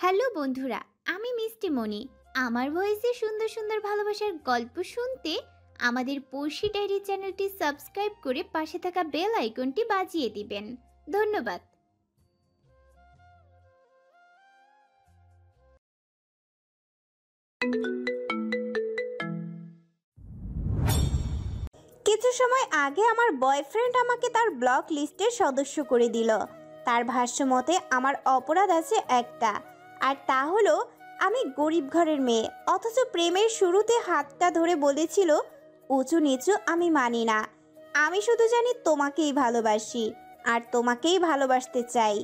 Hello বন্ধুরা, আমি মিষ্টি মনি। আমার ভয়েসে সুন্দর সুন্দর ভালোবাসার গল্প শুনতে আমাদের পড়শি ডায়েরি চ্যানেলটি সাবস্ক্রাইব করে পাশে থাকা বেল আইকনটি বাজিয়ে দিবেন। ধন্যবাদ। কিছু সময় আগে আমার বয়ফ্রেন্ড আমাকে তার ব্লক লিস্টের সদস্য করে দিল। তার ভাষ্য মতে আমার অপরাধ আছে একটা, আর তা হলো আমি গরিব ঘরের মেয়ে, অথচ প্রেমের শুরুতে হাতটা ধরে বলেছিল উঁচু নিচু আমি মানি না, আমি শুধু জানি তোমাকেই ভালোবাসি আর তোমাকেই ভালোবাসতে চাই।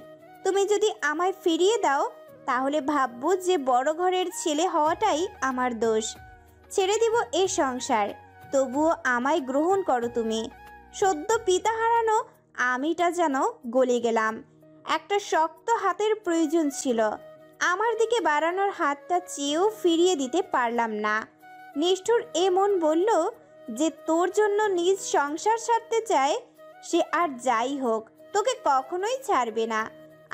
তুমি যদি আমায় ফিরিয়ে দাও তাহলে ভাববো যে বড় ঘরের ছেলে হওয়াটাই আমার দোষ, ছেড়ে দিব এ সংসার, তবুও আমায় গ্রহণ করো তুমি। সদ্য পিতা হারানো আমিটা যেন গলে গেলাম। একটা শক্ত হাতের প্রয়োজন ছিল, আমার দিকে বাড়ানোর হাতটা চেয়েও ফিরিয়ে দিতে পারলাম না। নিষ্ঠুর এ মন বলল যে তোর জন্য নিজ সংসার ছাড়তে চায়, সে আর যাই হোক তোকে কখনোই ছাড়বে না।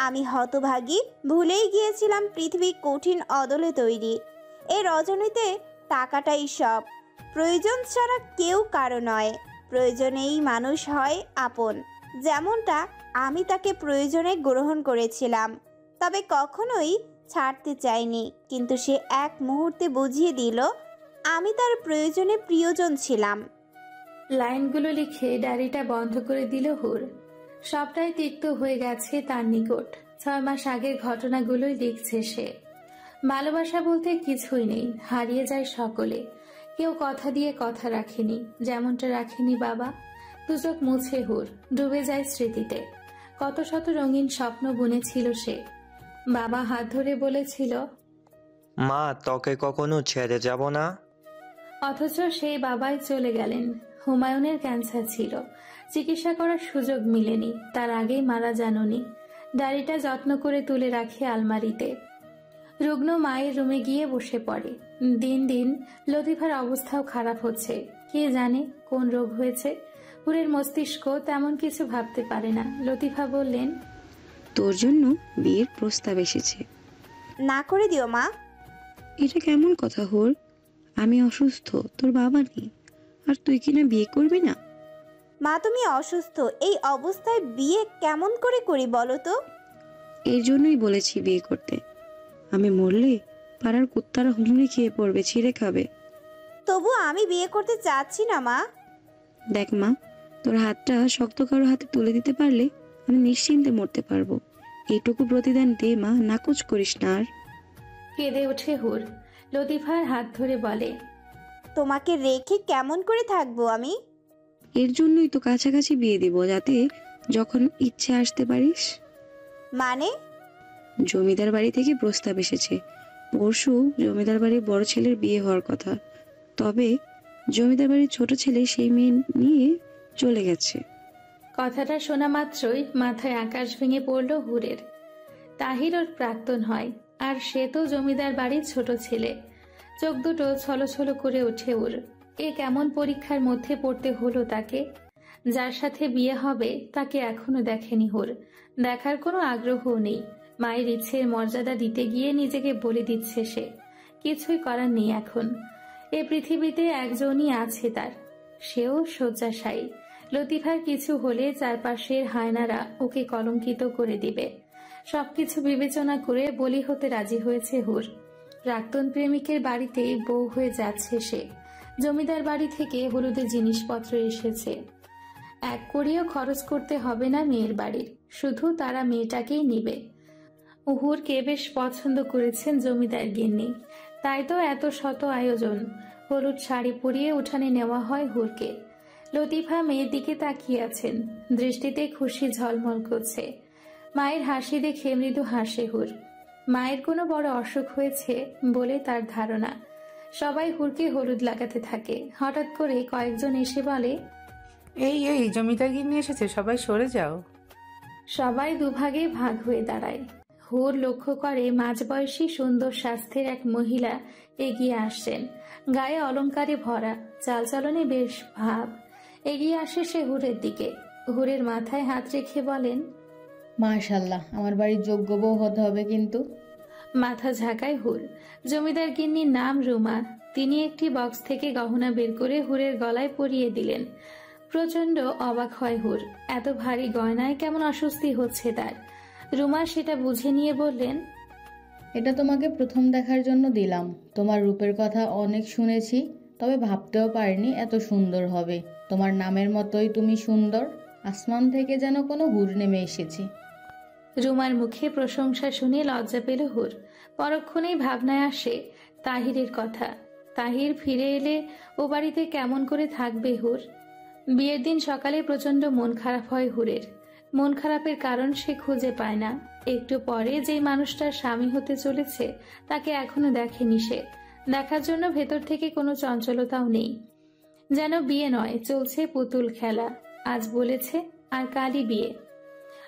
আমি হতভাগী, ভুলেই গিয়েছিলাম পৃথিবী কঠিন অদলে তৈরি। এ রজনীতে টাকাটাই সব, প্রয়োজন ছাড়া কেউ কারো নয়, প্রয়োজনেই মানুষ হয় আপন। যেমনটা আমি তাকে প্রয়োজনে গ্রহণ করেছিলাম, তবে কখনোই ছাড়তে চাইনি। কিন্তু সে এক মুহূর্তে বুঝিয়ে দিল আমি তার প্রয়োজনে প্রিয়জন ছিলাম। লাইনগুলো লিখে ডায়েরিটা বন্ধ করে দিল হুর। সবটাই তিক্ত হয়ে গেছে তার নিকট। 6 মাস আগের ঘটনাগুলোই লিখছে সে। ভালোবাসা বলতে কিছুই নেই, হারিয়ে যায় সকলে। কেউ কথা দিয়ে কথা রাখেনি, যেমনটা রাখেনি বাবা। দুচোখ মুছে হুর, ডুবে যায় স্মৃতিতে। কত শত রঙিন স্বপ্ন বুনেছিল সে। বাবা হাত ধরে বলেছিল, মা তোকে কখনো ছেড়ে যাব না। অথচ সেই বাবাই চলে গেলেন। হুমায়ুনের ক্যান্সার ছিল, চিকিৎসা করার সুযোগ মিলেনি, তার আগেই মারা যাননি। ডায়েরিটা যত্ন করে তুলে রাখে আলমারিতে। রুগ্ন মায়ের রুমে গিয়ে বসে পড়ে। দিন দিন লতিফার অবস্থাও খারাপ হচ্ছে। কে জানে কোন রোগ হয়েছে। হুরের মস্তিষ্ক তেমন কিছু ভাবতে পারে না। লতিফা বললেন, তোর জন্য বিয়ের প্রস্তাব এসেছে। না করে দিও মা। এটা কেমন কথা হুর? আমি অসুস্থ, তোর বাবা নেই, আর তুই কিনা বিয়ে করবি না? মা তুমি অসুস্থ, এই অবস্থায় বিয়ে কেমন করে করি বলো তো? এর জন্যই বলেছি বিয়ে করতে। আমি মরলে পাড়ার কুত্তারা হুমড়ি খেয়ে পড়বে, ছিঁড়ে খাবে। তবু আমি বিয়ে করতে চাচ্ছি না মা। দেখ মা, তোর হাতটা শক্ত কারো হাতে তুলে দিতে পারলে আমি নিশ্চিন্তে মরতে পারবো। এইটুকু প্রতিদান দে মা, নাকচ করিস না আর। কেঁদে ওঠে হুর। লতিফার হাত ধরে বলে, তোমাকে রেখে কেমন করে থাকবো আমি? এর জন্যই তো কাছাকাছি বিয়ে দিব, যাতে যখন ইচ্ছে আসতে পারিস। মানে? জমিদার বাড়ি থেকে প্রস্তাব এসেছে। পরশু জমিদার বাড়ির বড় ছেলের বিয়ে হওয়ার কথা, তবে জমিদার বাড়ির ছোট ছেলে সেই মেয়ে নিয়ে চলে গেছে। কথাটা শোনা মাত্রই মাথায় আকাশ ভেঙে পড়ল হুরের। তাহির ওর প্রাক্তন হয়, আর সে তো জমিদার বাড়ির ছোট ছেলে। চোখ দুটো ছলছল করে ওঠে ওর। এ কেমন পরীক্ষার মধ্যে পড়তে হলো তাকে? যার সাথে বিয়ে হবে তাকে এখনো দেখেনি হুর, দেখার কোনো আগ্রহও নেই। মায়ের ইচ্ছের মর্যাদা দিতে গিয়ে নিজেকে বলে দিচ্ছে সে। কিছুই করার নেই এখন। এ পৃথিবীতে একজনই আছে তার, সেও শয্যাশায়ী। লতিফার কিছু হলে চারপাশের হায়নারা ওকে কলঙ্কিত করে দিবে। সবকিছু বিবেচনা করে বলি হতে রাজি হয়েছে হুর। প্রাক্তন প্রেমিকের বাড়িতেই বউ হয়ে যাচ্ছে সে। জমিদার বাড়ি থেকে হলুদের জিনিসপত্র এসেছে। এক কড়িও খরচ করতে হবে না মেয়ের বাড়ির, শুধু তারা মেয়েটাকেই নিবে। হুরকে বেশ পছন্দ করেছেন জমিদার গিন্নি, তাই তো এত শত আয়োজন। হলুদ শাড়ি পরিয়ে উঠানে নেওয়া হয় হুরকে। লতিফা মেয়ের দিকে তাকিয়ে আছেন, দৃষ্টিতে খুশি ঝলমল করছে। মায়ের হাসি দেখে মৃদু হাসে হুর। মায়ের কোনো বড় অসুখ হয়েছে বলে তার ধারণা। সবাই হুরকে হলুদ লাগাতে থাকে। হঠাৎ করে কয়েকজন এসে বলে, এই এই জমিদার গিন্নি এসেছে, সবাই সরে যাও। সবাই দুভাগে ভাগ হয়ে দাঁড়ায়। হুর লক্ষ্য করে মাঝবয়সী সুন্দর স্বাস্থ্যের এক মহিলা এগিয়ে আসছেন। গায়ে অলংকারে ভরা, চালচলনে বেশ ভাব। এগিয়ে আসে সে হুরের দিকে। হুরের মাথায় হাত রেখে বলেন, মাশাআল্লাহ, আমার বাড়ির যোগ্য বউ হতে হবে কিন্তু। মাথা ঝাঁকায় হুর। জমিদার গিন্নির নাম রুমা। তিনি একটি বক্স থেকে গহনা বের করে হুরের গলায় পরিয়ে দিলেন। প্রচন্ড অবাক হয় হুর। এত ভারী গয়নায় কেমন অস্বস্তি হচ্ছে তার। রুমা সেটা বুঝে নিয়ে বললেন, এটা তোমাকে প্রথম দেখার জন্য দিলাম। তোমার রূপের কথা অনেক শুনেছি, তবে ভাবতেও পারিনি এত সুন্দর হবে। তোমার নামের মতোই তুমি সুন্দর। আসমান থেকে যেন কোনো হুর নেমে এসেছে। রুমার মুখে প্রশংসা শুনে লজ্জা পেল হুর। পরক্ষণেই ভাবনায় আসে তাহিরের কথা। তাহির ফিরে এলে ও বাড়িতে কেমন করে থাকবে হুর। বিয়ের দিন সকালে প্রচন্ড মন খারাপ হয় হুরের। মন খারাপের কারণ সে খুঁজে পায় না। একটু পরে যেই মানুষটার স্বামী হতে চলেছে তাকে এখনো দেখেনি সে। দেখার জন্য ভেতর থেকে কোনো চঞ্চলতাও নেই। যেন বিয়ে নয়, চলছে পুতুল খেলা। আজ বলেছে আর কালই বিয়ে।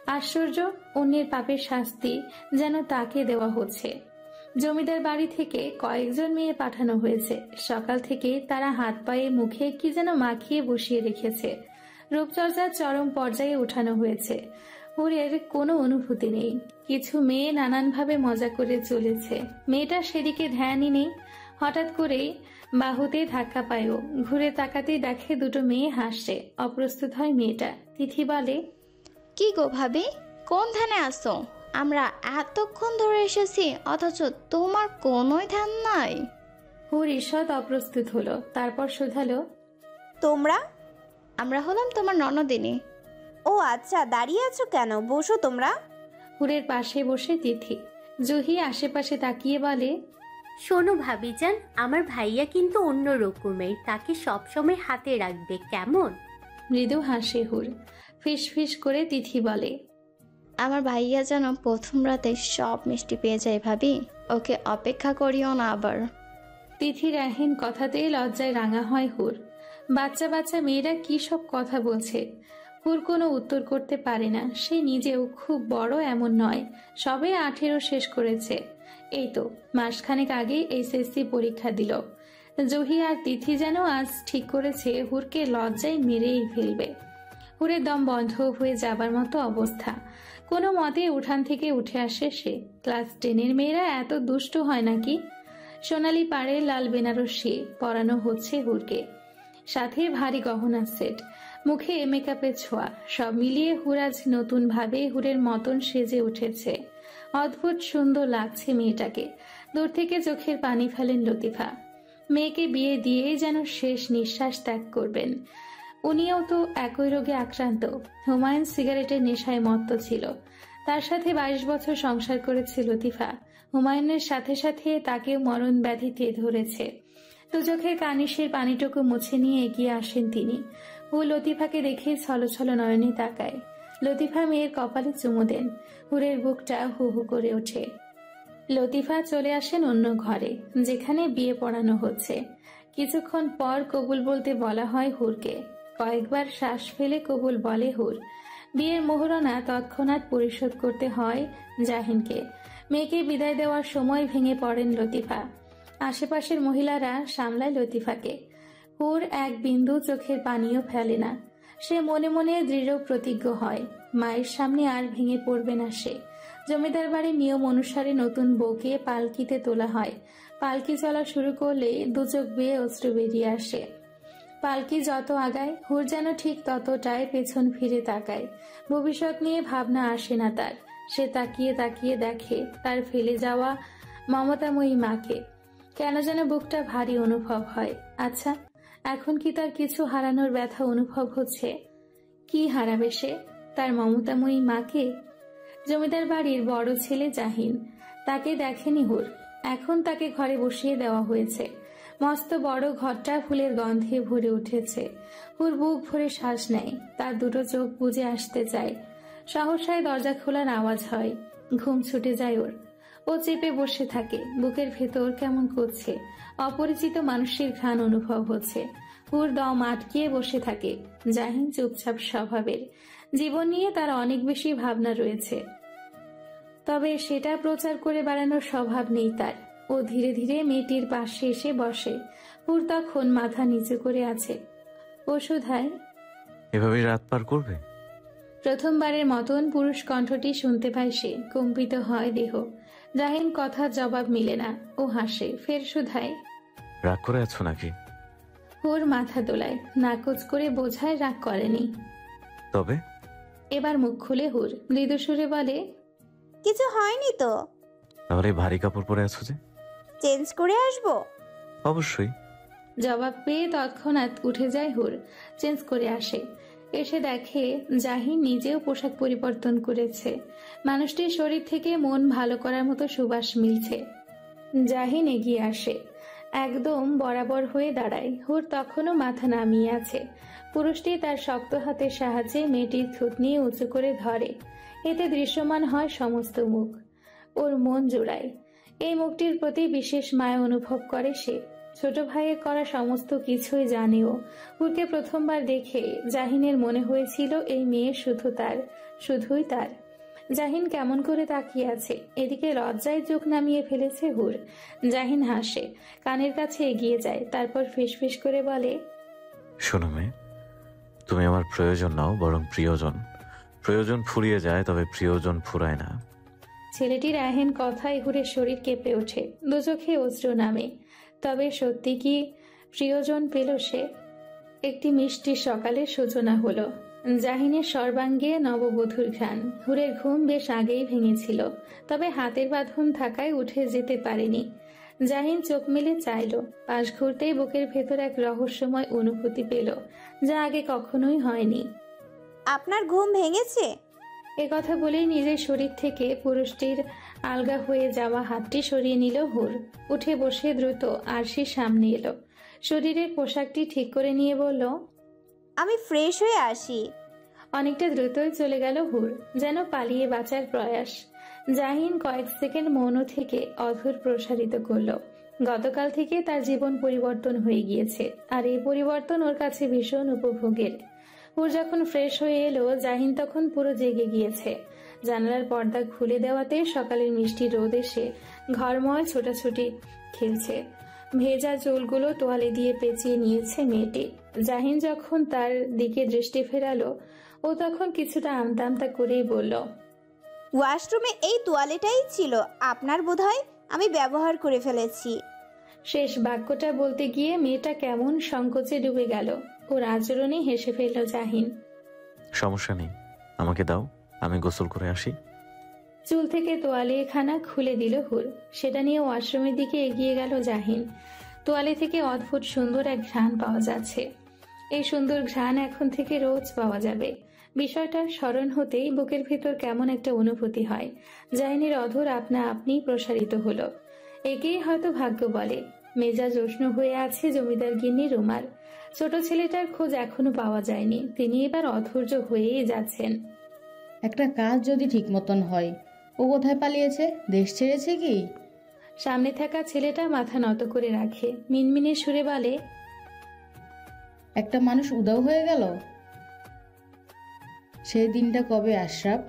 আশ্চর্য, অন্যের পাপের শাস্তি যেন তাকে দেওয়া হচ্ছে। জমিদার বাড়ি থেকে কয়েকজন মেয়ে পাঠানো হয়েছে। সকাল থেকে তারা হাত পায়ে মুখে কি যেন মাখিয়ে বসিয়ে রেখেছে। রূপচর্চার চরম পর্যায়ে উঠানো হয়েছে। হুরের কোনো অনুভূতি নেই। কিছু মেয়ে নানানভাবে মজা করে চলেছে। মেয়েটা সেদিকে ধ্যানই নেই। হঠাৎ করেই বাহুতে ধাক্কা পায়ও। ঘুরে তাকাতেই দেখে দুটো মেয়ে হাসছে। অপ্রস্তুত হয় মেয়েটা। তিথি বলে, কি গো ভাবি, কোন ধ্যানে আসো? আমরা এতক্ষণ ধরে এসেছি অথচ তোমার কোনোই ধ্যান নাই। হুর ঈষৎ অপ্রস্তুত হলো। তারপর শোধালো, তোমরা? আমরা হলাম তোমার ননদিনী। ও আচ্ছা, দাঁড়িয়ে আছো কেন? বসো তোমরা। হুরের পাশে বসে তিথি। জুহি আশেপাশে তাকিয়ে বলে, শোনো ভাবিজান, আমার ভাইয়া কিন্তু অন্য রকমের, তাকে সবসময় হাতে রাখবে কেমন? মৃদু হাসে হুর। ফিস ফিস করে তিথি বলে, আমার ভাইয়া যেন প্রথম রাতে সব মিষ্টি পেয়ে যায় ভাবি, ওকে অপেক্ষা করিও না আবার। তিথির এহেন কথাতেই লজ্জায় রাঙা হয় হুর। বাচ্চা বাচ্চা মেয়েরা কি সব কথা বলছে। হুর কোনো উত্তর করতে পারে না। সে নিজেও খুব বড় এমন নয়, সবে 18 শেষ করেছে। এই তো মাসখানেক আগে SSC পরীক্ষা দিল। জহি আর তিথি যেন আজ ঠিক করেছে হুরকে লজ্জায় মেরেই ফেলবে। হুরের দম বন্ধ হয়ে যাবার মতো অবস্থা। কোনো মতে উঠান থেকে উঠে আসে সে। ক্লাস 10-এর মেয়েরা এত দুষ্ট হয় নাকি? সোনালি পাড়ে লাল বেনারসি পরানো হচ্ছে হুরকে, সাথে ভারী গহনা সেট, মুখে মেকআপের ছোঁয়া। সব মিলিয়ে হুর আজ নতুন ভাবে হুরের মতন সেজে উঠেছে। অদ্ভুত সুন্দর লাগছে মেয়েটাকে। দূর থেকে চোখের পানি ফেলেন লতিফা। মেয়েকে বিয়ে দিয়েই যেন শেষ নিঃশ্বাস ত্যাগ করবেন। উনিও তো একই রোগে আক্রান্ত। হুমায়ুন সিগারেটের নেশায় মত্ত ছিল। তার সাথে 22 বছর সংসার করেছে লতিফা। হুমায়ুনের সাথে সাথে তাকেও মরণ ব্যাধিতে ধরেছে। দু চোখের কানিশের পানিটুকু মুছে নিয়ে এগিয়ে আসেন তিনি। ও লতিফাকে দেখে ছলছল নয়নে তাকায়। লতিফা মেয়ের কপালে চুমু দেন। হুরের বুকটা হু হু করে ওঠে। লতিফা চলে আসেন অন্য ঘরে, যেখানে বিয়ে পড়ানো হচ্ছে। কিছুক্ষণ পর কবুল বলতে বলা হয় হুরকে। কয়েকবার শ্বাস ফেলে কবুল বলে হুর। বিয়ের মোহরনা তৎক্ষণাৎ পরিশোধ করতে হয় জাহিনকে। মেয়েকে বিদায় দেওয়ার সময় ভেঙে পড়েন লতিফা। আশেপাশের মহিলারা সামলায় লতিফাকে। হুর এক বিন্দু চোখের পানিও ফেলে না। সে মনে মনে দৃঢ় প্রতিজ্ঞ হয়, মায়ের সামনে আর ভেঙে পড়বে না সে। জমিদার বাড়ির নিয়ম অনুসারে নতুন বউকে পালকিতে তোলা হয়। পালকি চলা শুরু করলে দু চোখ বেয়ে অশ্রু বেরিয়ে আসে। পালকি যত আগায় হুর যেন ঠিক ততটাই পেছন ফিরে তাকায়। ভবিষ্যৎ নিয়ে ভাবনা আসে না তার। সে তাকিয়ে তাকিয়ে দেখে তার ফেলে যাওয়া মমতাময়ী মাকে। কেন যেন বুকটা ভারী অনুভব হয়। আচ্ছা, এখন কি তার কিছু হারানোর ব্যথা অনুভব হচ্ছে? কি হারাবে সে? তার মমতাময়ী মাকে? জমিদার বাড়ির বড় ছেলে জাহিন, তাকে দেখেনি হুর। এখন তাকে ঘরে বসিয়ে দেওয়া হয়েছে। মস্ত বড় ঘরটা ফুলের গন্ধে ভরে উঠেছে। হুর বুক ভরে শ্বাস নেয়। তার দুটো চোখ বুজে আসতে চায়। সহসায় দরজা খোলার আওয়াজ হয়। ঘুম ছুটে যায় ওর। ও চেপে বসে থাকে। বুকের ভেতর কেমন করছে। অপরিচিত মানুষের ঘ্রাণ অনুভব হচ্ছে। হুর দম আটকিয়ে বসে থাকে। জাহিন চুপচাপ স্বভাবের। জীবন নিয়ে তার অনেক বেশি ভাবনা রয়েছে, তবে সেটা প্রচার করে বেড়ানোর স্বভাব নেই তার। ও ধীরে ধীরে মেয়েটির পাশে এসে বসে। হুর তখন মাথা নিচু করে আছে। ও শুধায়, এভাবে রাত পার করবে? প্রথমবারের মতন পুরুষ কণ্ঠটি শুনতে পায় সে। কম্পিত হয় দেহ। জাহিন কথার জবাব মিলে না। ও হাসে, ফের শুধায়। রাগ করে আছো নাকি? হুর মাথা দোলায়, নাকচ করে বোঝায় রাগ করেনি। তবে এবার মুখ খুলে হুর মৃদু সুরে বলে, কিছু হয়নি তো। তাহলে এই ভারী কাপড় পরে আছো যে? চেঞ্জ করে আসবো? অবশ্যই। জবাব পেয়ে তৎক্ষণাৎ উঠে যায় হুর, চেঞ্জ করে আসে। এসে দেখে জাহিন নিজেও পোশাক পরিবর্তন করেছে। মানুষটির শরীর থেকে মন ভালো করার মতো সুবাস মিলছে। জাহিন এগিয়ে আসে, একদম বরাবর হয়ে দাঁড়ায়। হুর তখনও মাথা নামিয়ে আছে। পুরুষটি তার শক্ত হাতের সাহায্যে মেয়েটির থুতনি উঁচু করে ধরে। এতে দৃশ্যমান হয় সমস্ত মুখ। ওর মন জোড়ায়। এই মুখটির প্রতি বিশেষ মায়া অনুভব করে সে। ছোট ভাইয়ের করা সমস্ত কিছুই জানেও। হুরকে প্রথমবার দেখে জাহিনের মনে হয়েছিল এই মেয়ে শুধু তার, শুধুই তার। জাহিন কেমন করে তাকিয়ে আছে, এদিকে লজ্জায় চোখ নামিয়ে ফেলেছে হুর। জাহিন হাসে, কানের কাছে এগিয়ে যায়, তারপর ফিসফিস করে বলে, শোনো মেয়ে, তুমি আমার প্রয়োজন নাও, বরং প্রিয়জন। প্রয়োজন ফুরিয়ে যায়, তবে প্রিয়জন ফুরায় না। ছেলেটির আহেন কথায় হুরের শরীর কেঁপে ওঠে, দু চোখে অশ্রু নামে। তবে সত্যি কি প্রিয়জন পেল সে? একটি মিষ্টি সকালের সূচনা হলো। জাহিনের সর্বাঙ্গে নববধূর ঘ্রাণ। হুরের ঘুম বেশ আগেই ভেঙেছিল, তবে হাতের বাঁধন থাকায় উঠে যেতে পারেনি। জাহিন চোখ মেলে চাইল, পাশ ঘুরতেই বুকের ভেতর এক রহস্যময় অনুভূতি পেল, যা আগে কখনোই হয়নি। আপনার ঘুম ভেঙেছে? এ কথা বলেই নিজের শরীর থেকে পুরুষটির আলগা হয়ে যাওয়া হাতটি সরিয়ে নিল হুর। উঠে বসে দ্রুত আরশির সামনে এলো, শরীরের পোশাকটি ঠিক করে নিয়ে বলল, আমি ফ্রেশ হয়ে আসি। অনেকটা দ্রুতই চলে গেল হুর, যেন পালিয়ে বাঁচার প্রয়াস। জাহিন কয়েক সেকেন্ড মৌন থেকে অধর প্রসারিত করলো। গতকাল থেকে তার জীবন পরিবর্তন হয়ে গিয়েছে, আর এই পরিবর্তন ওর কাছে ভীষণ উপভোগের। হুর যখন ফ্রেশ হয়ে এলো, জাহিন তখন পুরো জেগে গিয়েছে। জানালার পর্দা খুলে দেওয়াতে সকালের মিষ্টি রোদ এসে ঘরময় ছোটাছুটি খেলছে। ভেজা চুলগুলো তোয়ালে দিয়ে পেঁচিয়ে নিয়েছে মেয়েটি। জাহিন যখন তার দিকে দৃষ্টি ফেরালো, ও তখন কিছুটা আমতা আমতা করেই বলল, ওয়াশরুমে এই তোয়ালেটাই ছিল আপনার বোধহয়, আমি ব্যবহার করে ফেলেছি। শেষ বাক্যটা বলতে গিয়ে মেয়েটা কেমন সংকোচে ডুবে গেল। ওর আচরণে হেসে ফেলল জাহিন। সমস্যা নেই, আমাকে দাও, আমি গোসল করে আসি। চুল থেকে তোয়ালে খানা খুলে দিল হুর। সেটা নিয়ে ওয়াশরুমের দিকে এগিয়ে গেল জাহিন। তোয়ালে থেকে অদ্ভুত সুন্দর এক ঘ্রাণ পাওয়া যাচ্ছে। এই সুন্দর ঘ্রাণ এখন থেকে রোজ পাওয়া যাবে। বিষয়টা স্মরণ হতেই বুকের ভেতর কেমন একটা অনুভূতি হয়। জাহিনের অধর আপনা আপনি প্রসারিত হলো। একেই হয়তো ভাগ্য বলে। মেজাজ উষ্ণ হয়ে আছে জমিদার গিন্নি রুমার। ছোট ছেলেটার খোঁজ এখনো পাওয়া যায়নি, তিনি এবার অধৈর্য হয়েই যাচ্ছেন। একটা কাজ যদি ঠিক মতন হয়। ও কোথায় পালিয়েছে? দেশ ছেড়েছে কি? সামনে থাকা ছেলেটা মাথা নত করে রাখে, মিনমিনে সুরে বলে, একটা মানুষ উধাও হয়ে গেল। সেই দিনটা কবে আশরাফ?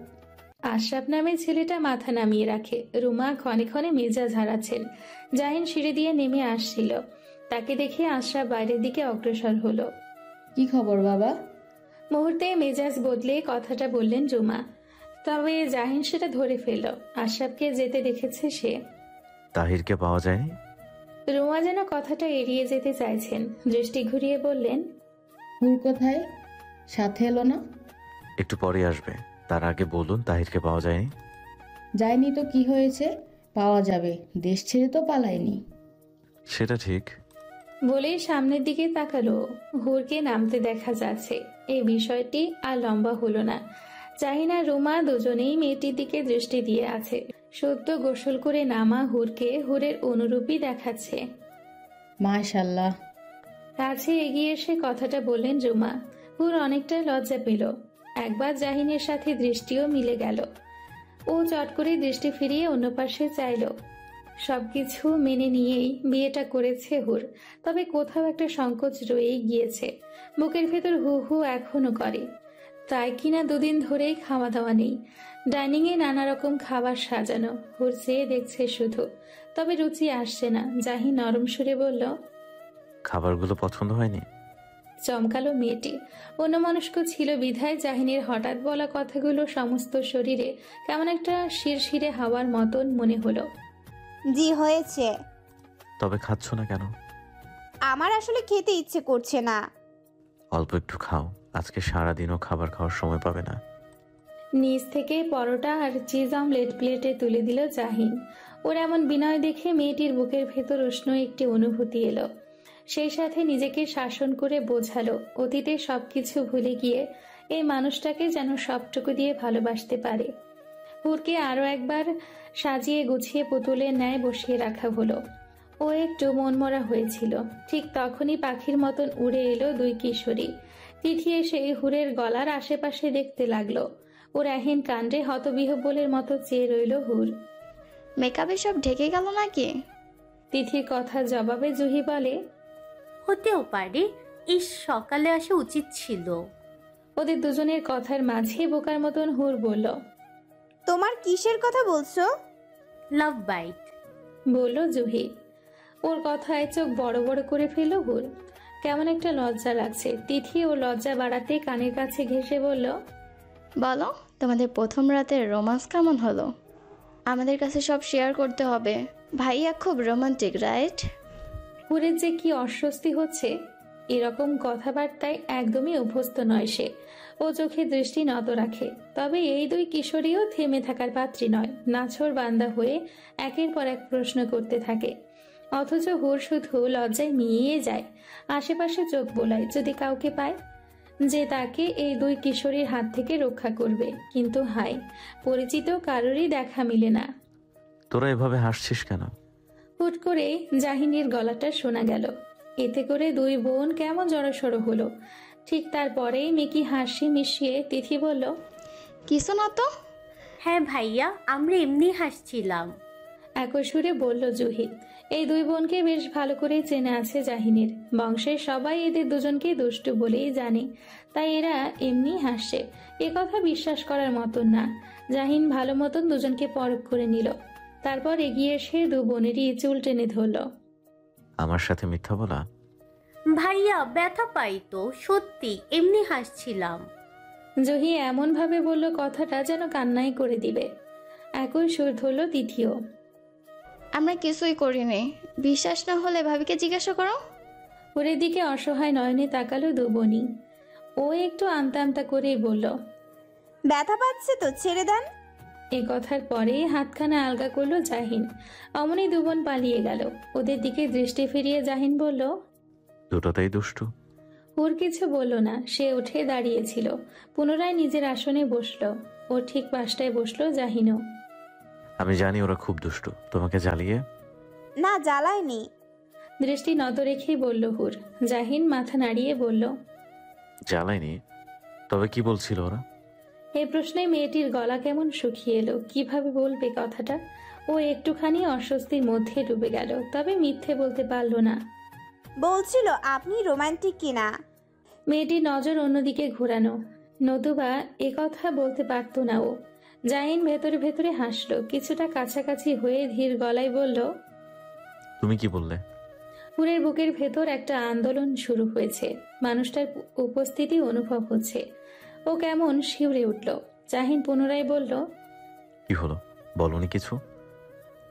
আশরাফ নামে ছেলেটা মাথা নামিয়ে রাখে। রুমা ক্ষণে ক্ষণে মেজাজ হারাচ্ছেন। জাহিন সিঁড়ি দিয়ে নেমে আসছিল, তাকে দেখে আশরাফ বাইরের দিকে অগ্রসর হলো। কি খবর বাবা? মুহূর্তে মেজাজ বদলে কথাটা বললেন রুমা। তবে জাহিন সেটা ধরে ফেলল, আশরাফকে যেতে দেখেছে সে। তাহিরকে পাওয়া যায়নি? রুমা যেন কথাটা এড়িয়ে যেতে চাইছেন, দৃষ্টি ঘুরিয়ে বললেন, হুর কোথায়? সাথে এলো না? একটু পরে আসবে, তার আগে বলুন তাহিরকে পাওয়া যায়নি। যায়নি তো কি হয়েছে, পাওয়া যাবে, দেশ ছেড়ে তো পালায়নি। সেটা ঠিক। বলেই সামনের দিকে তাকালো। হুরকে নামতে দেখা যাচ্ছে। এই বিষয়টি আর লম্বা হলো না। জাহিন আর রুমা দুজনেই মেয়েটির দিকে দৃষ্টি দিয়ে আছে। সদ্য গোসল করে নামা হুরকে হুরের অনুরূপী দেখাচ্ছে। মাশাআল্লাহ। কাছে এগিয়ে এসে কথাটা বললেন রুমা। হুর অনেকটা লজ্জা পেল। একবার জাহিনের সাথে দৃষ্টিও মিলে গেল। ও চট করে দৃষ্টি ফিরিয়ে অন্য পাশে চাইল। সবকিছু মেনে নিয়েই বিয়েটা করেছে হুর, তবে কোথাও একটা সংকোচ রয়েই গিয়েছে। বুকের ভেতর হু হু এখনো করে। তাই কিনা দুদিন ধরেই খাওয়া দাওয়া নেই। ডাইনিংয়ে নানা রকম খাবার সাজানো, হুর চেয়ে দেখছে শুধু, তবে রুচি আসছে না। জাহিন নরম সুরে বলল, খাবারগুলো পছন্দ হয়নি? চমকালো মেয়েটি। অন্যমনস্ক ছিল বিধায় জাহিনের হঠাৎ বলা কথাগুলো সমস্ত শরীরে কেমন একটা শিরশিরে হাওয়ার মতন মনে হলো। জি হয়েছে। তবে খাচ্ছ না কেন? আমার আসলে খেতে ইচ্ছে করছে না। অল্প একটু খাও, আজকে সারাদিনও খাবার খাওয়ার সময় পাবে না। নিচ থেকে পরোটা আর চিজ অমলেট প্লেটে তুলে দিল জাহিন। ওর এমন বিনয় দেখে মেয়েটির বুকের ভেতর উষ্ণ একটি অনুভূতি এলো। সেই সাথে নিজেকে শাসন করে বোঝালো অতীতে সবকিছু ভুলে গিয়ে এই মানুষটাকে যেন সবটুকু দিয়ে ভালোবাসতে পারে। হুরকে আরো একবার সাজিয়ে গুছিয়ে পুতুলের ন্যায় বসিয়ে রাখা হলো। ও একটু মনমরা হয়েছিল। ঠিক তখনই পাখির মতন উড়ে এলো দুই কিশোরী। তিথি এসে হুরের গলার আশেপাশে দেখতে লাগলো। ওর এহেন কাণ্ডে হতবিহ্বলের মতো চেয়ে রইল হুর। মেকআপে সব ঢেকে গেল নাকি? তিথির কথার জবাবে জুহি বলে, হতেও পারে, এই সকালে আসা উচিত ছিল। ওদের দুজনের কথার মাঝে বোকার মতন হুর বলল, তোমার কিসের কথা বলছো? লাভ বাইট বলল জুহি। ওর কথায় চোখ বড় বড় করে ফেলল হুর। কেমন একটা লজ্জা লাগছে। তিথি ও লজ্জা বাড়াতে কানের কাছে ঘেঁষে বলল, বলো তোমাদের প্রথম রাতের রোমান্স কেমন হলো? আমাদের কাছে সব শেয়ার করতে হবে। ভাইয়া খুব রোমান্টিক, রাইট? হুরের যে কি অস্বস্তি হচ্ছে। এরকম কথাবার্তায় একদমই অভ্যস্ত নয় সে। ও চোখে দৃষ্টি নত রাখে। তবে এই দুই কিশোরীও থেমে থাকার পাত্রী নয়। নাছোড় বান্দা হয়ে একের পর এক প্রশ্ন করতে থাকে। অথচ হুর শুধু লজ্জায় মিইয়ে যায়। আশেপাশে চোখ বোলায় যদি কাউকে পায় যে তাকে এই দুই কিশোরীর হাত থেকে রক্ষা করবে। কিন্তু হায়, পরিচিত কারোরই দেখা মিলে না। তোরা এভাবে হাসছিস কেন? হুট করে জাহিনীর গলাটা শোনা গেল। এতে করে দুই বোন কেমন জড়সড় হলো। ঠিক তারপরেই মেকি হাসি মিশিয়ে তিথি বলল, কিছু না তো। হ্যাঁ ভাইয়া, আমরা এমনি হাসছিলাম। একই সুরে বলল জুহি। এই দুই বোনকে বেশ ভালো করে চেনা আছে জাহিনের। বংশের সবাই এদের দুজনকে দুষ্টু বলেই জানে, তাই এরা এমনি হাসছে। এ কথা বিশ্বাস করার মতন না। জাহিন ভালো মতন দুজনকে পরখ করে নিল। তারপর এগিয়ে এসে দু বোনেরই চুল টেনে ধরল। আমার সাথে মিথ্যা বলা? ভাইয়া ব্যথা পাই তো, সত্যি এমনি হাসছিলাম। জহি এমন ভাবে বলল কথাটা যেন কান্নাই করে দিবে। একই সুর ধরল তিথিও। আমরা কিছুই করিনি। বিশ্বাস না হলে ভাবিকে জিজ্ঞাসা করো। ওরের দিকে অসহায় নয়নে তাকালো দু বোনই। ও একটু আমতা আমতা করেই বলল, ব্যথা পাচ্ছে তো, ছেড়ে দেন। এ কথার পরেই হাতখানা আলগা করলো জাহিন। অমনি দু বোন পালিয়ে গেল। ওদের দিকে দৃষ্টি ফিরিয়ে জাহিন বলল, দুটোতেই দুষ্টু। ওর কিছু বলল না। সে উঠে দাঁড়িয়েছিল। পুনরায় নিজের আসনে বসলো। ওর ঠিক পাশটায় বসলো জাহিনও। আমি জানি ওরা খুব দুষ্টু। তোমাকে জ্বালিয়ে? না, জ্বালায়নি। দৃষ্টি নত রেখেই বলল হুর। জাহিন মাথা নাড়িয়ে বলল, জ্বালায়নি? তবে কি বলছিল ওরা? এই প্রশ্নে মেয়েটির গলা কেমন শুকিয়ে এলো। কিভাবে বলবে কথাটা? ও একটুখানি অস্বস্তির মধ্যে ডুবে গেল। তবে মিথ্যে বলতে পারল না। বলছিল আপনি রোমান্টিক কিনা। মেয়েটির নজর অন্যদিকে ঘোরানো, নতুবা এ কথা বলতে পারত না ও। জাহিন ভেতরে ভেতরে হাসলো। কিছুটা কাছাকাছি হয়ে ধীর গলায় বলল, তুমি কি বললে? হুরের বুকের ভেতর একটা আন্দোলন শুরু হয়েছে। মানুষটার উপস্থিতি অনুভব হচ্ছে। ও কেমন শিউরে উঠল। জাহিন পুনরায় বলল, কি হলো, বলনি কিছু?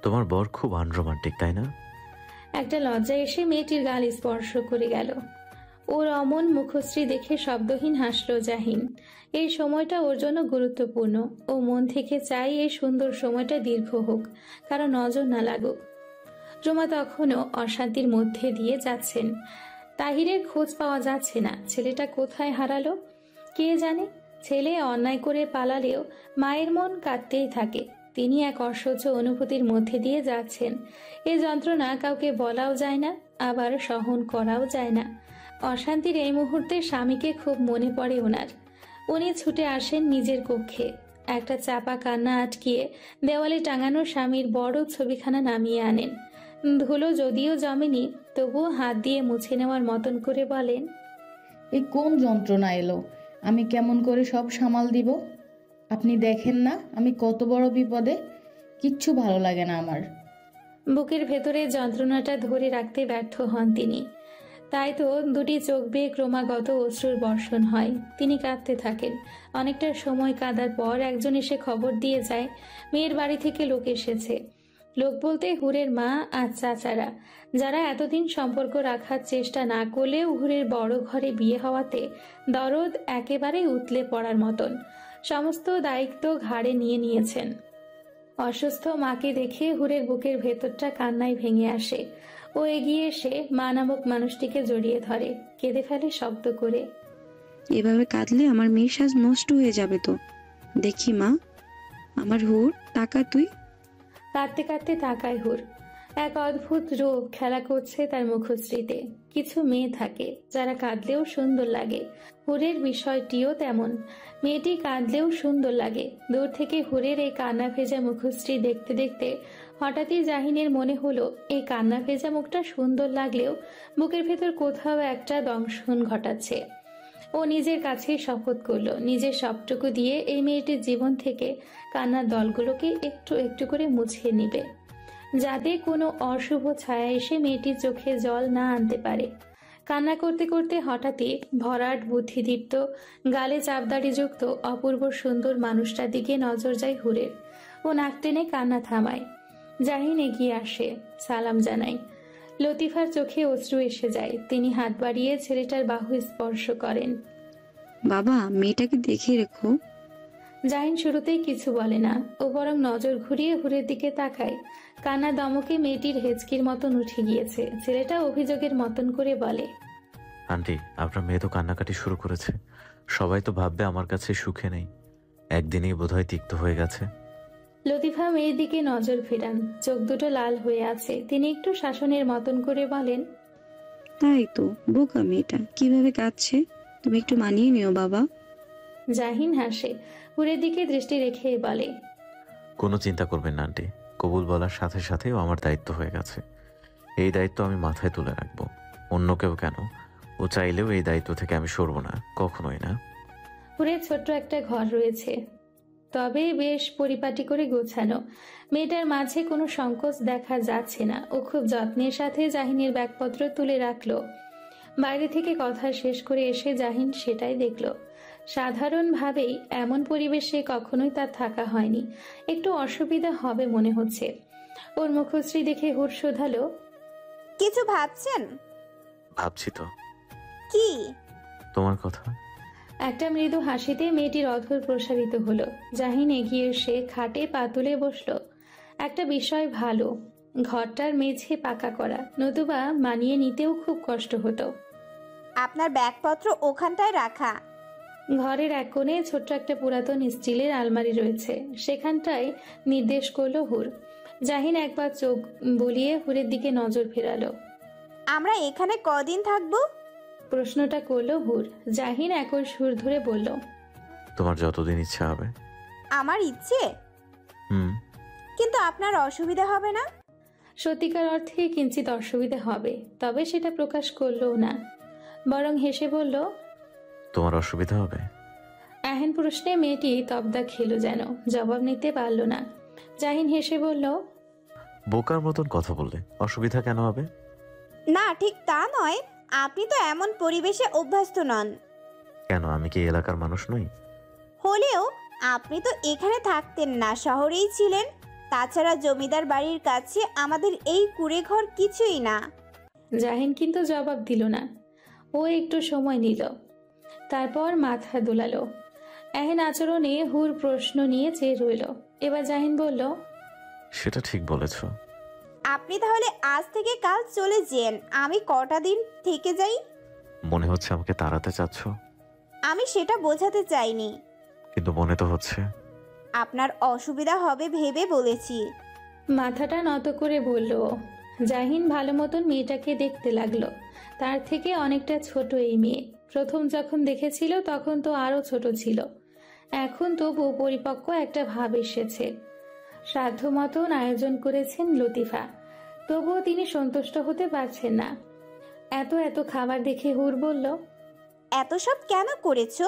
তোমার বর খুব আনরোমান্টিক, তাই না? একটা লজ্জা এসে মেয়েটির গাল স্পর্শ করে গেল। ওর অমন মুখশ্রী দেখে শব্দহীন হাসলো জাহিন। এই সময়টা ওর জন্য গুরুত্বপূর্ণ। ও মন থেকে চাই এই সুন্দর সময়টা দীর্ঘ হোক, কারো নজর না লাগুক। রোমা তখনও অশান্তির মধ্যে দিয়ে যাচ্ছেন। তাহিরের খোঁজ পাওয়া যাচ্ছে না। ছেলেটা কোথায় হারালো কে জানে। ছেলে অন্যায় করে পালালেও মায়ের মন কাঁদতেই থাকে। তিনি এক অসহ্য অনুভূতির মধ্যে দিয়ে যাচ্ছেন। এই যন্ত্রণা কাউকে বলাও যায় না, আবার সহন করাও যায় না। অশান্তির এই মুহূর্তে স্বামীকে খুব মনে পড়ে ওনার। উনি ছুটে আসেন নিজের কক্ষে। একটা চাপা কান্না আটকিয়ে দেওয়ালে টাঙানো স্বামীর বড় ছবিখানা নামিয়ে আনেন। ধুলো যদিও জমেনি, তবুও হাত দিয়ে মুছে নেওয়ার মতন করে বলেন, এই কোন যন্ত্রণা এলো? আমি কেমন করে সব সামাল দিব? আপনি দেখেন না আমি কত বড় বিপদে? কিচ্ছু ভালো লাগে না আমার। বুকের ভেতরে যন্ত্রণাটা ধরে রাখতে ব্যর্থ হন তিনি। তাই তো দুটি চোখ বেয়ে ক্রমাগত অশ্রুর বর্ষণ হয়। তিনি কাঁদতে থাকেন। অনেকটা সময় কাঁদার পর একজন এসে খবর দিয়ে যায় মেয়ের বাড়ি থেকে লোক এসেছে। লোক বলতে হুরের মা আর চাচারা, যারা এতদিন সম্পর্ক রাখার চেষ্টা না করলেও হুরের বড় ঘরে বিয়ে হওয়াতে দরদ একেবারে উতলে পড়ার মতন সমস্ত দায়িত্ব ঘাড়ে নিয়ে নিয়েছেন। অসুস্থ মাকে দেখে হুরের বুকের ভেতরটা কান্নায় ভেঙে আসে। ও এগিয়ে এসে মা নামক মানুষটিকে জড়িয়ে ধরে, কেঁদে ফেলে শব্দ করে। এভাবে কাঁদলে আমার মেয়ের সাজ নষ্ট হয়ে যাবে তো। দেখি মা, আমার হুর, টাকা তুই। কাঁদতে কাঁদতে তাকায় হুর। এক অদ্ভুত রূপ খেলা করছে তার মুখশ্রীতে। কিছু মেয়ে থাকে যারা কাঁদলেও সুন্দর লাগে, হুরের বিষয়টিও তেমন। মেয়েটি কাঁদলেও সুন্দর লাগে। দূর থেকে হুরের এই কান্না ভেজা মুখশ্রী দেখতে দেখতে হঠাৎই জাহিনের মনে হলো এই কান্না ভেজা মুখটা সুন্দর লাগলেও বুকের ভেতর কোথাও একটা দংশন ঘটাচ্ছে। ও নিজের কাছেই শপথ করলো নিজের সবটুকু দিয়ে এই মেয়েটির জীবন থেকে কান্নার দলগুলোকে একটু একটু করে মুছিয়ে নিবে, যাতে কোনো অশুভ ছায়া এসে মেয়েটির চোখে জল না আনতে পারে। কান্না করতে করতে হঠাৎই ভরাট বুদ্ধিদীপ্ত গালে চাপদাড়িযুক্ত অপূর্ব সুন্দর মানুষটার দিকে নজর যায় হুরের। ও নাক টেনে কান্না থামায়। জাহিন এগিয়ে আসে, সালাম জানায়। লতিফার চোখে অশ্রু এসে যায়। তিনি হাত বাড়িয়ে ছেলেটার বাহু স্পর্শ করেন। বাবা, মেয়েটাকে দেখে রেখো। জাহিন শুরুতেই কিছু বলে না, ও বরং নজর ঘুরিয়ে হুরের দিকে তাকায়। কান্না দমকে মেয়েটির হেঁচকির মতন উঠে গিয়েছে। ছেলেটা অভিযোগের মতন করে বলে, আন্টি, আপনার মেয়ে তো কান্নাকাটি শুরু করেছে। সবাই তো ভাববে আমার কাছে সুখে নেই। একদিনেই বোধহয় তিক্ত হয়ে গেছে। লতিফা মেয়ের দিকে নজর ফেরান। চোখ দুটো লাল হয়ে আছে। তিনি একটু শাসনের মতন করে বলেন, তাই তো, বোকা মেয়েটা কিভাবে কাঁদছে, তুমি একটু মানিয়ে নিও বাবা। জাহিন হাসে, হুরের দিকে দৃষ্টি রেখে বলে, কোনো চিন্তা করবেন না আন্টি। কবুল বলার সাথে সাথেও আমার দায়িত্ব হয়ে গেছে। এই দায়িত্ব আমি মাথায় তুলে রাখবো। অন্য কেউ কেন, ও চাইলেও এই দায়িত্ব থেকে আমি সরবো না, কখনোই না। হুরের ছোট্ট একটা ঘর রয়েছে, তবে বেশ পরিপাটি করে গোছানো। মেয়েটার মাঝে কোনো সংকোচ দেখা যাচ্ছে না। ও খুব যত্নের সাথে জাহিনের ব্যাগপত্র তুলে রাখলো। বাইরে থেকে কথা শেষ করে এসে জাহিন সেটাই দেখল। সাধারণভাবেই এমন পরিবেশে কখনোই তার থাকা হয়নি। একটু অসুবিধা হবে মনে হচ্ছে। ওর মুখশ্রী দেখে হুর শোধালো, কিছু ভাবছেন? ভাবছি তো। কি? তোমার কথা। একটা মৃদু হাসিতে মেয়েটির অধর প্রসারিত হলো। জাহিন এগিয়ে এসে খাটে পা তুলে বসলো। একটা বিষয় ভালো, ঘরটার মেঝে পাকা করা, নতুবা মানিয়ে নিতেও খুব কষ্ট হতো। আপনার ব্যাগপত্র ওখানটায় রাখা। ঘরের এক কোণে ছোট্ট একটা পুরাতন স্টিলের আলমারি রয়েছে, সেখানটায় নির্দেশ করলো হুর। জাহিন একবার চোখ বুলিয়ে হুরের দিকে নজর ফেরালো। আমরা এখানে কদিন থাকবো? প্রশ্নটা করলো হুর। জাহিন একই সুর ধরে বলল, তোমার যতদিন ইচ্ছা হবে। আমার ইচ্ছে? কিন্তু আপনার অসুবিধা হবে না? সত্যিকার অর্থে কিঞ্চিত অসুবিধা হবে, তবে সেটা প্রকাশ করলো না, বরং হেসে বলল, তোমার অসুবিধা হবে? এহেন প্রশ্নে মেয়েটি তবদা খেলো, যেন জবাব নিতে পারল না। জাহিন হেসে বলল, বোকার মতন কথা বললে অসুবিধা কেন হবে? না, ঠিক তা নয়। আপনি তো এমন পরিবেশে অভ্যস্ত নন। কেন, আমি কি এলাকার মানুষ নই? হলেও আপনি তো এখানে থাকতেন না, শহরেই ছিলেন। তাছাড়া জমিদার বাড়ির কাছে আমাদের এই কুঁড়ে ঘর কিছুই না। জাহিন কিন্তু জবাব দিল না। ও একটু সময় নিল, তারপর মাথা দোলালো। এহেন আচরণে হুর প্রশ্ন নিয়ে চেয়ে রইল। এবার জাহিন বলল, সেটা ঠিক বলেছ। আপনি তাহলে আজ থেকে কাল চলে যেন, আমি কটা দিন থেকে যাই। মনে হচ্ছে আমাকে তাড়াতে চাচ্ছ। আমি সেটা বোঝাতে চাইনি, কিন্তু মনে তো হচ্ছে। আপনার অসুবিধা হবে ভেবে বলেছি। মাথাটা নত করে বলল। জাহিন ভালো মতন মেয়েটাকে দেখতে লাগলো। তার থেকে অনেকটা ছোট এই মেয়ে। প্রথম যখন দেখেছিল তখন তো আরো ছোট ছিল, এখন তবু পরিপক্ক একটা ভাব এসেছে। সাধ্য মতন আয়োজন করেছেন লতিফা, তবুও তিনি সন্তুষ্ট হতে পারছেন না। এত এত খাবার দেখে হুর বলল, এত সব কেন করেছো?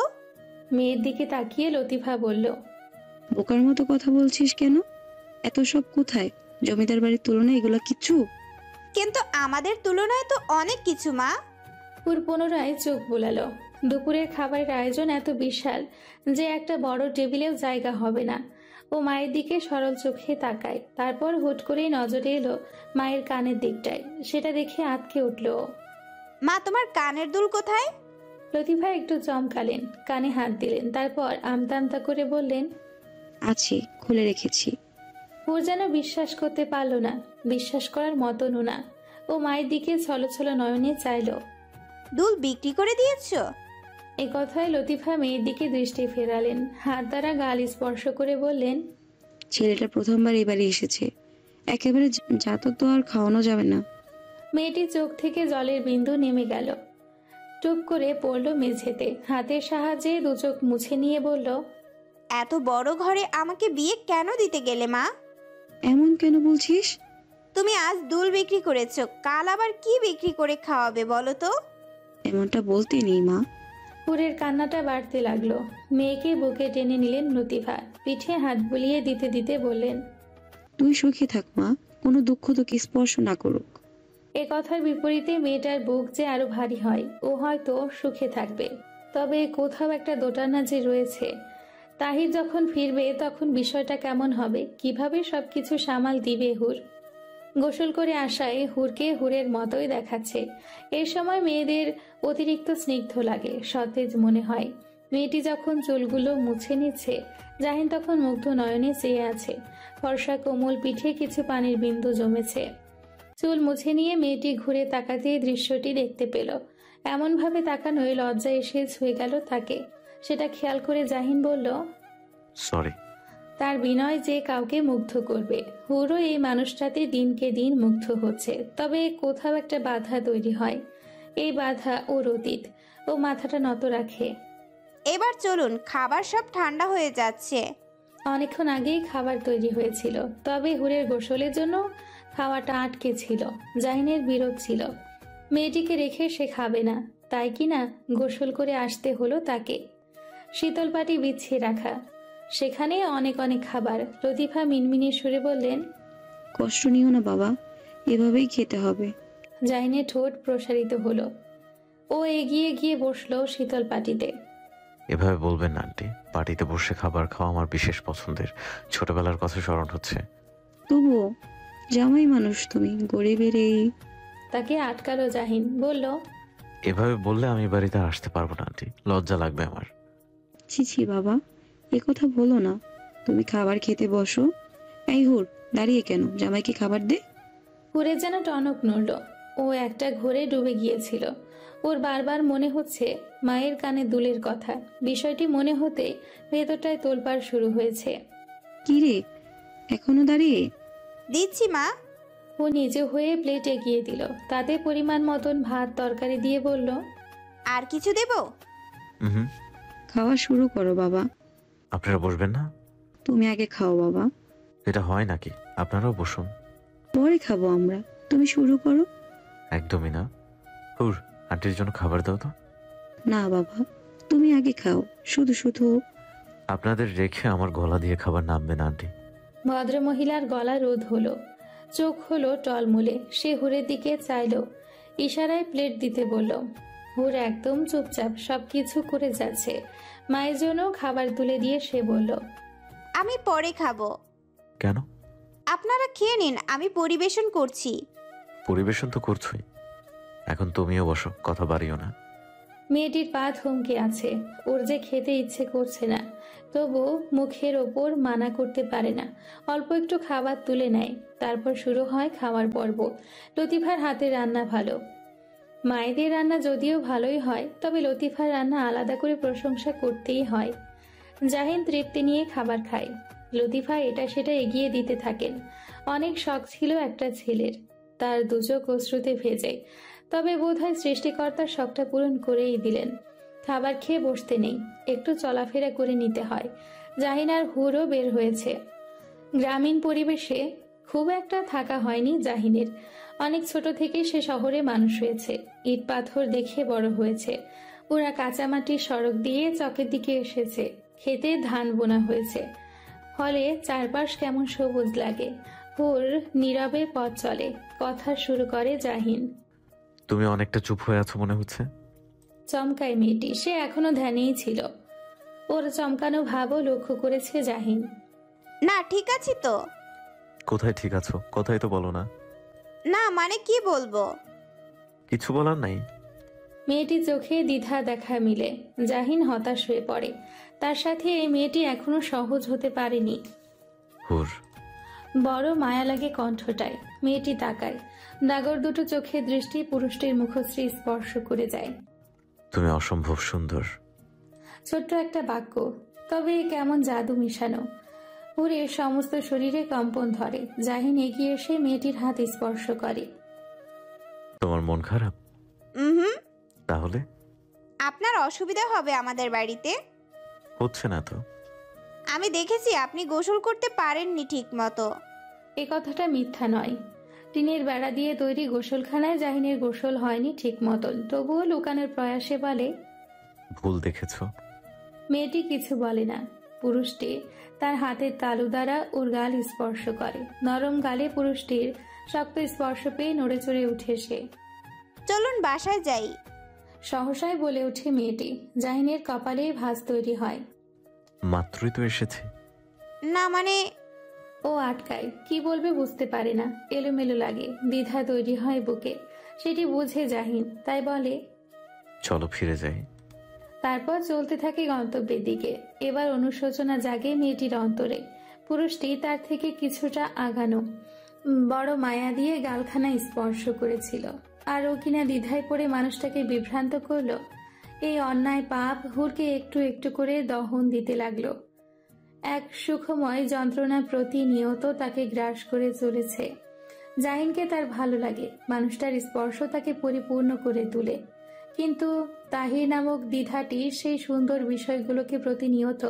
মেয়ের দিকে তাকিয়ে লতিফা বলল, বোকার মতো কথা বলছিস কেন? এত সব কোথায়? জমিদার বাড়ির তুলনায় এগুলো কিছু? কিন্তু আমাদের তুলনায় তো অনেক কিছু মা। হুর পুনরায় চোখ বোলালো। দুপুরের খাবারের আয়োজন এত বিশাল যে একটা বড় টেবিলেও জায়গা হবে না। ও মায়ের দিকে সরল চোখে তাকায়, তারপর হুট করেই নজরে এলো মায়ের কানের দিকটায়। সেটা দেখে আঁতকে উঠল ও। মা, তোমার কানের দুল কোথায়? লতিফা একটু চমকালেন, কানে হাত দিলেন, তারপর আমতা আমতা করে বললেন, আছে, খুলে রেখেছি। হুর যেন বিশ্বাস করতে পারল না, বিশ্বাস করার মতনও না। ও মায়ের দিকে ছলছল নয়নে চাইল। দুল বিক্রি করে দিয়েছো? এ কথায় লতিফা মেয়ের দিকে দৃষ্টি ফেরালেন, হাত দ্বারা গাল স্পর্শ করে বললেন, ছেলেটা প্রথমবার এবারে এসেছে, একেবারে যাতো তো আর খাওয়ানো যাবে না। মেয়েটির চোখ থেকে জলের বিন্দু নেমে গেল, টুপ করে পড়ল মেঝেতে। হাতের সাহায্যে দু চোখ মুছে নিয়ে বলল, এত বড় ঘরে আমাকে বিয়ে কেন দিতে গেলে মা? এমন কেন বলছিস? তুমি আজ দুল বিক্রি করেছো, কাল আবার কি বিক্রি করে খাওয়াবে বলো তো? এমনটা বলতে নেই মা। হুরের কান্নাটা বাড়তে লাগলো। মেয়েকে বুকে টেনে নিলেন লতিফা, পিঠে হাত বুলিয়ে দিতে দিতে বললেন, তুই সুখে থাক মা, কোনো দুঃখ তোকে স্পর্শ না করুক। এ কথার বিপরীতে মেয়েটার বুক যে আরো ভারী হয়। ও হয়তো সুখে থাকবে, তবে কোথাও একটা দোটানা যে রয়েছে। তাহির যখন ফিরবে তখন বিষয়টা কেমন হবে, কিভাবে সবকিছু সামাল দিবে হুর? গোসল করে আসায় হুরকে হুরের মতোই দেখাচ্ছে। এর সময় মেয়েদের অতিরিক্ত স্নিগ্ধ লাগে, সতেজ মনে হয়। মেয়েটি যখন চুলগুলো মুছে নিচ্ছে, জাহিন তখন মুগ্ধ নয়নে চেয়ে আছে। ফর্সা কোমল পিঠে কিছু পানির বিন্দু জমেছে। চুল মুছে নিয়ে মেয়েটি ঘুরে তাকাতেই দৃশ্যটি দেখতে পেল। এমনভাবে তাকানোয় লজ্জা এসে ছুঁয়ে গেল তাকে। সেটা খেয়াল করে জাহিন বলল, সরি। তার বিনয় যে কাউকে মুগ্ধ করবে। হুরও এই মানুষটাতে দিনকে দিন মুগ্ধ হচ্ছে, তবে কোথাও একটা বাধা তৈরি হয়। এই বাধা ওর অতীত। ও মাথাটা নত রাখে। এবার চলুন, খাবার সব ঠান্ডা হয়ে যাচ্ছে। অনেকক্ষণ আগেই খাবার তৈরি হয়েছিল, তবে হুরের গোসলের জন্য খাওয়াটা আটকে ছিল। জাহিনের বিরোধ ছিল, মেয়েটিকে রেখে সে খাবে না, তাই কিনা গোসল করে আসতে হলো তাকে। শীতল পাটি বিছিয়ে রাখা, সেখানে অনেক অনেক খাবার। লতিফা মিনমিনে সুরে বললেন, কষ্ট নিও না বাবা, এভাবেই খেতে হবে। জাহিনের ঠোঁট প্রসারিত হলো। ও এগিয়ে গিয়ে বসলো শীতল পাটিতে। এভাবে বলবেন না আন্টি, পার্টিতে বসে খাবার খাওয়া আমার বিশেষ পছন্দের। ছোটবেলার কথা স্মরণ হচ্ছে। তবুও জামাই মানুষ তুমি, গরিবের এই। তাকে আটকালো জাহিন, বলল, এভাবে বললে আমি বাড়িতে আসতে পারবো না আন্টি, লজ্জা লাগবে আমার। ছি ছি বাবা, এ কথা বলো না। তুমি খাবার খেতে বসো। এই হুর, দাঁড়িয়ে কেন, জামাইকে খাবার দে। হুরে যেন টনক নড়ল। ও একটা ঘোরে ডুবে গিয়েছিল। ওর বারবার মনে হচ্ছে মায়ের কানে দুলের কথা। বিষয়টি মনে হতে ভেতরটায় তোলপাড় শুরু হয়েছে। কি রে, এখনো দাঁড়িয়ে? দিচ্ছি মা। ও নিজে হয়ে প্লেট এগিয়ে দিল, তাতে পরিমাণ মতন ভাত তরকারি দিয়ে বলল, আর কিছু দেব? হুম। খাওয়া শুরু করো বাবা। আপনারা বসবেন না? তুমি আগে খাও বাবা। এটা হয় নাকি? আপনারাও বসুন। পরে খাবো আমরা, তুমি শুরু করো। একদমই না। হুর, আন্টির জন্য খাবার দাও তো। না বাবা, তুমি আগে খাও। শুধু শুধু আপনাদের রেখে আমার গলা দিয়ে খাবার নামবে না আন্টি। ভদ্রমহিলার গলা রোধ হলো, চোখ হলো টলমলে। সে হুরের দিকে চাইল, ইশারায় প্লেট দিতে বলল। হুর একদম চুপচাপ, সবকিছু করে যাচ্ছে। মায়ের জন্য খাবার তুলে দিয়ে সে বলল, আমি পরে খাবো। কেন? আপনারা খেয়ে নিন, আমি পরিবেশন করছি। পরিবেশন তো করছই, এখন তুমিও বসো, কথা বাড়িও না। মেয়েটির পা থমকে আছে। ওর যে খেতে ইচ্ছে করছে না, তবু মুখের ওপর মানা করতে পারে না। অল্প একটু খাবার তুলে নেয়, তারপর শুরু হয় খাওয়ার পর্ব। লতিফার হাতের রান্না ভালো। মায়েদের রান্না যদিও ভালোই হয়, তবে লতিফার রান্না আলাদা করে প্রশংসা করতেই হয়। জাহিন তৃপ্তি নিয়ে খাবার খায়। লতিফা এটা সেটা এগিয়ে দিতে থাকেন। অনেক শখ ছিল একটা ছেলের, তার দুচোখ অশ্রুতে ভেজে। তবে বোধহয় সৃষ্টিকর্তার শখটা পূরণ করেই দিলেন। খাবার খেয়ে বসতে নেই, একটু চলাফেরা করে নিতে হয়। জাহিন আর হুরও বের হয়েছে। গ্রামীণ পরিবেশে খুব একটা থাকা হয়নি জাহিনের। অনেক ছোট থেকে সে শহরে মানুষ হয়েছে, ইট পাথর দেখে বড় হয়েছে। ওরা কাঁচামাটির সড়ক দিয়ে চকের দিকে এসেছে, খেতে ধান বোনা হয়েছে, ফলে চারপাশ কেমন সবুজ লাগে। হুর নীরবে পথ চলে। কথা শুরু করে জাহিন। তুমি অনেকটা চুপ হয়ে আছো মনে হচ্ছে। চমকায় মেয়েটি, সে এখনো ধ্যানেই ছিল। ওর চমকানো ভাবও লক্ষ্য করেছে জাহিন। না ঠিক আছি তো। কোথায় ঠিক আছো? কথাই তো বলো না। না মানে কি বলবো? কিছু বলার নাই? মেয়েটির চোখে দ্বিধা দেখা মিলে। জাহিন হতাশ হয়ে পড়ে। তার সাথে এই মেয়েটি এখনো সহজ হতে পারেনি। হুর। বড় মায়া লাগে কণ্ঠটায়। মেয়েটি তাকায়। ডাগর দুটো চোখে দৃষ্টি পুরুষটির মুখশ্রী স্পর্শ করে যায়। তুমি অসম্ভব সুন্দর। ছোট্ট একটা বাক্য, তবে কেমন জাদু মিশানো। হুরের সমস্ত শরীরে কম্পন ধরে। জাহিন এগিয়ে এসে মেয়েটির হাত স্পর্শ করে। তোমার মন খারাপ? হুম। তাহলে আপনার অসুবিধা হবে আমাদের বাড়িতে? হচ্ছে না তো। আমি দেখেছি আপনি গোসল করতে পারেননি ঠিক মতো। এ কথাটা মিথ্যা নয়। টিনের বেড়া দিয়ে তৈরি গোসলখানায় জাহিনের গোসল হয়নি ঠিক মতন। তবুও লুকানোর প্রয়াসে বলে, ভুল দেখেছ। মেয়েটি কিছু বলে না। পুরুষটি তার হাতের তালু দ্বারা ওর গাল স্পর্শ করে। নরম গালে পুরুষটির শক্ত স্পর্শ পেয়ে নড়ে চড়ে উঠে সে। চলুন বাসায় যাই। সহসায় বলে ওঠে মেয়েটি। জাহিনের কপালে ভাঁজ তৈরি হয়। মাত্রই তো এসেছে। না মানে। ও আটকায়, কি বলবে বুঝতে পারে না। এলোমেলো লাগে, দ্বিধা তৈরি হয় বুকে। সেটি বুঝে জাহিন, তাই বলে, চলো ফিরে যাই। তারপর চলতে থাকে গন্তব্যের দিকে। এবার অনুশোচনা জাগে মেয়েটির অন্তরে। পুরুষটি তার থেকে কিছুটা আগানো, বড় মায়া দিয়ে গালখানা স্পর্শ করেছিল। আর ও কিনা দ্বিধায় পড়ে মানুষটাকে বিভ্রান্ত করলো। এই অন্যায় পাপ হুরকে একটু একটু করে দহন দিতে লাগলো। এক সুখময় যন্ত্রণা প্রতিনিয়ত তাকে গ্রাস করে চলেছে। জাহিনকে তার ভালো লাগে, মানুষটার স্পর্শ তাকে পরিপূর্ণ করে তোলে। কিন্তু তাহির নামক দ্বিধাটি সেই সুন্দর বিষয়গুলোকে প্রতিনিয়ত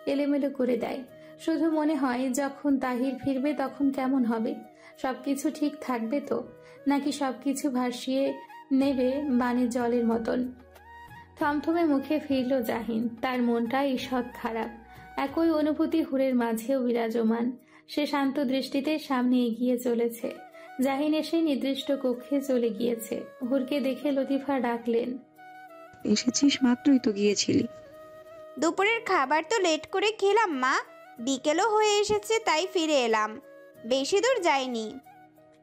এলোমেলো করে দেয়। শুধু মনে হয় যখন তাহির ফিরবে তখন কেমন হবে, সবকিছু ঠিক থাকবে তো, নাকি সবকিছু ভাসিয়ে নেবে বানের জলের মতন। থমথমে মুখে ফিরল জাহিন। তার মনটা ঈষৎ খারাপ। একই অনুভূতি হুরের মাঝেও বিরাজমান। সে শান্ত দৃষ্টিতে সামনে এগিয়ে চলেছে। জাহিন এসে নির্দিষ্ট কক্ষে চলে গিয়েছে। হুরকে দেখে লতিফা ডাকলেন, এসেছিস? মাত্রই তো গিয়েছিলি। দুপুরের খাবার তো লেট করে খেলাম মা, বিকেলও হয়ে এসেছে তাই ফিরে এলাম, বেশি দূর যাইনি।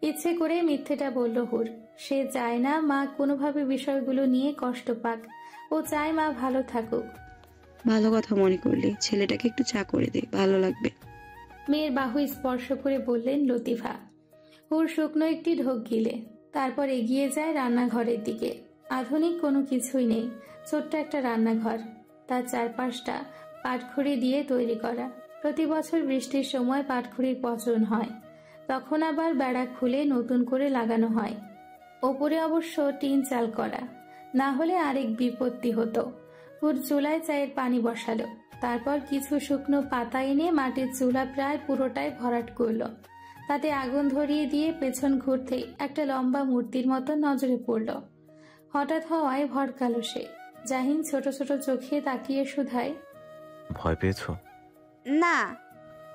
ইচ্ছে করে মিথ্যেটা বলল হুর। সে চায় না মা কোনোভাবে বিষয়গুলো নিয়ে কষ্ট পাক। ও চায় মা ভালো থাকুক। ভালো কথা মনে করলি, ছেলেটাকে একটু চা করে দে, ভালো লাগবে। মেয়ের বাহু স্পর্শ করে বললেন লতিফা। হুর শুকনো একটি ঢোক গিলে তারপর এগিয়ে যায় রান্নাঘরের দিকে। আধুনিক কোনো কিছুই নেই, ছোট্ট একটা রান্নাঘর। তার চারপাশটা পাটখড়ি দিয়ে তৈরি করা। প্রতি বছর বৃষ্টির সময় পাটখড়ির পচন হয়, তখন আবার বেড়া খুলে নতুন করে লাগানো হয়। ওপরে অবশ্য টিন চাল করা, না হলে আরেক বিপত্তি হতো। হুর চুলায় চায়ের পানি বসালো। তারপর কিছু শুকনো পাতা এনে মাটির চুলা প্রায় পুরোটাই ভরাট করলো। তাতে আগুন ধরিয়ে দিয়ে পেছন ঘুরতেই একটা লম্বা মূর্তির মতো নজরে পড়ল। হঠাৎ হওয়ায় ভড়কালো সে। জাহিন ছোট ছোট চোখে তাকিয়ে শুধায়, ভয় পেয়েছো? না।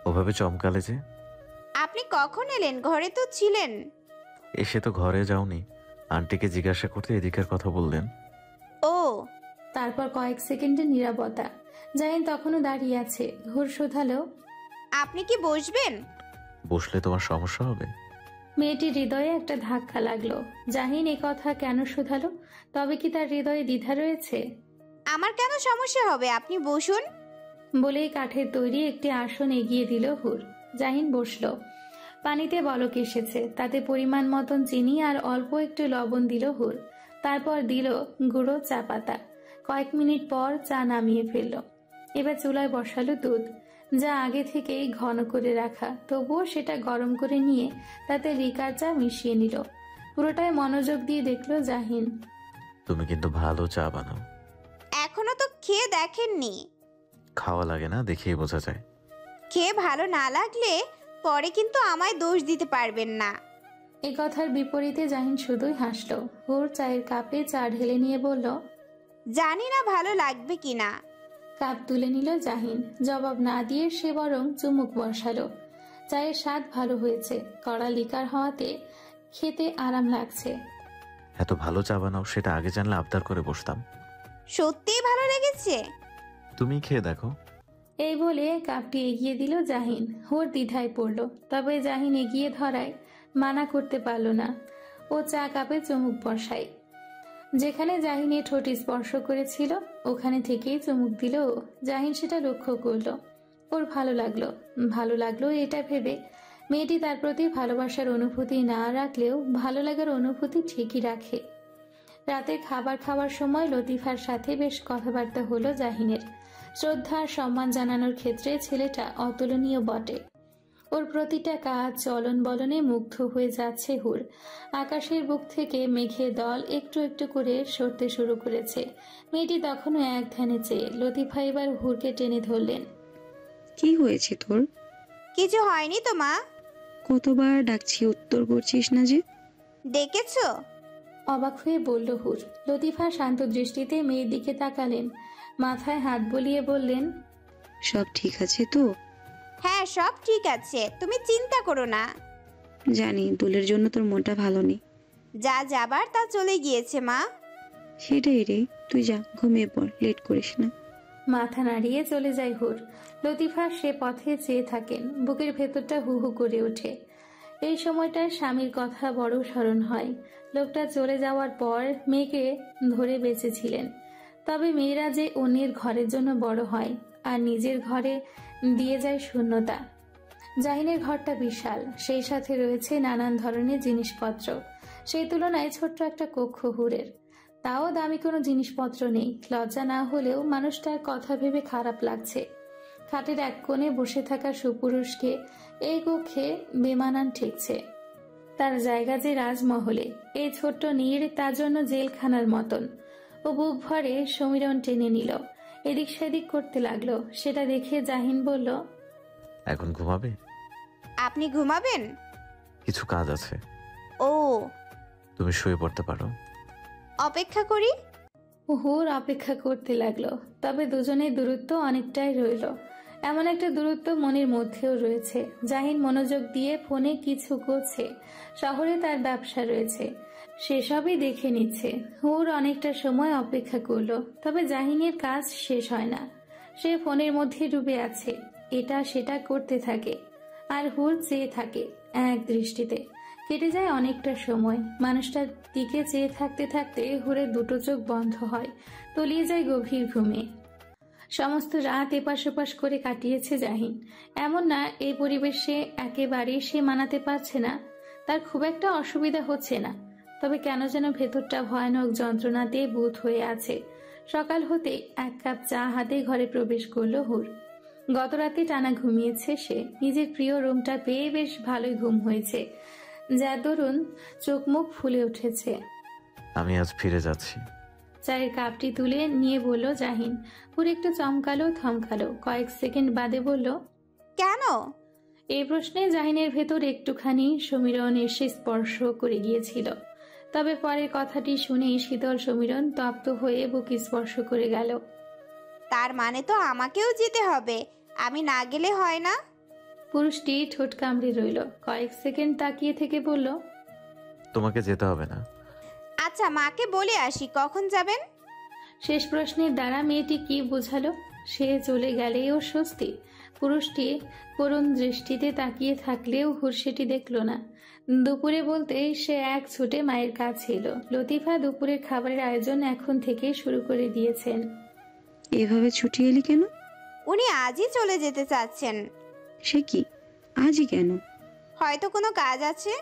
ওভাবে চমকালে যে? আপনি কখন এলেন? ঘরে তো ছিলেন। এসে তো ঘরে যাওনি, আন্টিকে জিজ্ঞাসা করতে এদিকের কথা বললেন। ও। তারপর কয়েক সেকেন্ডের নীরবতা। জাহিন তখনও দাঁড়িয়ে আছে। হুর শোধালো, আপনি কি বসবেন? বসলে তোমার সমস্যা হবে? মেয়েটির হৃদয়ে একটা ধাক্কা লাগলো। জাহিন এ কথা কেন শোধালো? তবে কি তার হৃদয়ে দ্বিধা রয়েছে? আমার কেন সমস্যা হবে, আপনি বসুন। বলেই কাঠের তৈরি একটি আসন এগিয়ে দিল হুর। জাহিন বসলো। পানিতে বলক এসেছে, তাতে পরিমাণ মতন চিনি আর অল্প একটু লবণ দিল হুর। তারপর দিল গুঁড়ো চা পাতা। কয়েক মিনিট পর চা নামিয়ে ফেলল। এবার চুলায় বসালো দুধ, যা আগে থেকেই ঘন করে রাখা। তবুও সেটা গরম করে নিয়ে তাতে লিকার চা মিশিয়ে নিল। পুরোটাই মনোযোগ দিয়ে দেখলো জাহিন। তুমি কিন্তু ভালো চা বানাও। এখনো তো খেয়ে দেখেননি। খাওয়া লাগে না, দেখেই বোঝা যায়। খেয়ে ভালো না লাগলে পরে কিন্তু আমায় দোষ দিতে পারবেন না। এ কথার বিপরীতে জাহিন শুধুই হাসলো। হুর চায়ের কাপে চা ঢেলে নিয়ে বলল, জানি না ভালো লাগবে কিনা। কাপ তুলে নিল জাহিন। জবাব না দিয়ে সে বরং চুমুক বসালো। চায়ের স্বাদ ভালো হয়েছে, কড়া লিকার হওয়াতে খেতে আরাম লাগছে। এত ভালো চা বানাও, সেটা আগে জানলে আবদার করে বসতাম। সত্যিই ভালো লেগেছে। তুমি খেয়ে দেখো। এই বলে কাপটি এগিয়ে দিল জাহিন। হুর দ্বিধায় পড়ল, তবে জাহিন এগিয়ে ধরায় মানা করতে পারল না। ও চা কাপে চুমুক বসায়। যেখানে জাহিনের ঠোঁট স্পর্শ করেছিল ওখানে থেকেই চুমুক দিল ও। জাহিন সেটা লক্ষ্য করলো। ওর ভালো লাগলো এটা ভেবে মেয়েটি তার প্রতি ভালোবাসার অনুভূতি না রাখলেও ভালো লাগার অনুভূতি ঠিকই রাখে। রাতে খাবার খাওয়ার সময় লতিফার সাথে বেশ কথাবার্তা হলো জাহিনের। শ্রদ্ধা আর সম্মান জানানোর ক্ষেত্রে ছেলেটা অতুলনীয় বটে। ওর প্রতিটা কাজ চলন বলনে মুগ্ধ হয়ে যাচ্ছে হুর। আকাশের বুক থেকে মেঘের দল একটু একটু করে সরতে শুরু করেছে। মেয়েটি তখনও এক ধ্যানে চেয়ে। লতিফা এবার হুরকে টেনে ধরলেন। কি হয়েছে তোর? কিছু হয়নি তো মা। কতবার ডাকছি, উত্তর করছিস না যে? ডেকেছো? অবাক হয়ে বলল হুর। লতিফা শান্ত দৃষ্টিতে মেয়ের দিকে তাকালেন, মাথায় হাত বুলিয়ে বললেন, সব ঠিক আছে তো? হ্যাঁ, সব ঠিক আছে, তুমি চিন্তা করো না। জানি দোলের জন্য তোর মনটা ভালো নেই। যা যাবার তা চলে গিয়েছে মা। সেটাই রে, তুই যা ঘুমিয়ে পড়, লেট করিস না। মাথা নাড়িয়ে চলে যায় হুর। লতিফা সে পথে চেয়ে থাকেন। বুকের ভেতরটা হু হু করে ওঠে। এই সময়টায় স্বামীর কথা বড় স্মরণ হয়। লোকটা চলে যাওয়ার পর মেয়েকে ধরে বেঁচেছিলেন। তবে মেয়েরা যে অন্যের ঘরের জন্য বড় হয় আর নিজের ঘরে দিয়ে যায় শূন্যতা। জাহিনের ঘরটা বিশাল, সেই সাথে রয়েছে নানান ধরনের জিনিসপত্র। সেই তুলনায় ছোট্ট একটা কক্ষ হুরের। তাও দামি কোনো জিনিসপত্র নেই। লজ্জা না হলেও মানুষটার কথা ভেবে খারাপ লাগছে। খাটের এক কোণে বসে থাকা সুপুরুষকে এই কক্ষে বেমানান ঠেকছে। তার জায়গা যে রাজমহলে, এই ছোট্ট নীড় তার জন্য জেলখানার মতন। ও বুক ভরে সমীরণ টেনে নিল, এদিক সেদিক করতে লাগলো। সেটা দেখে জাহিন বলল, এখন ঘুমাবে? আপনি ঘুমাবেন? কিছু কাজ আছে। ও, তুমি শুয়ে পড়তে পারো। অপেক্ষা করি। হুর অপেক্ষা করতে লাগলো। তবে দুজনের দূরত্ব অনেকটাই রইল। এমন একটা দূরত্ব মনের মধ্যেও রয়েছে। জাহিন মনোযোগ দিয়ে ফোনে কিছু করছে। শহরে তার ব্যবসা রয়েছে, সেসবই দেখে নিচ্ছে। হুর অনেকটা সময় অপেক্ষা করলো, তবে জাহিনের কাজ শেষ হয় না। সে ফোনের মধ্যে ডুবে আছে, এটা সেটা করতে থাকে। আর হুর চেয়ে থাকে এক দৃষ্টিতে। কেটে যায় অনেকটা সময়। মানুষটার দিকে চেয়ে থাকতে থাকতে হুরের দুটো চোখ বন্ধ হয়, তলিয়ে যায় গভীর ঘুমে। সমস্ত রাত এপাশ ওপাশ করে কাটিয়েছে জাহিন। এমন না এই পরিবেশে একেবারেই সে মানাতে পারছে না, তার খুব একটা অসুবিধা হচ্ছে না। তবে কেন যেন ভেতরটা ভয়ানক যন্ত্রণাতে বুঁদ হয়ে আছে। সকাল হতে এক কাপ চা হাতে ঘরে প্রবেশ করলো হুর। গত রাতে টানা ঘুমিয়েছে সে। নিজের প্রিয় রুমটা পেয়ে বেশ ভালোই ঘুম হয়েছে, যার দরুন চোখ মুখ ফুলে উঠেছে। আমি আজ ফিরে যাচ্ছি। চায়ের কাপটি তুলে নিয়ে বলল জাহিন। হুর একটু চমকালো, থমকালো। কয়েক সেকেন্ড বাদে বলল, কেন? এই প্রশ্নে জাহিনের ভেতর একটুখানি সমীরণ এসে স্পর্শ করে গিয়েছিল। তবে পরের কথাটি শুনেই শীতল সমীরণ তপ্ত হয়ে বুক স্পর্শ করে গেল। তার মানে তো আমাকেও যেতে হবে, আমি না গেলে হয় না? পুরুষটি ঠোঁট কামড়ে রইল। কয়েক সেকেন্ড তাকিয়ে থেকে বলল, তোমাকে যেতে হবে না। আচ্ছা, মাকে বলে আসি, কখন যাবেন? শেষ প্রশ্নের দ্বারা মেয়েটি কি বোঝালো? সে চলে গেলেই ওর স্বস্তি। পুরুষটি করুণ দৃষ্টিতে তাকিয়ে থাকলেও হুর সেটি দেখল না। দুপুরে বলতে সে এক ছুটে মায়ের কাছে এলো। লতিফা দুপুরের খাবারের আয়োজন এখন থেকে শুরু করে দিয়েছেন। এভাবে ছুটি এলি কেন? উনি আজই চলে যেতে চাচ্ছেন। সে কি, আজই কেন? হয়তো কোনো কাজ আছে।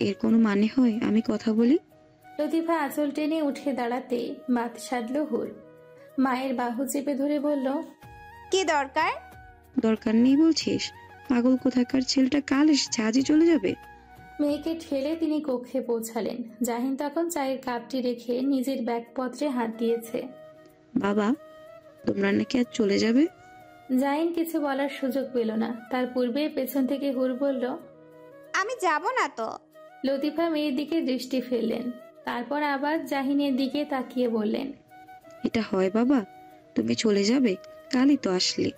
এর কোনো মানে হয় আমি কথা বলি? লতিফা আঁচল টেনে উঠে দাঁড়াতে মাথ সাধল হুর। মায়ের বাহু চেপে ধরে বলল, কি দরকার? দরকার নেই বলছিস? পাগল কোথাকার ছেলেটা কাল এসেছে, আজই চলে যাবে? মেয়েকে ঠেলে তিনি কক্ষে পৌঁছালেন। জাহিন তখন চায়ের কাপটি রেখে নিজের ব্যাগপত্রে হাত দিয়েছে। বাবা, তোমরা নাকি আজ চলে যাবে? জাহিন কিছু বলার সুযোগ পেল না। তার পূর্বে পেছন থেকে হুর বলল, আমি যাব না তো। লতিফা মেয়ের দিকে দৃষ্টি ফেললেন, তারপর আবার জাহিনের দিকে তাকিয়ে বললেন, এটা হয় বাবা? তুমি চলে যাবে? কালই তো আসলে।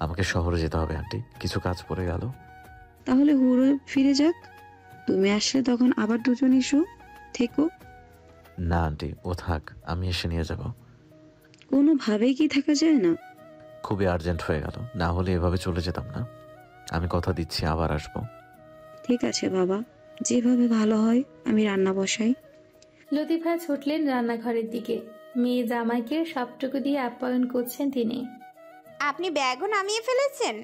আমাকে শহরে যেতে হবে আন্টি, কিছু কাজ পড়ে গেল। তাহলে হুড়ো ফিরে যাক, তুমি আসলে তখন আবার দুজন এসো, থেকো। না আন্টি, ও থাক, আমি এসে নিয়ে যাব। কোনোভাবেই কি থাকা যায় না? খুবই আর্জেন্ট হয়ে গেল, না হলে এভাবে চলে যেতাম না। আমি কথা দিচ্ছি আবার আসবো। ঠিক আছে বাবা, যেভাবে ভালো হয়। আমি রান্না বসাই। লতিফা ছুটলেন রান্নাঘরের দিকে। মেয়ে জামাইকে সবটুকু দিয়ে আপ্যায়ন করছেন তিনি। আপনি ব্যাগও নামিয়ে ফেলেছেন?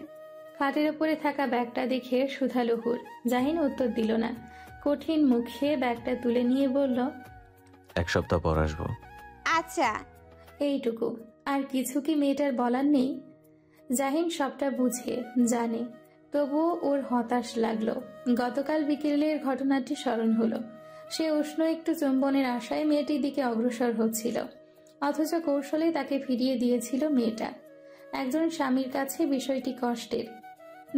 খাটের ওপরে থাকা ব্যাগটা দেখে শুধালো হুর। জাহিন উত্তর দিল না। কঠিন মুখে ব্যাগটা তুলে নিয়ে বলল, 1 সপ্তাহ পর আসবো। আচ্ছা। এইটুকু, আর কিছু কি মেয়েটার বলার নেই? জাহিন সবটা বুঝে জানে, তবুও ওর হতাশ লাগলো। গতকাল বিকেলের ঘটনাটি স্মরণ হলো। সে উষ্ণ একটু চুম্বনের আশায় মেয়েটির দিকে অগ্রসর হচ্ছিল, অথচ কৌশলে তাকে ফিরিয়ে দিয়েছিল মেয়েটা। একজন স্বামীর কাছে বিষয়টি কষ্টের।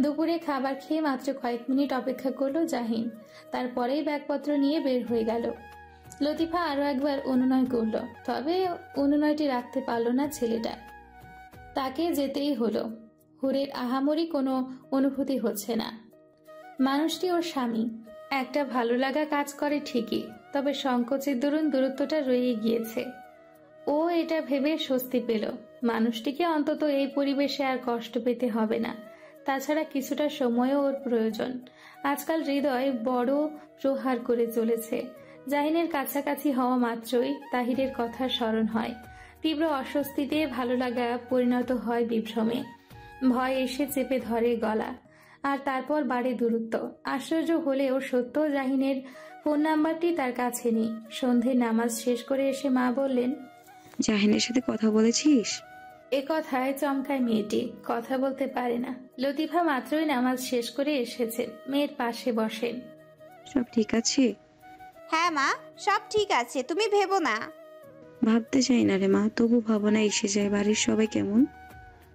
দুপুরে খাবার খেয়ে মাত্র কয়েক মিনিট অপেক্ষা করলো জাহিন, তারপরেই ব্যাগপত্র নিয়ে বের হয়ে গেল। লতিফা আরো একবার অনুনয় করল, তবে অনুনয়টি রাখতে পারল না ছেলেটা। তাকে যেতেই হলো। হুরের আহামরি কোনো অনুভূতি হচ্ছে না। মানুষটি ওর স্বামী, একটা ভালো লাগা কাজ করে ঠিকই, তবে সংকোচের দরুন দূরত্বটা রয়ে গিয়েছে। ও এটা ভেবে স্বস্তি পেল, মানুষটিকে অন্তত এই পরিবেশে আর কষ্ট পেতে হবে না। তাছাড়া কিছুটা সময়ও ওর প্রয়োজন। আজকাল হৃদয় বড় প্রহার করে চলেছে। জাহিনের কাছাকাছি হওয়া মাত্রই তাহিরের কথা স্মরণ হয়। তীব্র অস্বস্তিতে ভালো লাগা পরিণত হয় বিভ্রমে। ভয় এসে চেপে ধরে গলা, আর তারপর বাড়ে দূরত্ব। আশ্চর্য হলেও সত্য, জাহিনের ফোন নাম্বারটি তার কাছে নেই। সন্ধে নামাজ শেষ করে এসে মা বললেন, জাহিনের সাথে কথা বলেছিস? এ কথায় চমকায় মেয়েটি, কথা বলতে পারে না। লতিফা মাত্রই নামাজ শেষ করে এসেছে, মেয়ের পাশে বসেন। সব ঠিক আছে? হ্যাঁ মা, সব ঠিক আছে, তুমি ভেবো না। ভাবতে চাই না রে মা, তবু ভাবনা এসে যায়। বাড়ির সবাই কেমন?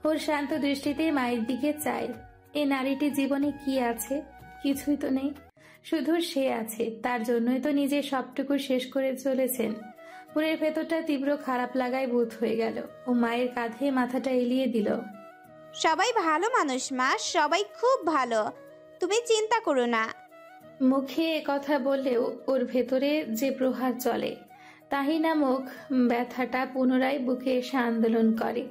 ওর শান্ত দৃষ্টিতে মায়ের দিকে চায়। এ নারীটির জীবনে কি আছে? কিছুই তো নেই, শুধু সে আছে। তার জন্যই তো নিজে সবটুকু শেষ করে চলেছেন। পুরের ভেতরটা তীব্র খারাপ লাগায় বোধ হয়ে গেল। ও মায়ের কাঁধে মাথাটা এলিয়ে দিল। সবাই ভালো মানুষ মা, সবাই খুব ভালো, তুমি চিন্তা করো না। মুখে কথা বললেও ওর ভেতরে যে প্রহার চলে, তাহি নামক ব্যথাটা পুনরায় বুকে এসে আন্দোলন করে।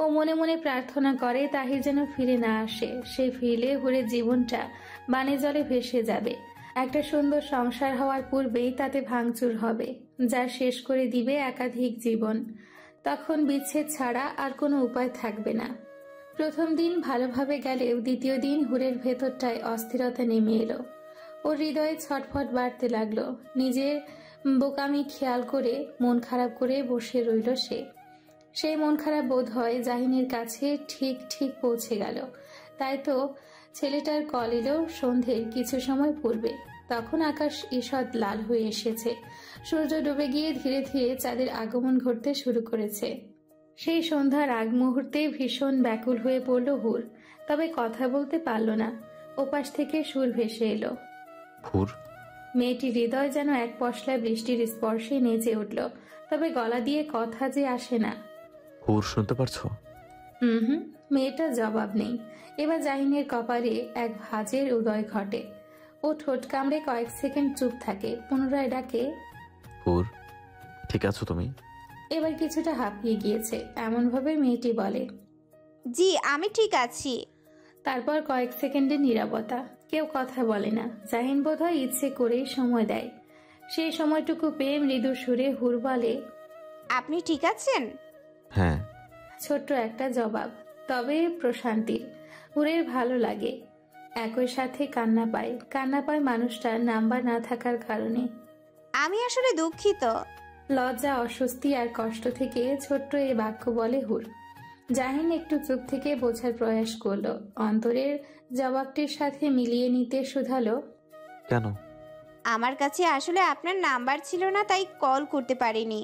ও মনে মনে প্রার্থনা করে তাহি যেন ফিরে না আসে। সে ফিরলে হুরের জীবনটা বানে জলে ভেসে যাবে। একটা সুন্দর সংসার হওয়ার পূর্বেই তাতে ভাঙচুর হবে, যা শেষ করে দিবে একাধিক জীবন। তখন বিচ্ছেদ ছাড়া আর কোনো উপায় থাকবে না। প্রথম দিন ভালোভাবে গেলেও দ্বিতীয় দিন হুরের ভেতরটায় অস্থিরতা নেমে এলো। ওর হৃদয়ে ছটফট বাড়তে লাগলো। নিজের বোকামি খেয়াল করে মন খারাপ করে বসে রইল সে। সেই মন খারাপ বোধ হয় জাহিনের কাছে ঠিক ঠিক পৌঁছে গেল। তাই তো ছেলেটার কল এলো সন্ধ্যের কিছু সময় পূর্বে। তখন আকাশ ঈষৎ লাল হয়ে এসেছে। সূর্য ডুবে গিয়ে ধীরে ধীরে চাঁদের আগমন ঘটতে শুরু করেছে। সেই সন্ধ্যার আগ মুহূর্তে ভীষণ ব্যাকুল হয়ে পড়ল হুর, তবে কথা বলতে পারল না। ওপাশ থেকে সুর ভেসে এলো, হুর। মেয়েটির হৃদয় যেন এক পশলায় বৃষ্টির স্পর্শে নেচে উঠল, তবে গলা দিয়ে কথা যে আসে না। হুর, শুনতে পারছো? হুম। মেয়েটা জবাব নেই। এবার জাহিনের কপালে এক ভাঁজের উদয় ঘটে। ও ঠোঁট কামড়ে কয়েক সেকেন্ড চুপ থাকে, পুনরায় ডাকে, হুর, ঠিক আছো তুমি? এবার কিছুটা হাঁপিয়ে গিয়েছে এমনভাবে মেয়েটি বলে, জি আমি ঠিক আছি। তারপর কয়েক সেকেন্ডের নীরবতা, কেউ কথা বলে না। জাহিন বোধহয় ইচ্ছে করেই সময় দেয়। সেই সময়টুকু পেয়ে মৃদু সুরে হুর বলে, আপনি ঠিক আছেন? হ্যাঁ। ছোট্ট একটা জবাব, তবে প্রশান্তির। হুরের ভালো লাগে, একই সাথে কান্না পায়। কান্না পায় মানুষটার নাম্বার না থাকার কারণে। আমি আসলে দুঃখিত। লজ্জা, অস্বস্তি আর কষ্ট থেকে ছোট্ট এই বাক্য বলে হুর। জাহিন একটু চুপ থেকে বোঝার প্রয়াস করলো। অন্তরের জবাবটির সাথে মিলিয়ে নিতে শুধালো, কেন? আমার কাছে আসলে আপনার নাম্বার ছিল না, তাই কল করতে পারিনি।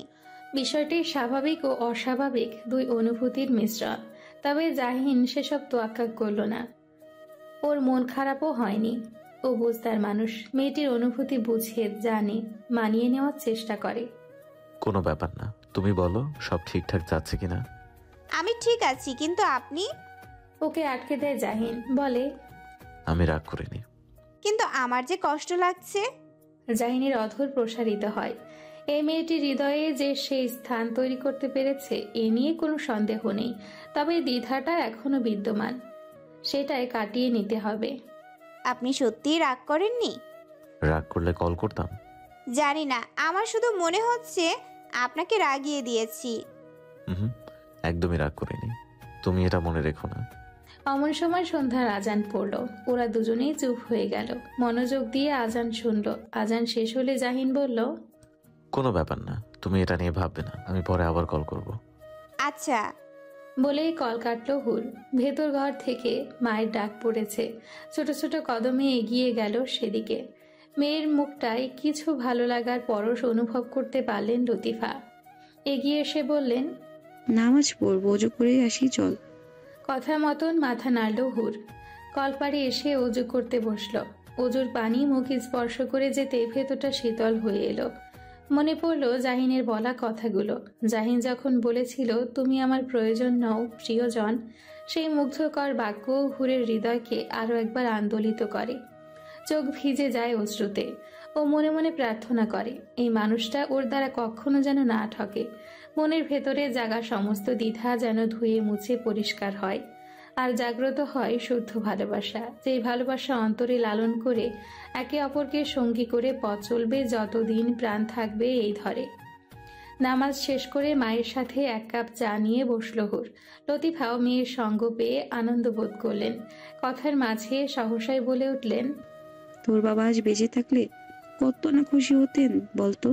বিষয়টি স্বাভাবিক ও অস্বাভাবিক দুই অনুভূতির মিশ্রণ। তবে জাহিন সেসব তোয়াক্কা করল না। ওর মন খারাপও হয়নি। ও বুঝদার মানুষ, মেয়েটির অনুভূতি বুঝে জানে, মানিয়ে নেওয়ার চেষ্টা করে। কোনো ব্যাপার না, তুমি বলো সব ঠিকঠাক যাচ্ছে কিনা। আমি ঠিক আছি, কিন্তু আপনি? ওকে আটকে দেয় জাহিন, বলে, আমি রাগ করিনি। কিন্তু আমার যে কষ্ট লাগছে। জাহিনের অধর প্রসারিত হয়। এই মেয়েটির হৃদয়ে যে সেই স্থান তৈরি করতে পেরেছে এ নিয়ে কোনো সন্দেহ নেই, তবে দ্বিধাটা এখনো বিদ্যমান, সেটাই কাটিয়ে নিতে হবে। আপনি সত্যিই রাগ করেননি? রাগ করলে কল করতাম? জানি না, আমার শুধু মনে হচ্ছে আপনাকে রাগিয়ে দিয়েছি। হুম, একদমই রাগ করিনি, তুমি এটা মনে রেখো না। অমন সময় সন্ধ্যার আজান পড়ল। ওরা দুজনেই চুপ হয়ে গেল, মনোযোগ দিয়ে আজান শুনল। আজান শেষ হলে জাহিন বলল, কোনো ব্যাপার না, তুমি এটা নিয়ে ভাববে না, আমি পরে আবার কল করব। আচ্ছা। বলেই কল কাটলো হুর। ভেতর ঘর থেকে মায়ের ডাক পড়েছে। ছোট ছোট কদমে এগিয়ে গেল সেদিকে। মেয়ের মুখটায় কিছু ভালো লাগার পরশ অনুভব করতে পারলেন লতিফা। এগিয়ে এসে বললেন, নামাজ পড়বো, অজু করে আসি, চল। কথা মতন মাথা নাড়ল হুর। কলপাড়ে এসে অজু করতে বসল। অজুর পানি মুখ স্পর্শ করে যেতে ভেতরটা শীতল হয়ে এলো। মনে পড়ল জাহিনের বলা কথাগুলো। জাহিন যখন বলেছিল, তুমি আমার প্রয়োজন নও প্রিয়জন, সেই মুগ্ধকর বাক্য হুরের হৃদয়কে আরো একবার আন্দোলিত করে। চোখ ভিজে যায় অশ্রুতে। ও মনে মনে প্রার্থনা করে এই মানুষটা ওর দ্বারা কখনো যেন না ঠকে। মনের ভেতরে জাগা সমস্ত দ্বিধা যেন ধুয়ে মুছে পরিষ্কার হয়, আর জাগ্রত হয় শুদ্ধ ভালোবাসা। যেই ভালোবাসা অন্তরে লালন করে একে অপরকে সঙ্গী করে পথ চলবে যতদিন প্রাণ থাকবে এই ধরে। নামাজ শেষ করে মায়ের সাথে এক কাপ চা নিয়ে বসল হুর। লতিফাও মেয়ের সঙ্গ পেয়ে আনন্দ বোধ করলেন। কথার মাঝে সহসায় বলে উঠলেন, তোর বাবা আজ বেঁচে থাকলে কত না খুশি হতেন বলতো।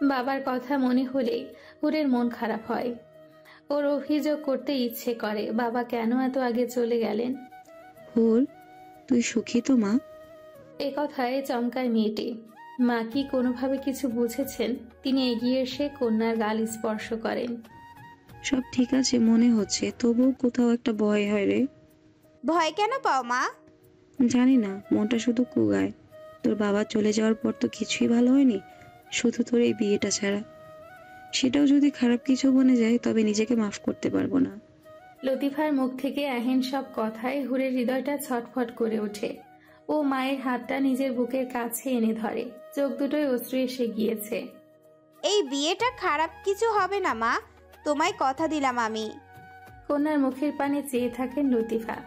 বাবার কথা মনে হলেই হুরের মন খারাপ হয়। ওর অভিযোগ করতে ইচ্ছে করে, বাবা কেন এত আগে চলে গেলেন। হুর, তুই সুখী তো মা? এ কথায় চমকায় মেয়েটি। মা কি কোনোভাবে কিছু বুঝেছেন? তিনি এগিয়ে এসে কন্যার গাল স্পর্শ করেন। সব ঠিক আছে মনে হচ্ছে, তবুও কোথাও একটা ভয় হয় রে। ভয় কেন পাও মা? জানি না, মনটা শুধু কুগায়। তোর বাবা চলে যাওয়ার পর তো কিছুই ভালো হয়নি, শুধু তোর এই বিয়েটা ছাড়া। সেটাও যদি খারাপ কিছু বনে যায় তবে নিজেকে মাফ করতে পারবো না। লতিফার মুখ থেকে এহেন সব কথায় হুরের হৃদয়টা ছটফট করে ওঠে। ও মায়ের হাতটা নিজের বুকের কাছে এনে ধরে। চোখ দুটোয় অশ্রু এসে গিয়েছে। এই বিয়েটা খারাপ কিছু হবে না মা, তোমায় কথা দিলাম আমি। কন্যার মুখের পানে চেয়ে থাকেন লতিফা।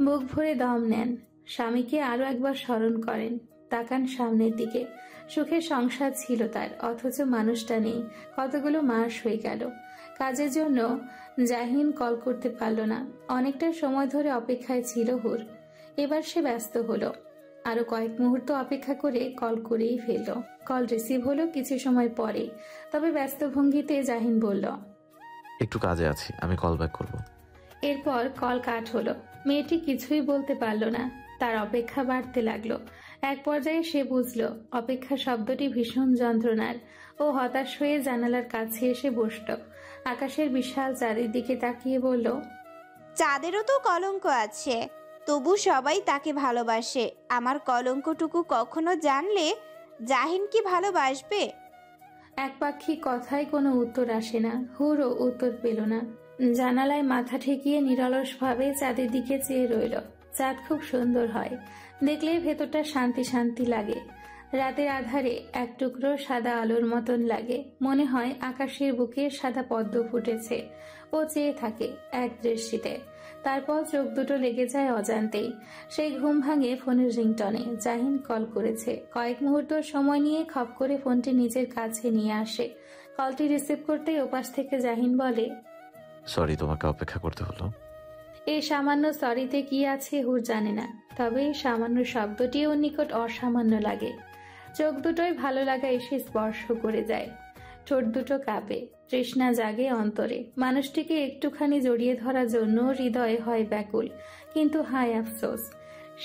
বুক ভরে দম নেন। স্বামীকে আরো একবার স্মরণ করেন। তাকান সামনের দিকে। সুখের সংসার ছিল তার, অথচ মানুষটা নেই। কতগুলো মাস হয়ে গেল। কাজের জন্য জাহিন কল করতে পারল না। অনেকটা সময় ধরে অপেক্ষায় ছিল হুর। এবার সে ব্যস্ত হলো। আরো কয়েক মুহূর্ত অপেক্ষা করে কল করেই ফেলল। কল রিসিভ হলো কিছু সময় পরে, তবে ব্যস্ত ভঙ্গিতে জাহিন বলল, একটু কাজে আছি, আমি কল ব্যাক করবো। এরপর কল কাট হলো। মেয়েটি কিছুই বলতে পারল না। তার অপেক্ষা বাড়তে লাগলো। এক পর্যায়ে সে বুঝলো অপেক্ষা শব্দটি ভীষণ যন্ত্রণার। ও হতাশ হয়ে জানালার কাছে এসে বসল। আকাশের বিশাল চাঁদের দিকে তাকিয়ে বলল, চাঁদেরও তো কলঙ্ক আছে, তবু সবাই তাকে ভালোবাসে। আমার কলঙ্কটুকু কখনো জানলে জাহিন কি ভালোবাসবে? একপাক্ষিক কথায় কোনো উত্তর আসে না। হুরও উত্তর পেল না। জানালায় মাথা ঠেকিয়ে নিরলসভাবে চাঁদের দিকে চেয়ে রইল। চাঁদ খুব সুন্দর হয়, দেখলে ভেতরটা শান্তি শান্তি লাগে। রাতের আধারে এক টুকরো সাদা আলোর মতন লাগে। মনে হয় আকাশের বুকে সাদা পদ্ম ফুটেছে। ও চেয়ে থাকে এক দৃষ্টিতে। তারপর চোখ দুটো লেগে যায় অজান্তেই। সেই ঘুম ভাঙে ফোনের রিংটনে। জাহিন কল করেছে। কয়েক মুহূর্ত সময় নিয়ে খপ করে ফোনটি নিজের কাছে নিয়ে আসে। কলটি রিসিভ করতেই ওপাশ থেকে জাহিন বলে, সরি তোমাকে অপেক্ষা করতে হলো। এই সামান্য সরিতে কি আছে হুর জানে না, তবে এই সামান্য শব্দটি ওর নিকট অসামান্য লাগে। চোখ দুটোই ভালো লাগা এসে স্পর্শ করে যায়। ঠোঁট দুটো কাঁপে, তৃষ্ণা জাগে অন্তরে। মানুষটিকে একটুখানি জড়িয়ে ধরার জন্য হৃদয়ে হয় ব্যাকুল, কিন্তু হায় আফসোস,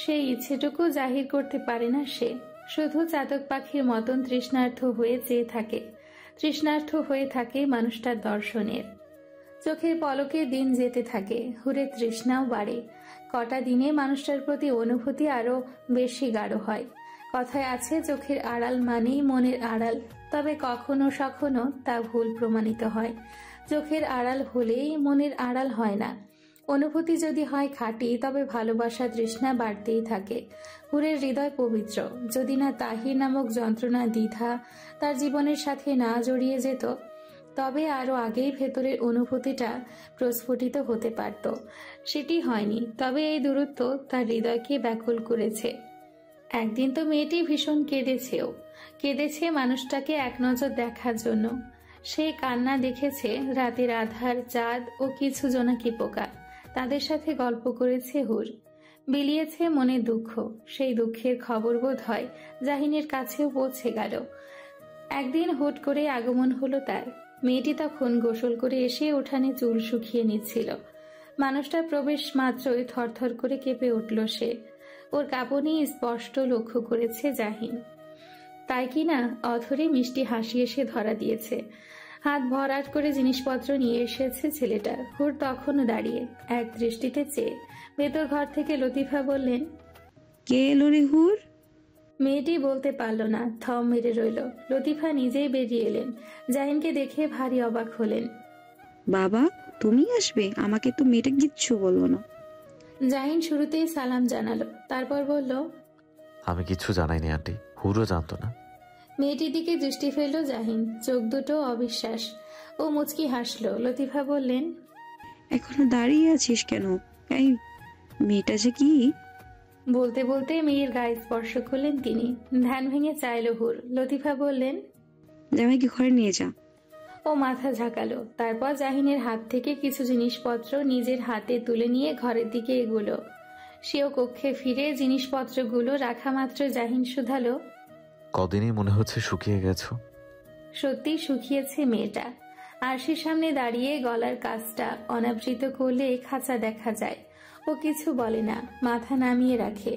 সেই ইচ্ছেটুকু জাহির করতে পারে না সে। শুধু চাতক পাখির মতন তৃষ্ণার্থ হয়ে চেয়ে থাকে। তৃষ্ণার্থ হয়ে থাকে মানুষটার দর্শনের। চোখের পলকে দিন যেতে থাকে, হুরে তৃষ্ণাও বাড়ে। কটা দিনে মানুষটার প্রতি অনুভূতি আরো বেশি গাঢ় হয়। কথায় আছে, চোখের আড়াল মানেই মনের আড়াল। তবে কখনো সখনো তা ভুল প্রমাণিত হয়। চোখের আড়াল হলেই মনের আড়াল হয় না। অনুভূতি যদি হয় খাঁটি, তবে ভালোবাসা তৃষ্ণা বাড়তেই থাকে। হুরের হৃদয় পবিত্র। যদি না তাহির নামক যন্ত্রণা দ্বিধা তার জীবনের সাথে না জড়িয়ে যেত, তবে আরও আগেই ভেতরের অনুভূতিটা প্রস্ফুটিত হতে পারত। সেটি হয়নি, তবে এই দূরত্ব তার হৃদয়কে ব্যাকুল করেছে। একদিন তো মেয়েটি ভীষণ কেঁদেছে মানুষটাকে এক নজর দেখার জন্য। সে কান্না দেখেছে রাতের আধার, চাঁদ ও কিছু জোনাকি পোকা। তাদের সাথে গল্প করেছে হুর, বিলিয়েছে মনে দুঃখ। সেই দুঃখের খবর বোধ হয় জাহিনের কাছেও পৌঁছে গেল। একদিন হুট করে আগমন হলো তার। মেয়েটি তখন গোসল করে এসে উঠানে চুল শুকিয়ে নিচ্ছিল। মানুষটা প্রবেশ মাত্রই থরথর করে কেঁপে উঠল সে। ওর কাঁপুনি স্পষ্ট লক্ষ্য করেছে জাহিন। তাই কিনা অধরে মিষ্টি হাসি এসে ধরা দিয়েছে। হাত ভরাট করে জিনিসপত্র নিয়ে এসেছে ছেলেটা। হুর তখনও দাঁড়িয়ে এক দৃষ্টিতে চেয়ে। ভেতর ঘর থেকে লতিফা বললেন, কে এলো রে হুর? মেয়েটি বলতে পারল না, থম মেরে রইল। লতিফা নিজেই বেরিয়ে এলেন। জাহিনকে দেখে ভারী অবাক হলেন। বাবা, তুমি আসবে? আমাকে তো মেয়েটা কিচ্ছু বললো না। জাহিন শুরুতেই সালাম জানালো, তারপর বলল, আমি কিচ্ছু জানাইনি আন্টি, হুরও জানতো না। মেয়েটির দিকে দৃষ্টি ফেলল জাহিন, চোখ দুটো অবিশ্বাস। ও মুচকি হাসলো। লতিফা বললেন, এখনো দাঁড়িয়ে আছিস কেন? এই মেয়েটা যে কি? বলতে বলতে মেয়ের গায়ে স্পর্শ করলেন তিনি। ধ্যান ভেঙে চাইল হুর। লতিফা বললেন, জামাইকে ঘরে নিয়ে যা। ও মাথা ঝাঁকালো। তারপর জাহিনের হাত থেকে কিছু জিনিসপত্র নিজের হাতে তুলে নিয়ে ঘরের দিকে এগোলো। সেও কক্ষে ফিরে জিনিসপত্রগুলো রাখা মাত্র জাহিন শুধালো, কদিনই মনে হচ্ছে শুকিয়ে গেছো। সত্যি শুকিয়েছে মেয়েটা। আরশির সামনে দাঁড়িয়ে গলার কাজটা অনাবৃত করলে খাঁচা দেখা যায়। ও কিছু বলে না, মাথা নামিয়ে রাখে।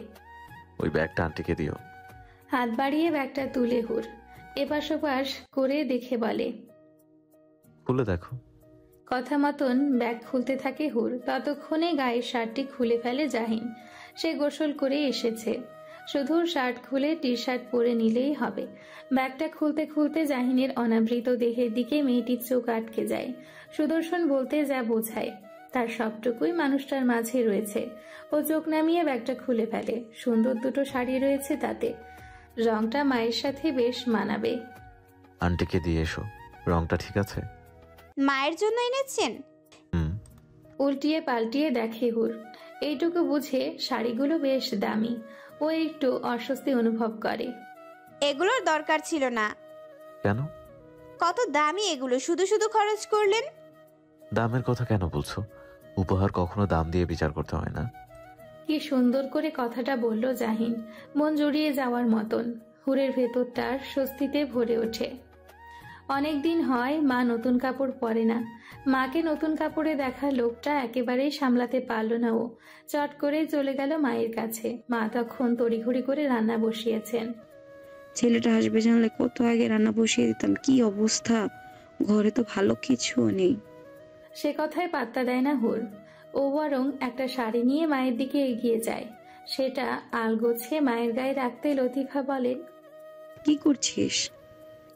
ওই ব্যাগটা আন্টিকে দিও। হাত বাড়িয়ে ব্যাগটা তুলে হুর এপাশ ওপাশ করে দেখে বলে, খুলে দেখো। কথা মতন ব্যাগ খুলতে থাকে হুর। ততক্ষণে গায়ের শার্টটি খুলে ফেলে জাহিন। সে গোসল করে এসেছে, শুধু শার্ট খুলে টি শার্ট পরে নিলেই হবে। ব্যাগটা খুলতে খুলতে জাহিনের অনাবৃত দেহের দিকে মেয়েটির চোখ আটকে যায়। সুদর্শন বলতে যা বোঝায় তার সবটুকুই মানুষটার মাঝে রয়েছে। ও চোখ নামিয়ে ব্যাগটা খুলে ফেলে। সুন্দর দুটো শাড়ি রয়েছে তাতে। রংটা মায়ের সাথে বেশ মানাবে। আন্টিকে দিয়ে এসো, রংটা ঠিক আছে? মায়ের জন্য এনেছেন? উল্টিয়ে পাল্টিয়ে দেখে হুর। এইটুকু বুঝে শাড়িগুলো বেশ দামি। ও একটু অস্বস্তি অনুভব করে। এগুলোর দরকার ছিল না। কেন? কত দামি এগুলো, শুধু শুধু খরচ করলেন। দামের কথা কেন বলছো? উপহার কখনো দাম দিয়ে বিচার করতে হয় না। কি সুন্দর করে কথাটা বলল জাহিন, মন জুড়িয়ে যাওয়ার মতন। হুরের ভেতরটার স্বস্তিতে ভরে ওঠে। অনেকদিন হয় মা নতুন কাপড় পরে না। মাকে নতুন কাপড়ে দেখা লোকটা একেবারেই সামলাতে পারল না। ও চট করে চলে গেল মায়ের কাছে। মা তখন তড়িঘড়ি করে রান্না বসিয়েছেন। ছেলেটা আসবে জানলে কত আগে রান্না বসিয়ে দিতাম। কি অবস্থা, ঘরে তো ভালো কিছুও নেই। সে কথায় পাত্তা দেয় না হুর। ও বরং একটা শাড়ি নিয়ে মায়ের দিকে এগিয়ে যায়। সেটা আলগোছে মায়ের গায়ে রাখতে লতিফা বলেন, কি করছিস?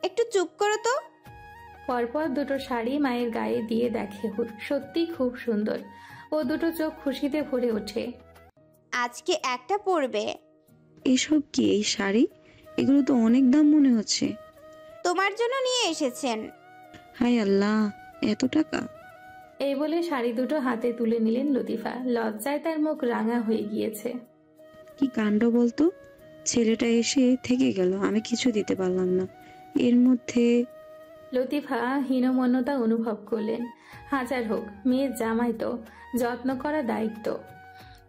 একটু চুপ করো তো। পরপর দুটো শাড়ি মায়ের গায়ে দিয়ে দেখে হুর। সত্যি খুব সুন্দর। ও দুটো চোখ খুশিতে ভরে ওঠে। আজকে একটা পরবে। এসব কি? এই শাড়ি? এগুলো তো অনেক দাম মনে হচ্ছে। তোমার জন্য নিয়ে এসেছেন। হায় আল্লাহ, এত টাকা! এই বলে শাড়ি দুটো হাতে তুলে নিলেন লতিফা। লজ্জায় তার মুখ রাঙা হয়ে গিয়েছে। কি কাণ্ড বলতো! ছেলেটা এসে থেকে গেল, আমি কিছু দিতে পারলাম না। এর মধ্যে লতিফা হীনমন্যতা অনুভব করলেন। হাজার হোক মেয়ের জামাই তো, যত্ন করা দায়িত্ব।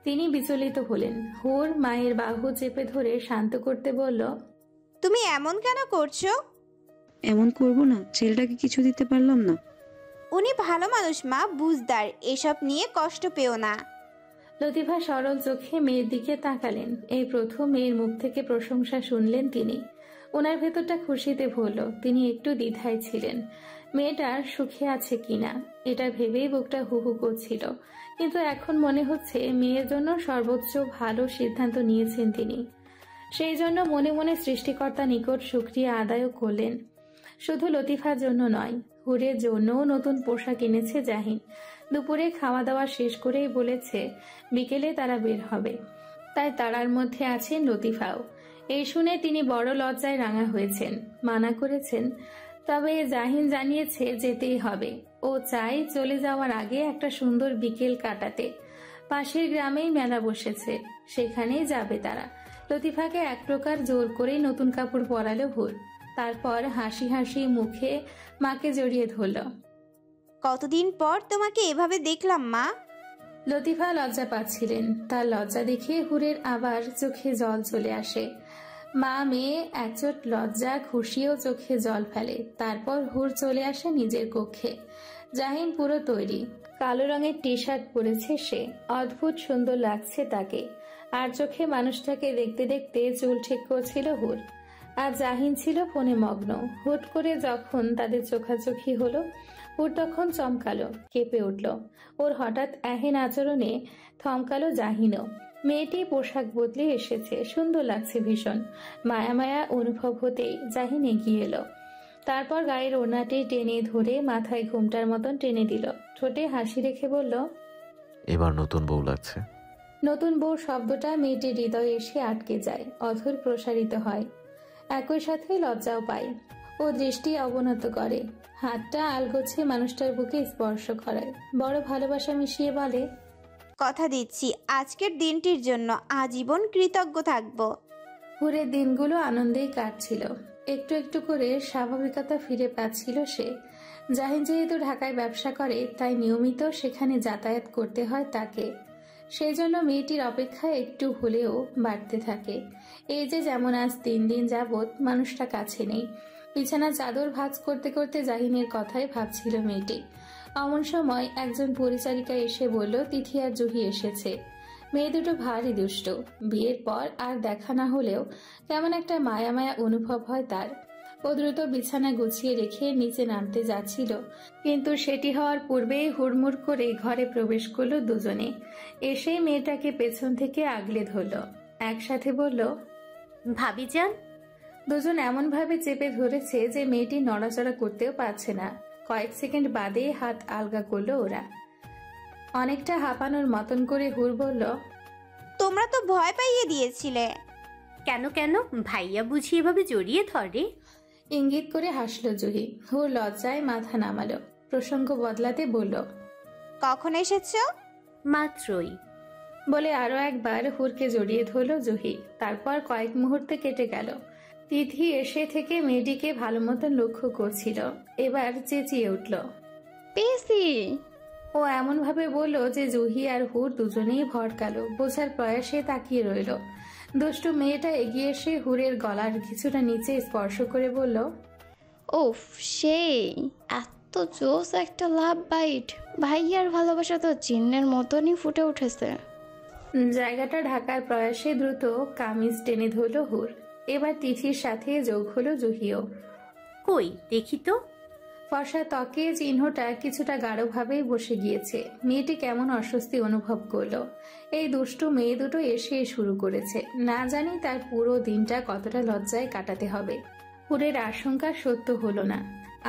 তিনি বিচলিত হলেন। হুর মায়ের বাহু চেপে ধরে শান্ত করতে বলল, তুমি এমন কেন করছো? এমন করব না, ছেলেটাকে কিছু দিতে পারলাম না। উনি ভালো মানুষ মা, বুঝদার, এসব নিয়ে কষ্ট পেও না। লতিফা সরল চোখে মেয়ের দিকে তাকালেন। এই প্রথম মেয়ের মুখ থেকে প্রশংসা শুনলেন তিনি। ওনার ভেতরটা খুশিতে ভরল। তিনি একটু দ্বিধায় ছিলেন মেয়েটার সুখে আছে কিনা, এটা ভেবেই বুকটা হু হু করছিল। কিন্তু এখন মনে হচ্ছে মেয়ের জন্য সর্বোচ্চ ভালো সিদ্ধান্ত নিয়েছেন তিনি। সেই জন্য মনে মনে সৃষ্টিকর্তা নিকট শুকরিয়া আদায়ও করলেন। শুধু লতিফার জন্য নয়, হুরের জন্যও নতুন পোশাক এনেছে জাহিন। দুপুরে খাওয়া দাওয়া শেষ করেই বলেছে বিকেলে তারা বের হবে, তাই তারার মধ্যে আছেন লতিফাও। এই শুনে তিনি বড় লজ্জায় রাঙা হয়েছেন, মানা করেছেন, তবে জাহিন জানিয়েছে যেতেই হবে। ও চাই চলে যাওয়ার আগে একটা সুন্দর বিকেল কাটাতে। পাশের গ্রামেই মেলা বসেছে, সেখানেই যাবে তারা। লতিফাকে এক প্রকার জোর করেই নতুন কাপড় পরালো ভোর। তারপর হাসি হাসি মুখে মাকে জড়িয়ে ধরল। কতদিন পর তোমাকে এভাবে দেখলাম মা। লতিফা লজ্জা পাচ্ছিলেন, তার লজ্জা দেখে হুরের আবার চোখে জল চলে আসে। মা মেয়ে একচোট লজ্জা খুশিও চোখে জল ফেলে। তারপর হুর চলে আসে নিজের কক্ষে। জাহিন পুরো তৈরি, কালো রঙের টি শার্ট পরেছে সে, অদ্ভুত সুন্দর লাগছে তাকে। আর চোখে মানুষটাকে দেখতে দেখতে চুল ঠিক করছিল হুর। আর জাহিন ছিল ফোনে মগ্ন। হুট করে যখন তাদের চোখাচোখি হলো, হুর তখন চমকালো, কেঁপে উঠল। ওর হঠাৎ এহেন আচরণে থমকালো জাহিনও। মেয়েটি পোশাক বদলে এসেছে, সুন্দর লাগছে ভীষণ। মায়া মায়া অনুভব হতেই জাহিন এগিয়ে এলো। তারপর গায়ের ওড়নাটি টেনে ধরে মাথায় ঘুমটার মতন টেনে দিল। ঠোঁটে হাসি রেখে বলল, এবার নতুন বউ লাগছে। নতুন বউ শব্দটা মেয়েটির হৃদয়ে এসে আটকে যায়, অধর প্রসারিত হয়, একই সাথে লজ্জাও পায়। ও দৃষ্টি অবনত করে, হাতটা আলগোছে মানুষটার বুকে স্পর্শ করায়, বড় ভালোবাসা মিশিয়ে বলে, কথা দিচ্ছি আজকের দিনটির জন্য আজীবন কৃতজ্ঞ থাকবো। হুরের দিনগুলো আনন্দেই কাটছিল। একটু একটু করে স্বাভাবিকতা ফিরে পাচ্ছিল সে। জাহিন যেহেতু ঢাকায় ব্যবসা করে, তাই নিয়মিত সেখানে যাতায়াত করতে হয় তাকে। সেই জন্য মেয়েটির অপেক্ষা একটু হলেও বাড়তে থাকে। এই যে যেমন আজ 3 দিন যাবৎ মানুষটা কাছে নেই। বিছানা চাদর ভাঁজ করতে করতে জাহিনের কথাই ভাবছিল মেয়েটি। এমন সময় একজন পরিচারিকা এসে বলল, তিথি আর জুহি এসেছে। মেয়ে দুটো ভারী দুষ্ট। বিয়ের পর আর দেখা না হলেও কেমন একটা মায়া মায়া অনুভব হয় তার। ও দ্রুত বিছানা গুছিয়ে রেখে নিচে নামতে যাচ্ছিল, কিন্তু সেটি হওয়ার পূর্বেই হুড়মুড় করে ঘরে প্রবেশ করলো দুজনে। এসে মেয়েটাকে পেছন থেকে আগলে ধরল, একসাথে বলল, ভাবিজান। দুজন এমনভাবে চেপে ধরেছে যে মেয়েটি নড়াচড়া করতেও পারছে না। কয়েক সেকেন্ড বাদে হাত আলগা করলো ওরা। অনেকটা হাঁপানোর মতন করে হুর বলল, তোমরা তো ভয় পাইয়ে দিয়েছিলে। কেন কেন, ভাইয়া বুঝি এভাবে জড়িয়ে ধরে? ইঙ্গিত করে হাসলো জুহি। হুর লজ্জায় মাথা নামালো, প্রসঙ্গ বদলাতে বলল, কখন এসেছো? মাত্রই। বলে আরো একবার হুরকে জড়িয়ে ধরল জুহি। তারপর কয়েক মুহূর্তে কেটে গেল। তিথি এসে থেকে মেয়েটিকে ভালো মতন লক্ষ্য করছিল। এবার চেঁচিয়ে উঠল, পেয়েছি। ও এমন ভাবে বলল যে জুহি আর হুর দুজনেই ভড়কালো, বোঝার প্রয়াসে তাকিয়ে রইল। দুষ্টু মেয়েটা এগিয়ে এসে হুরের গলার কিছুটা নিচে স্পর্শ করে বলল, ওফ, সেই এত জোস একটা লাভ বাইট। ভাইয়ার ভালোবাসা তো চিহ্নের মতনই ফুটে উঠেছে। জায়গাটা ঢাকার প্রয়াসে দ্রুত কামিজ টেনে ধরল হুর। এবার তিথির সাথে যোগ হলো জুহিও। কই দেখি তো। ফর্সা ত্বকে চিহ্নটা কিছুটা গাঢ়ভাবেই বসে গিয়েছে। মেয়েটি কেমন অস্বস্তি অনুভব করলো। এই দুষ্টু মেয়ে দুটো এসে শুরু করেছে, না জানি তার পুরো দিনটা কতটা লজ্জায় কাটাতে হবে। হুরের আশঙ্কা সত্য হলো না।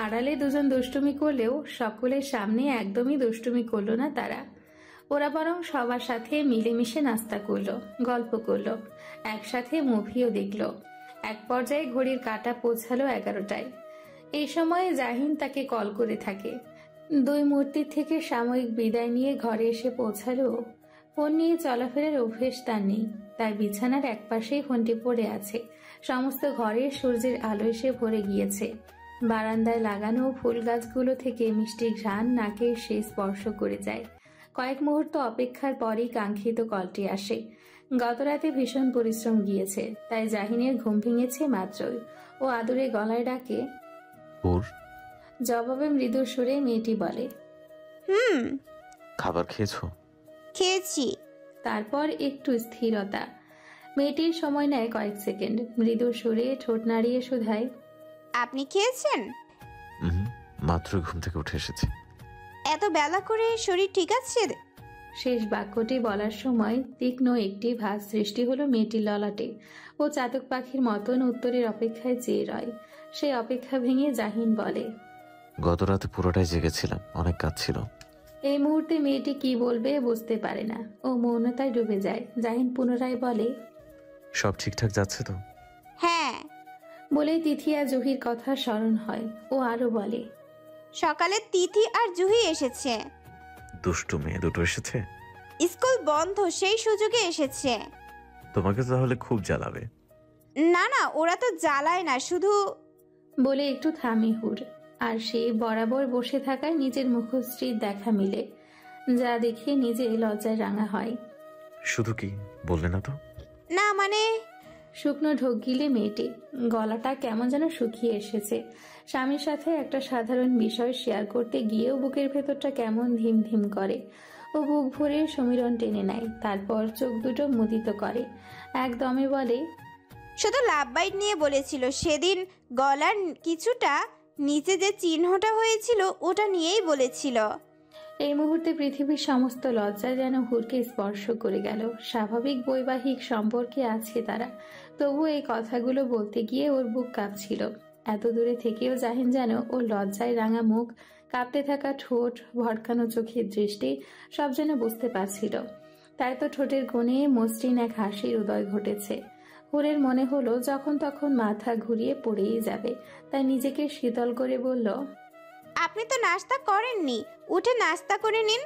আড়ালে দুজন দুষ্টুমি করলেও সকলের সামনে একদমই দুষ্টুমি করলো না তারা। ওরা বরং সবার সাথে মিলেমিশে নাস্তা করলো, গল্প করলো, একসাথে মুভিও দেখলো। এক পর্যায়ে ঘড়ির কাঁটা পৌঁছালো 11টায়। এই সময়ে জাহিন তাকে কল করে থাকে। 2 মূর্তির থেকে সাময়িক বিদায় নিয়ে ঘরে এসে পৌঁছালো। ফোন নিয়ে চলাফেরার অভ্যেস তার নেই, তাই বিছানার একপাশেই ফোনটি পড়ে আছে। সমস্ত ঘরে সূর্যের আলো এসে ভরে গিয়েছে। বারান্দায় লাগানো ফুল গাছগুলো থেকে মিষ্টি ঘ্রাণ নাকে সে স্পর্শ করে যায়। কয়েক মুহূর্ত অপেক্ষার পরই কাঙ্ক্ষিত কলটি আসে। গতরাতে ভীষণ পরিশ্রম গিয়েছে, তাই জাহিনের ঘুম ভেঙেছে মাত্রই। ও আদুরে গলায় ডাকে, হুর। জবাবে মৃদু সুরে মেয়েটি বলে, খাবার খেয়েছো? খেয়েছি। তারপর একটু স্থিরতা। মেয়েটির সময় নেয় কয়েক সেকেন্ড, মৃদু সুরে ঠোঁট নাড়িয়ে শুধায়, আপনি খেয়েছেন? মাত্র ঘুম থেকে উঠে এসেছি। এত বেলা করে শরীর ঠিক আছে? শেষ বাক্যটি বলার সময় তীক্ষ্ণ একটি ভাঁজ সৃষ্টি হলো মেয়েটির ললাটে। ও চাতক পাখির মতন উত্তরের অপেক্ষায় চেয়ে রয়। সেই অপেক্ষা ভেঙে জাহিন বলে, গত রাতে পুরোটাই জেগেছিলাম, অনেক কাজ ছিল। এই মুহূর্তে মেয়েটি কি বলবে বুঝতে পারে না, ও মৌনতায় ডুবে যায়। জাহিন পুনরায় বলে, সব ঠিকঠাক যাচ্ছে তো? হ্যাঁ। বলেই তিথি আর জুহির কথা স্মরণ হয়। ও আরো বলে, সকালে তিথি আর জুহি এসেছে। দুষ্টু মেয়ে দুটো এসেছে? স্কুল বন্ধ, সেই সুযোগে এসেছে। তোমাকে তো তাহলে খুব জ্বালাবে। না না, ওরা তো জ্বালায় না, শুধু বলে একটু থামে হুর। আর সে বরাবর বসে থাকায় নিজের মুখশ্রীর দেখা মিলে, যা দেখে নিজে লজ্জায় রাঙা হয়। শুধু কি বললে না তো? না মানে। শুকনো ঢোক গিলে মেয়েটি, গলাটা কেমন যেন শুকিয়ে এসেছে। স্বামীর সাথে একটা সাধারণ বিষয় শেয়ার করতে গিয়েও বুকের ভেতরটা কেমন ধিম ধিম করে। ও বুক ভরে সমীরণ টেনে নেয়, তারপর চোখ দুটো মুদিত করে, একদমে বলে, শুধু লাভ বাইট নিয়ে বলেছিল সেদিন, গলার কিছুটা নিচে যে চিহ্নটা হয়েছিল ওটা নিয়েই বলেছিল। এই মুহূর্তে পৃথিবীর সমস্ত লজ্জা যেন হুরকে স্পর্শ করে গেল। স্বাভাবিক বৈবাহিক সম্পর্কে আছে তারা, তবু এই কথাগুলো বলতে গিয়ে ওর বুক কাঁপছিল। এত দূরে থেকেও জাহিন যেন ওর লজ্জায় রাঙা মুখ, কাঁপতে থাকা ঠোঁট, ভড়কানো চোখের দৃষ্টি সব যেন বুঝতে পারছিল। তাই তো ঠোঁটের কোণে মসৃণ এক হাসির উদয় ঘটেছে। হুরের মনে হলো যখন তখন মাথা ঘুরিয়ে পড়েই যাবে, তাই নিজেকে শীতল করে বলল, আপনি তো নাস্তা করেননি, উঠে নাস্তা করে নিন।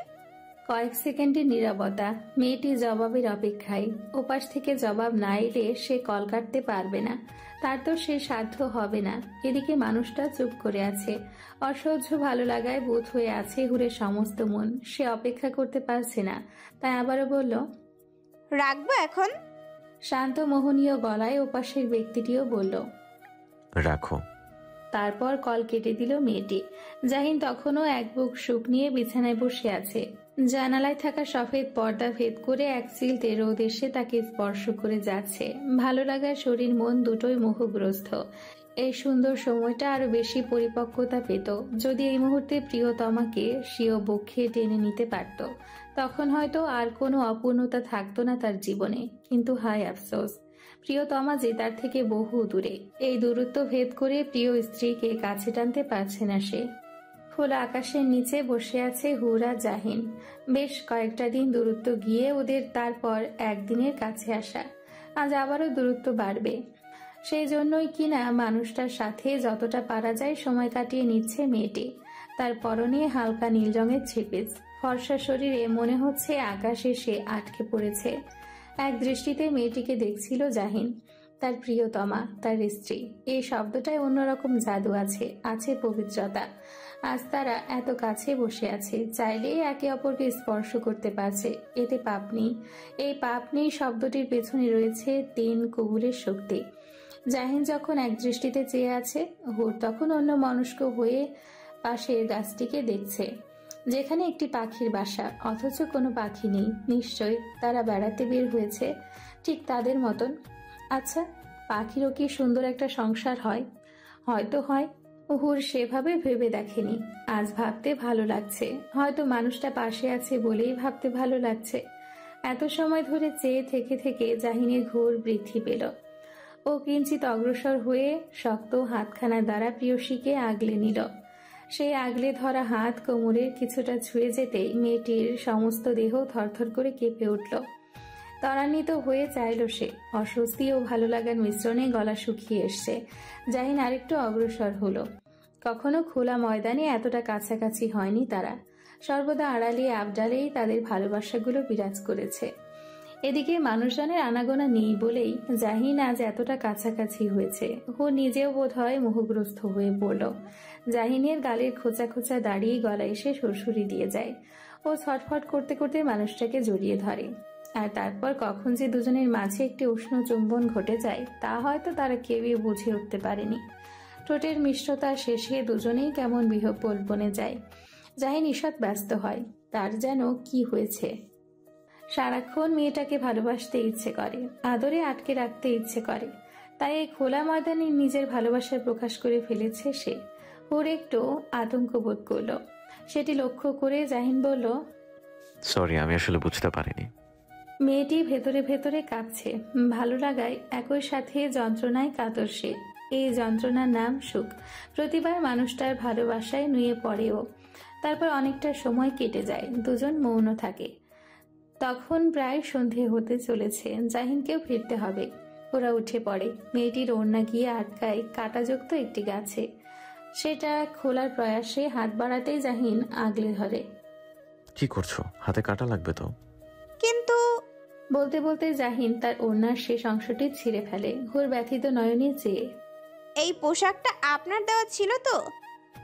কয়েক সেকেন্ডের নীরবতা। মেয়েটি জবাবের অপেক্ষায়। ওপাশ থেকে জবাব না এলে সে কল কাটতে পারবে না, তার তো সে সাধ্য হবে না। এদিকে মানুষটা চুপ করে আছে, অসহ্য ভালো লাগায় বোধ হয়ে আছে হুরের সমস্ত মন। সে অপেক্ষা করতে পারছে না, তাই আবারও বলল, রাখবো এখন? শান্ত মোহনীয় গলায় ওপাশের ব্যক্তিটিও বলল, রাখো। তারপর কল কেটে দিল মেয়েটি। জাহিন তখনও এক বুক সুখ নিয়ে বিছানায় বসে আছে। জানালায় থাকা সফেদ পর্দা ভেদ করে এক সিলতে রোদ এসে তাকে স্পর্শ করে যাচ্ছে। ভালো লাগার শরীর মন দুটোই মোহগ্রস্ত। এই সুন্দর সময়টা আরো বেশি পরিপক্কতা পেত যদি এই মুহূর্তে প্রিয়তমাকে স্বীয় বক্ষে টেনে নিতে পারত। তখন হয়তো আর কোনো অপূর্ণতা থাকতো না তার জীবনে। কিন্তু হায় আফসোস, প্রিয়তমা যে তার থেকে বহু দূরে। এই দূরত্ব ভেদ করে প্রিয় স্ত্রীকে কাছে টানতে পারছে না সে। খোলা আকাশের নিচে বসে আছে হুরা জাহিন। বেশ কয়েকটা দিন দূরত্ব গিয়ে ওদের তারপর একদিনের কাছে আসা। আজ আবারও দূরত্ব বাড়বে। সেই জন্যই কিনা মানুষটার সাথে যতটা পারা যায় সময় কাটিয়ে নিচ্ছে মেয়েটি। তার পরনে হালকা নীল রঙের ছিপিস, ফর্সা শরীরে মনে হচ্ছে আকাশে সে আটকে পড়েছে। এক দৃষ্টিতে মেয়েটিকে দেখছিল জাহিন, তার প্রিয়তমা, তার স্ত্রী। এই শব্দটায় অন্যরকম জাদু আছে, আছে পবিত্রতা। আজ তারা এত কাছে বসে আছে, চাইলেই একে অপরকে স্পর্শ করতে পারছে। এতে পাপ নেই। এই পাপ নেই শব্দটির পেছনে রয়েছে 3 কবুলের শক্তি। জাহিন যখন এক দৃষ্টিতে চেয়ে আছে, হুর তখন অন্য মনস্ক হয়ে পাশের গাছটিকে দেখছে, যেখানে একটি পাখির বাসা, অথচ কোনো পাখি নেই। নিশ্চয়ই তারা বেড়াতে বের হয়েছে, ঠিক তাদের মতন। আচ্ছা, পাখিরও কি সুন্দর একটা সংসার হয়? হয়তো হয়। হুর সেভাবে ভেবে দেখেনি। আজ ভাবতে ভালো লাগছে। হয়তো মানুষটা পাশে আছে বলেই ভাবতে ভালো লাগছে। এত সময় ধরে চেয়ে থেকে থেকে জাহিনের ঘোর বৃদ্ধি পেল। ও কিঞ্চিত অগ্রসর হয়ে শক্ত হাতখানা দ্বারা প্রিয়সীকে আগলে নিল। সেই আগলে ধরা হাত কোমরের কিছুটা ছুঁয়ে যেতেই মেয়েটির সমস্ত দেহ থরথর করে কেঁপে উঠল। ত্বরান্বিত হয়ে চাইল সে। অস্বস্তি ও ভালো লাগার মিশ্রণে গলা শুকিয়ে এসছে। জাহিন আরেকটু অগ্রসর হলো। কখনো খোলা ময়দানে এতটা কাছাকাছি হয়নি তারা। সর্বদা আড়ালে আবডালেই তাদের ভালোবাসাগুলো বিরাজ করেছে। এদিকে মানুষজনের আনাগোনা নেই বলেই জাহিন আজ এতটা কাছাকাছি হয়েছে। ও নিজেও বোধহয় মোহগ্রস্ত হয়ে পড়ল। জাহিনের গালের খোঁচা খোঁচা দাঁড়িয়ে গলা এসে সুরসুরি দিয়ে যায়। ও ছটফট করতে করতে মানুষটাকে জড়িয়ে ধরে। আর তারপর কখন যে দুজনের মাঝে একটি উষ্ণ চুম্বন ঘটে যায় তা হয়তো তারা কেউই বুঝে উঠতে পারেনি। ঠোঁটের মিষ্টতা শেষে দুজনেই কেমন বিহ্বল বনে যায়। জাহিন ঈষৎ ব্যস্ত হয়। তার যেন কি হয়েছে। সারাক্ষণ মেয়েটাকে ভালোবাসতে ইচ্ছে করে, আদরে আটকে রাখতে ইচ্ছে করে। তাই এই খোলা ময়দানে নিজের ভালোবাসার প্রকাশ করে ফেলেছে সে। ওর একটু আতঙ্ক বোধ করল। সেটি লক্ষ্য করে জাহিন বলল, সরি, আমি আসলে বুঝতে পারিনি। মেয়েটি ভেতরে ভেতরে কাঁপছে। ভালো লাগায় একই সাথে যন্ত্রণায় কাতর সে। এই যন্ত্রণার নাম সুখ। প্রতিবার মানুষটার ভালোবাসায় নুয়ে পড়েও। তারপর অনেকটা সময় কেটে যায়, দুজন মৌন থাকে। তখন প্রায় সন্ধে হতে চলেছে, জাহিনকেও ফিরতে হবে। ওরা উঠে পড়ে। মেয়েটির ওড়না গিয়ে আটকায় কাঁটাযুক্ত একটি গাছে। সেটা খোলার প্রয়াসে হাত বাড়াতেই জাহিন আগলে ধরে। কি করছো? হাতে কাটা লাগবে তো। কিন্তু বলতে বলতে জাহিন তার ওড়নার শেষ অংশটি ছিঁড়ে ফেলে। হুর ব্যথিত নয়নে চেয়ে। এই পোশাকটা আপনার দেওয়া ছিল তো?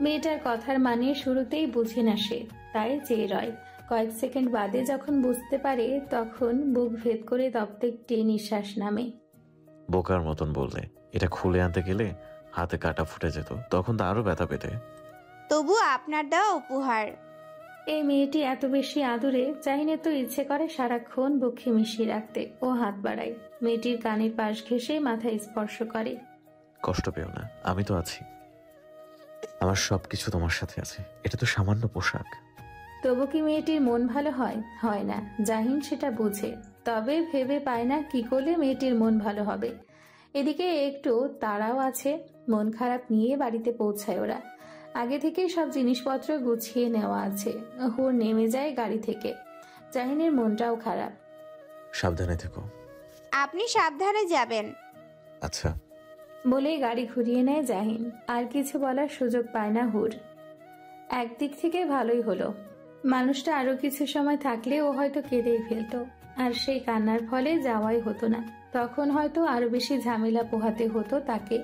মেয়েটার কথার মানে শুরুতেই বুঝে না সে, তাই চেয়ে রয়। কয়েক সেকেন্ড বাদে যখন বুঝতে পারে তখন বুক ভেদ করে দপ্তে একটি নিঃশ্বাস নামে। বোকার মতন বললে। এটা খুলে আনতে গেলে হাতে কাটা ফুটে যেত, তখন তো আরো ব্যথা পেতে। তবু আপনার দেওয়া উপহার। এই মেয়েটি এত বেশি আদুরে, জাহিনের তো ইচ্ছে করে সারাক্ষণ বক্ষে মিশিয়ে রাখতে। ও হাত বাড়ায়, মেয়েটির কানের পাশ ঘেঁষে মাথায় স্পর্শ করে। কষ্ট পেও না, আমি তো আছি। আমার সবকিছু তোমার সাথে আছে। এটা তো সামান্য পোশাক। তবু কি মেয়েটির মন ভালো হয়? হয় না। জাহিন সেটা বুঝে, তবে ভেবে পায় না কি করলে মেয়েটির মন ভালো হবে। এদিকে একটু তাড়াও আছে। মন খারাপ নিয়ে বাড়িতে পৌঁছায় ওরা। আগে থেকেই সব জিনিসপত্র গুছিয়ে নেওয়া আছে। হুর নেমে যায় গাড়ি থেকে। জাহিনের মনটাও খারাপ। সাবধানে থেকো। আপনি সাবধানে যাবেন। আচ্ছা। বলেই গাড়ি ঘুরিয়ে নেয় জাহিন। আর কিছু বলার সুযোগ পায় না হুর। একদিক থেকে ভালোই হলো, মানুষটা আরো কিছু সময় থাকলে ও হয়তো কেঁদেই ফেলতো। আর সেই কান্নার ফলে যাওয়াই হতো না। তখন হয়তো আরো বেশি ঝামেলা পোহাতে হতো তাকে।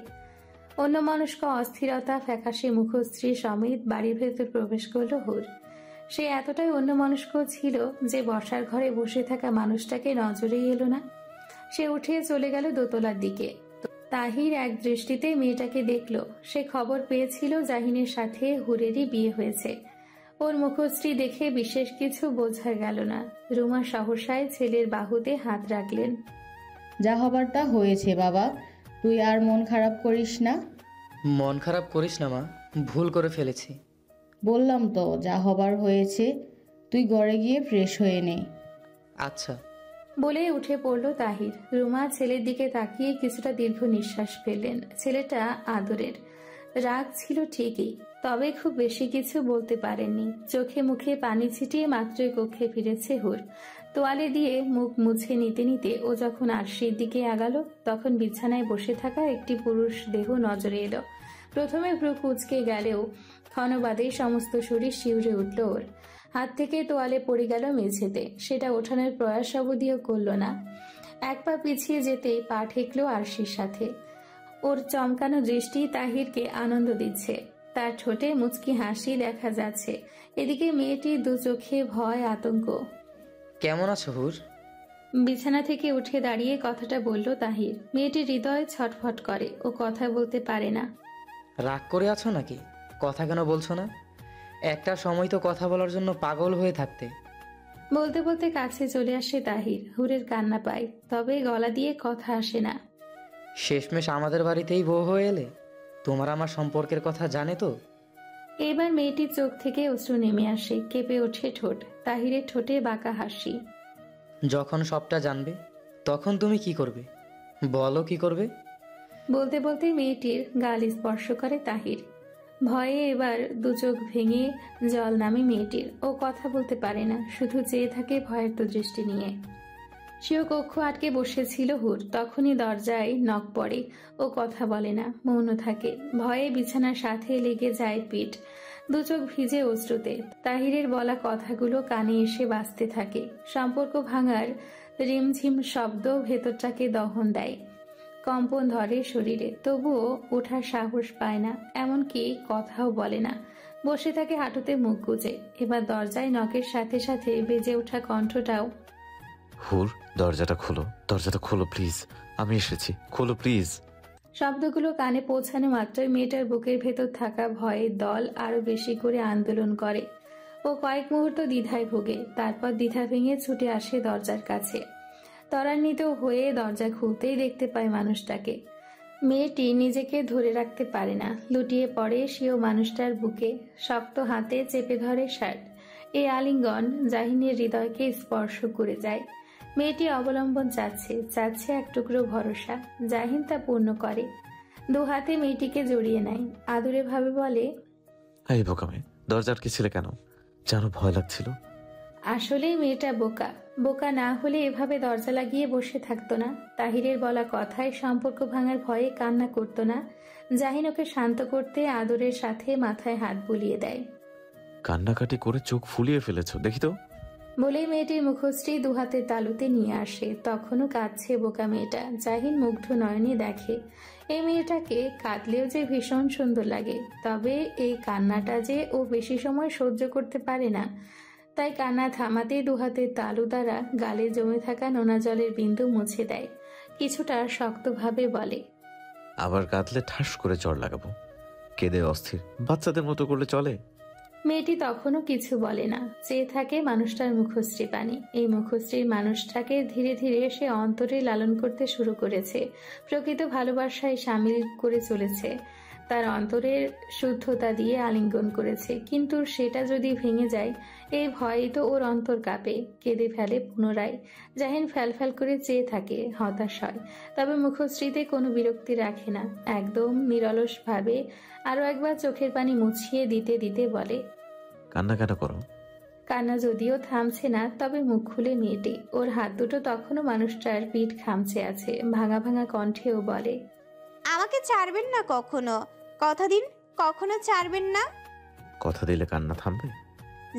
অন্যমনস্ক অস্থিরতা ফ্যাকাশে মুখশ্রী সমেত বাড়ির ভেতর প্রবেশ করলো হুর। সে এতটাই অন্যমনস্ক ছিল যে বসার ঘরে বসে থাকা মানুষটাকে নজরেই এলো না। সে উঠে চলে গেল দোতলার দিকে। তাহির এক দৃষ্টিতে মেয়েটাকে দেখল। সে খবর পেয়েছিল জাহিনের সাথে হুরেরই বিয়ে হয়েছে। ওর মুখশ্রী দেখে বিশেষ কিছু বোঝা গেল না। রুমা সহসায় ছেলের বাহুতে হাত রাখলেন। যা হবারটা হয়েছে বাবা, তুই আর মন খারাপ করিস না। মন খারাপ করিস না মা, ভুল করে ফেলেছি। বললাম তো যা হবার হয়েছে, তুই ঘরে গিয়ে ফ্রেশ হয়ে নে। আচ্ছা। বলে উঠে পড়ল তাহির। রুমা ছেলের দিকে তাকিয়ে কিছুটা দীর্ঘ নিঃশ্বাস ফেললেন। ছেলেটা আদরের। রাগ ছিল ঠিকই, তবে খুব বেশি কিছু বলতে পারেননি। চোখে মুখে পানি ছিটিয়ে মাত্রই কক্ষে ফিরেছে হুর। তোয়ালে দিয়ে মুখ মুছে নিতে নিতে ও যখন আরশির দিকে আগালো, তখন বিছানায় বসে থাকা একটি পুরুষ দেহ নজরে এলো। প্রথমে ভ্রু কুঁচকে গেলেও ক্ষণবাদেই সমস্ত শরীর শিউরে উঠল ওর। হাত থেকে তোয়ালে পড়ে গেল মেঝেতে। সেটা ওঠানোর প্রয়াস অবধিও করল না। এক পা পিছিয়ে যেতেই পা ঠেকলো আরশির সাথে। ওর চমকানো দৃষ্টি তাহিরকে আনন্দ দিচ্ছে। তার ঠোঁটে মুচকি হাসি দেখা যাচ্ছে। এদিকে মেয়েটির দু চোখে ভয় আতঙ্ক। কেমন আছো হুর? বিছানা থেকে উঠে দাঁড়িয়ে কথাটা বলল তাহির। মেয়েটির হৃদয় ছটফট করে। ও কথা বলতে পারে না। রাগ করে আছো নাকি? কথা কেন বলছো না? একটা সময় তো কথা বলার জন্য পাগল হয়ে থাকতে। বলতে বলতে কাছে চলে আসে তাহির। হুরের কান্না পায়, তবে গলা দিয়ে কথা আসে না। শেষমেশ আমাদের বাড়িতেই বউ হয়ে এলে। তোমার আমার সম্পর্কের কথা জানে তো? এবার মেয়েটির চোখ থেকে অশ্রু নেমে আসে। কেঁপে ওঠে ঠোঁট। তাহিরের ঠোঁটে বাঁকা হাসি। যখন সবটা জানবে তখন তুমি কি করবে? বলো কি করবে? বলতে বলতে মেয়েটির গাল স্পর্শ করে তাহির। ভয়ে এবার দু চোখ ভেঙে জল নামে মেয়েটির। ও কথা বলতে পারে না, শুধু চেয়ে থাকে ভয়ের তো দৃষ্টি নিয়ে। সেও কক্ষ আটকে বসেছিল হুর। তখনই দরজায় নখ পড়ে। ও কথা বলে না, মৌন থাকে। ভয়ে বিছানার সাথে লেগে যায় পিঠ। দু চোখ ভিজে অশ্রুতে। তাহিরের বলা কথাগুলো কানে এসে বাজতে থাকে। সম্পর্ক ভাঙার রিমঝিম শব্দ ভেতরটাকে দহন দেয়। কম্পন ধরে শরীরে, তবুও ওঠার সাহস পায় না, এমনকি কথাও বলে না। বসে থাকে হাঁটুতে মুখ গুজে। এবার দরজায় নখের সাথে সাথে বেজে ওঠা কণ্ঠটাও। হুর, দরজাটা খোলো, দরজাটা খোলো প্লিজ, আমি এসেছি, খোলো প্লিজ। শব্দগুলো কানে পৌঁছানো মাত্রই মেয়েটার বুকের ভেতর থাকা ভয়ের দল আরো বেশি করে আন্দোলন করে। ও কয়েক মুহূর্ত দ্বিধায় ভোগে। তারপর দ্বিধা ভেঙে ছুটে আসে দরজার কাছে। ত্বরান্বিত হয়ে দরজা খুলতেই দেখতে পায় মানুষটাকে। মেয়েটি নিজেকে ধরে রাখতে পারে না, লুটিয়ে পড়ে সেও মানুষটার বুকে। শক্ত হাতে চেপে ধরে শার্ট। এই আলিঙ্গন জাহিনের হৃদয়কে স্পর্শ করে যায়। মেয়েটি অবলম্বন চাচ্ছে এক টুকরো ভরসা। জাহিন তা পূর্ণ করে। দু হাতে মেয়েটিকে জড়িয়ে নেয়। আদুরে ভাবে বলে, এই বোকামে, দরজা আটকেছিলে কেন? যেন ভয় লাগছিল। আসলেই মেয়েটা বোকা। বোকা না হলে এভাবে দরজা লাগিয়ে বসে থাকতো না। তাহিরের বলা কথায় সম্পর্ক ভাঙার ভয়ে কান্না করতো না। জাহিন ওকে শান্ত করতে আদরের সাথে মাথায় হাত বুলিয়ে দেয়। কান্নাকাটি করে চোখ ফুলিয়ে ফেলেছো, দেখি তো। বলেই মেয়েটির মুখশ্রী দুহাতের তালুতে নিয়ে আসে। তখনও কাঁদছে বোকা মেয়েটা। জাহিন মুগ্ধ নয়নে দেখে এই মেয়েটাকে কাঁদলেও যে ভীষণ সুন্দর লাগে, তবে এই কান্নাটা যে ও বেশি সময় সহ্য করতে পারে না। তাই কান্না থামাতেই দুহাতের তালু দ্বারা গালে জমে থাকা নোনা জলের বিন্দু মুছে দেয়। কিছুটা শক্তভাবে বলে, আবার কাঁদলে ঠাস করে চড় লাগাবো। কেঁদে অস্থির বাচ্চাদের মতো করলে চলে? মেয়েটি তখনও কিছু বলে না, চেয়ে থাকে মানুষটার মুখশ্রী পানি। এই মুখশ্রীর মানুষটাকে ধীরে ধীরে সে অন্তরে লালন করতে শুরু করেছে, প্রকৃত ভালোবাসায় সামিল করে চলেছে, তার অন্তরের শুদ্ধতা দিয়ে আলিঙ্গন করেছে। কিন্তু সেটা যদি ভেঙে যায়, এই ভয়েই তো ওর অন্তর কাঁপে, কেঁদে ফেলে পুনরায়। জাহিন ফ্যাল করে চেয়ে থাকে, হতাশ হয়, তবে মুখশ্রীতে কোনো বিরক্তি রাখে না। একদম নিরলস ভাবে আরো একবার চোখের পানি মুছিয়ে দিতে দিতে বলে, কান্না কেন করো? কান্না যদিও থামছে না, তবে মুখ খুলে মেয়েটি। ওর হাত দুটো তখনও মানুষটার পিঠ খামচে আছে। ভাঙা ভাঙা কণ্ঠেও বলে, আমাকে ছাড়বেন না কখনো, কথা দিন কখনো ছাড়বেন না। কথা দিলে কান্না থামবে?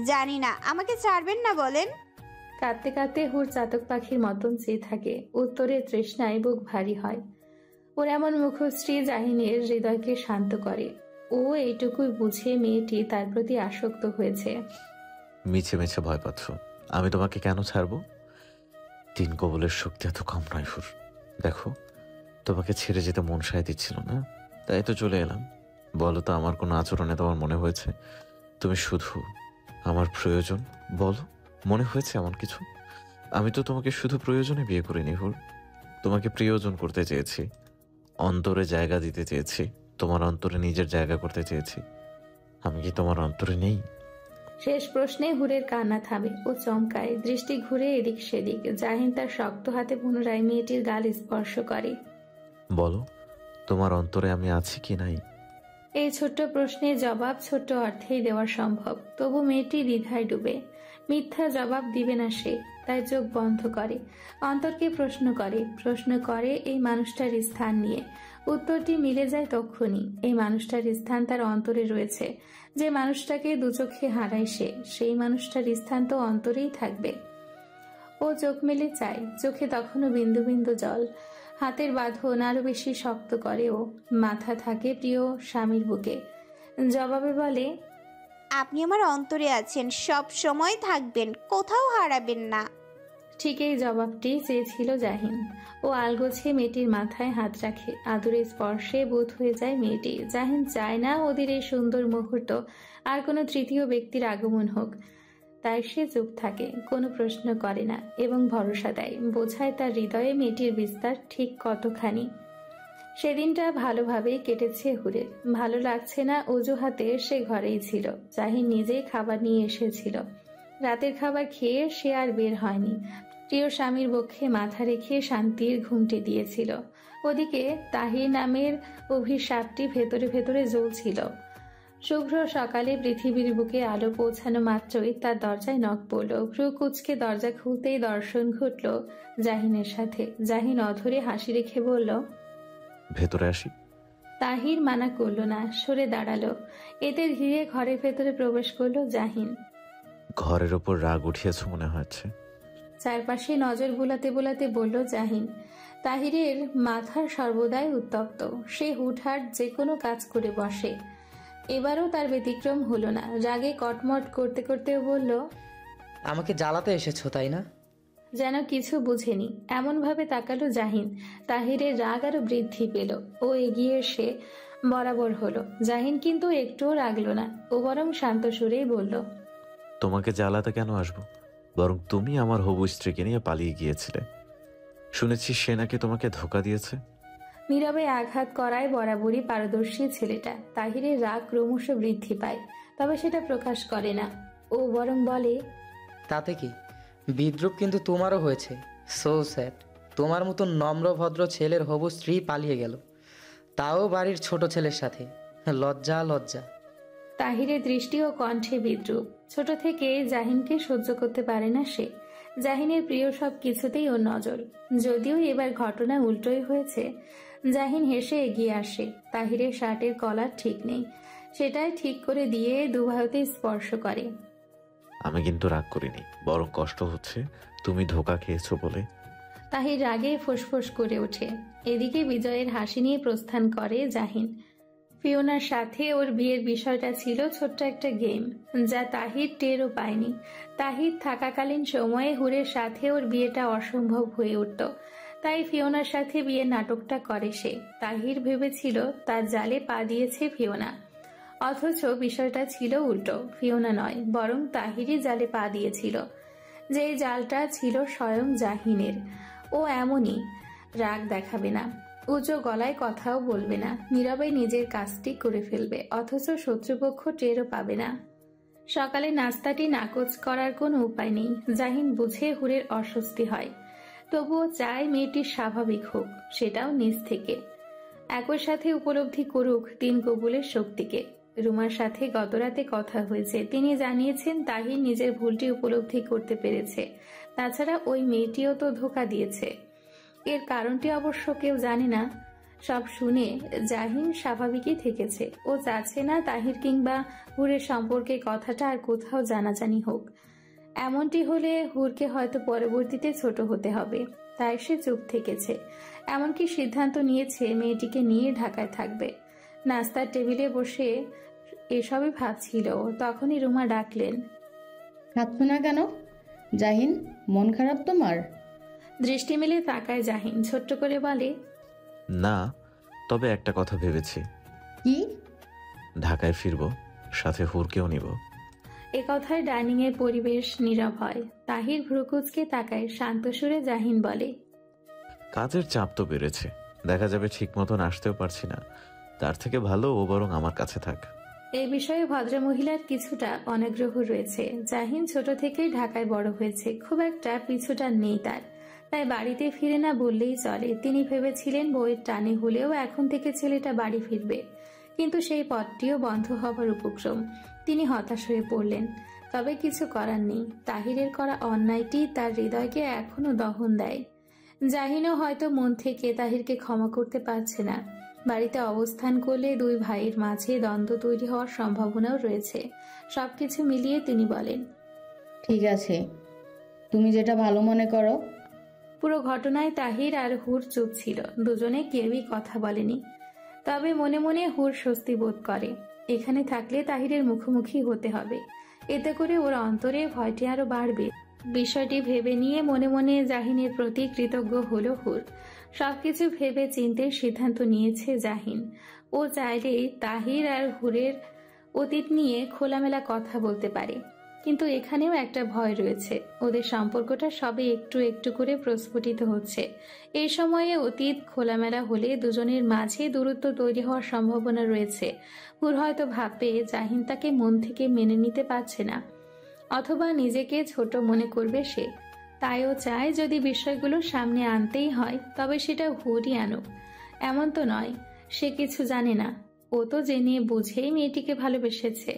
জানি না, আমাকে ছাড়বেন না বলেন। কাঁদতে কাঁদতে হুর চাতক পাখির মতন চেয়ে থাকে। উত্তরের তৃষ্ণায় বুক ভারী হয়। ওর এমন মুখশ্রী জাহিনের হৃদয়কে শান্ত করে। ও এইটুকুই বুঝে মেয়েটি তার প্রতি আসক্ত হয়েছে। মিছে মিছে ভয় পাচ্ছ। আমি তোমাকে কেন ছাড়বো? তিন কবলের শক্তি এত কম নয় হুর। দেখো, তোমাকে ছেড়ে যেতে মন সায় দিচ্ছিল না, তাই তো চলে এলাম। বলো তো, আমার কোনো আচরণে তোমার মনে হয়েছে তুমি শুধু আমার প্রয়োজন? বলো, মনে হয়েছে এমন কিছু? আমি তো তোমাকে শুধু প্রয়োজনে বিয়ে করিনি হুর। তোমাকে প্রিয়জন করতে চেয়েছি, অন্তরে জায়গা দিতে চেয়েছি, তোমার অন্তরে নিজের জায়গা করতে চেয়েছি। আমি কি তোমার অন্তরে নেই? শেষ প্রশ্নে হুরের কান্না থামে। ও চমকায়, দৃষ্টি ঘুরে এদিক সেদিক। জাহিন তার শক্ত হাতে পুনরায় মেয়েটির গাল স্পর্শ করে। বলো, তোমার অন্তরে আমি আছি কি নাই? এই ছোট্ট প্রশ্নের জবাব ছোট্ট অর্থেই দেওয়া সম্ভব, তবু মেয়েটি দ্বিধায় ডুবে। মিথ্যা জবাব দিবে না সে, তাই চোখ বন্ধ করে। অন্তরকে প্রশ্ন করে এই মানুষটার স্থান নিয়ে। উত্তরটি মিলে যায় তক্ষুনি। এই মানুষটার স্থান তার অন্তরে রয়েছে। যে মানুষটাকে দুচোখে হারায় সে, সেই মানুষটার স্থান তো অন্তরেই থাকবে। ও চোখ মেলে চায়, চোখে তখনও বিন্দু বিন্দু জল। হাতের বাঁধন আরো বেশি শক্ত করে ও। মাথা থাকে প্রিয় স্বামীর বুকে। জবাবে বলে, আপনি আমার অন্তরে আছেন, সব সময় থাকবেন, কোথাও হারাবেন না। ঠিক এই জবাবটি চেয়েছিল জাহিন। ও আলগোছে মেয়েটির মাথায় হাত রাখে। আদুরে স্পর্শে বোধ হয়ে যায় মেয়েটি। জাহিন চায় না ওদের এই সুন্দর মুহূর্ত আর কোনো তৃতীয় ব্যক্তির আগমন হোক, তাই সে চুপ থাকে, কোনো প্রশ্ন করে না এবং ভরসা দেয়, বোঝায় তার হৃদয়ে মেয়েটির বিস্তার ঠিক কতখানি। সেদিনটা ভালোভাবেই কেটেছে হুরের। ভালো লাগছে না অজুহাতে সে ঘরেই ছিল। জাহিন নিজেই খাবার নিয়ে এসেছিল। রাতের খাবার খেয়ে সে আর বের হয়নি। প্রিয় স্বামীর বক্ষে মাথা রেখে শান্তির ঘুমটি দিয়েছিল। ওদিকে তাহির নামের অভিশাপটি ভেতরে ভেতরে জ্বলছিল। শুভ্র সকালে পৃথিবীর বুকে আলো পৌঁছানো মাত্রই তার দরজায় নখ পড়ল। ভ্রু কুচকে দরজা খুলতেই দর্শন ঘটল জাহিনের সাথে। জাহিন অধরে হাসি রেখে বলল, ভেতরে আসি? তাহির মানা করল না, সরে দাঁড়ালো। এতে ধীরে ঘরের ভেতরে প্রবেশ করলো জাহিন। ঘরের ওপর রাগ উঠিয়েছ মনে হচ্ছে। চারপাশে নজর বুলাতে বুলাতে বলল জাহিন। তাহিরের মাথা সর্বদাই উত্তপ্ত। সে হুটহাট যে কোনো কাজ করে বসে। এবারও তার ব্যতিক্রম হলো না। রাগে কটমট করতে করতেও বলল, আমাকে জ্বালাতে এসেছো তাই না? যেন কিছু বুঝেনি এমনভাবে তাকালো জাহিন। তাহিরের রাগ আরো বৃদ্ধি পেল। ও এগিয়ে এসে বরাবর হলো। জাহিন কিন্তু একটুও রাগলো না। ও বরং শান্ত সুরেই বলল, তোমাকে জ্বালাতে কেন আসবো? বরং তুমি আমার হবু স্ত্রীকে নিয়ে পালিয়ে গিয়েছিলে। শুনেছি সে নাকি তোমাকে ধোকা দিয়েছে। নীরবে আঘাত করায় বরাবরই পারদর্শী ছেলেটা। তাহিরের রাগ ক্রমশ বৃদ্ধি পায়, তবে সেটা প্রকাশ করে না। ও বরং বলে, তাতে কি, বিদ্রুপ কিন্তু তোমারও হয়েছে। So sad. তোমার মতন নম্র ভদ্র ছেলের হবু স্ত্রী পালিয়ে গেল, তাও বাড়ির ছোট ছেলের সাথে। লজ্জা লজ্জা। তাহিরের দৃষ্টি ও কণ্ঠে বিদ্রুপ। ছোট থেকে জাহিনকে সহ্য করতে পারে না সে। জাহিনের প্রিয় সব কিছুতেই ওর নজর। যদিও এবার ঘটনা উল্টোই হয়েছে। জাহিন হেসে এগিয়ে আসে। তাহিরের শার্টের কলার ঠিক নেই, সেটাই ঠিক করে দিয়ে দুবাহুতে স্পর্শ করে। আমি কিন্তু রাগ করিনি, বরং কষ্ট হচ্ছে তুমি ধোকা খেয়েছো বলে। তাহির রাগে ফোঁসফোঁস করে ওঠে। এদিকে বিজয়ের হাসি নিয়ে প্রস্থান করে জাহিন। ফিওনার সাথে ওর বিয়ের বিষয়টা ছিল ছোট্ট একটা গেম, যা তাহির টেরও পায়নি। তাহির থাকাকালীন সময়ে হুরের সাথে ওর বিয়েটা অসম্ভব হয়ে উঠত, তাই ফিওনার সাথে বিয়ের নাটকটা করে সে। তাহির ভেবেছিল তার জালে পা দিয়েছে ফিওনা, অথচ বিষয়টা ছিল উল্টো। ফিওনা নয়, বরং তাহিরই জালে পা দিয়েছিল। যে জালটা ছিল স্বয়ং জাহিনের। ও এমনই, রাগ দেখাবে না, উঁচু গলায় কথাও বলবে না, নীরবে নিজের কাজটি করে ফেলবে, অথচ শত্রুপক্ষ টেরও পাবে না। সকালে নাস্তাটি নাকচ করার কোনো উপায় নেই। জাহিন বুঝে হুরের অস্বস্তি হয়, তবুও চায় মেয়েটি স্বাভাবিক হোক, সেটাও নিজ থেকে। একই সাথে উপলব্ধি করুক তিন কবুলের শক্তিকে। রুমার সাথে গতরাতে কথা হয়েছে, তিনি জানিয়েছেন তাহির নিজের ভুলটি উপলব্ধি করতে পেরেছে। তাছাড়া ওই মেয়েটিও তো ধোঁকা দিয়েছে। এর কারণটি অবশ্য কেউ জানে না। সব শুনে জাহিন স্বাভাবিকই থেকেছে। ও চাচ্ছে না তাহির কিংবা হুরের সম্পর্কে কথাটা আর কোথাও জানাজানি হোক। এমনটি হলে হুরকে হয়তো পরবর্তীতে ছোট হতে হবে, তাই সে চুপ থেকেছে। এমনকি সিদ্ধান্ত নিয়েছে মেয়েটিকে নিয়ে ঢাকায় থাকবে। নাস্তার টেবিলে বসে এসবই ভাবছিল, তখনই রুমা ডাকলেন। খাচ্ছ না কেন জাহিন, মন খারাপ তোমার? দৃষ্টি মেলে তাকায় জাহিন, ছোট্ট করে বলে, না, তবে একটা কথা ভেবেছি। কি? ঢাকায় ফিরবো, সাথে হুরকেও নিব। এ কথায় ডাইনিং এর পরিবেশ নীরব হয়। তাহির ভ্রুকুচকে তাকায়, শান্ত সুরে জাহিন বলে, কাজের চাপ তো বেড়েছে, দেখা যাবে ঠিক মতন আসতেও পারছি না। তার থেকে ভালো ও বরং আমার কাছে থাক। এই বিষয়ে ভদ্রমহিলার কিছুটা অনাগ্রহ রয়েছে। জাহিন ছোট থেকেই ঢাকায় বড় হয়েছে, খুব একটা পিছুটা নেই তার, তাই বাড়িতে ফিরে না বললেই চলে। তিনি ভেবেছিলেন বইয়ের টানে হলেও এখন থেকে ছেলেটা বাড়ি ফিরবে, কিন্তু সেই পথটিও বন্ধ হবার উপক্রম। তিনি হতাশ হয়ে পড়লেন, তবে কিছু করার নেই। তাহিরের করা অন্যায়টি তার হৃদয়কে এখনো দহন দেয়। জাহিনও হয়তো মন থেকে তাহিরকে ক্ষমা করতে পারছে না। বাড়িতে অবস্থান করলে দুই ভাইয়ের মাঝে দ্বন্দ্ব তৈরি হওয়ার সম্ভাবনাও রয়েছে। সবকিছু মিলিয়ে তিনি বলেন, ঠিক আছে, তুমি যেটা ভালো মনে করো। পুরো ঘটনায় তাহির আর হুর চুপ ছিল, দুজনে কেউই কথা বলেনি। তবে মনে মনে হুর স্বস্তি বোধ করে, এখানে থাকলে তাহিরের মুখোমুখি হতে হবে, এতে করে ওর অন্তরে ভয়টি আরো বাড়বে। বিষয়টি ভেবে নিয়ে মনে মনে জাহিনের প্রতি কৃতজ্ঞ হলো হুর। সবকিছু ভেবে চিন্তে সিদ্ধান্ত নিয়েছে জাহিন। ও চাইলে তাহির আর হুরের অতীত নিয়ে খোলামেলা কথা বলতে পারে, কিন্তু এখানেও একটা ভয় রয়েছে। ওদের সম্পর্কটা সবে একটু একটু করে প্রস্ফুটিত হচ্ছে। এই সময়ে অতীত খোলামেলা হলে দুজনের মাঝে দূরত্ব তৈরি হওয়ার সম্ভাবনা রয়েছে। হুর হয়তো ভাববে জাহিন তাকে মন থেকে মেনে নিতে পারছে না, অথবা নিজেকে ছোট মনে করবে সে। তাইও চায় যদি বিষয়গুলো সামনে আনতেই হয় তবে সেটা হুরই আনুক। এমন তো নয় সে কিছু জানে না, ও তো জেনে বুঝেই মেয়েটিকে ভালোবেসেছে।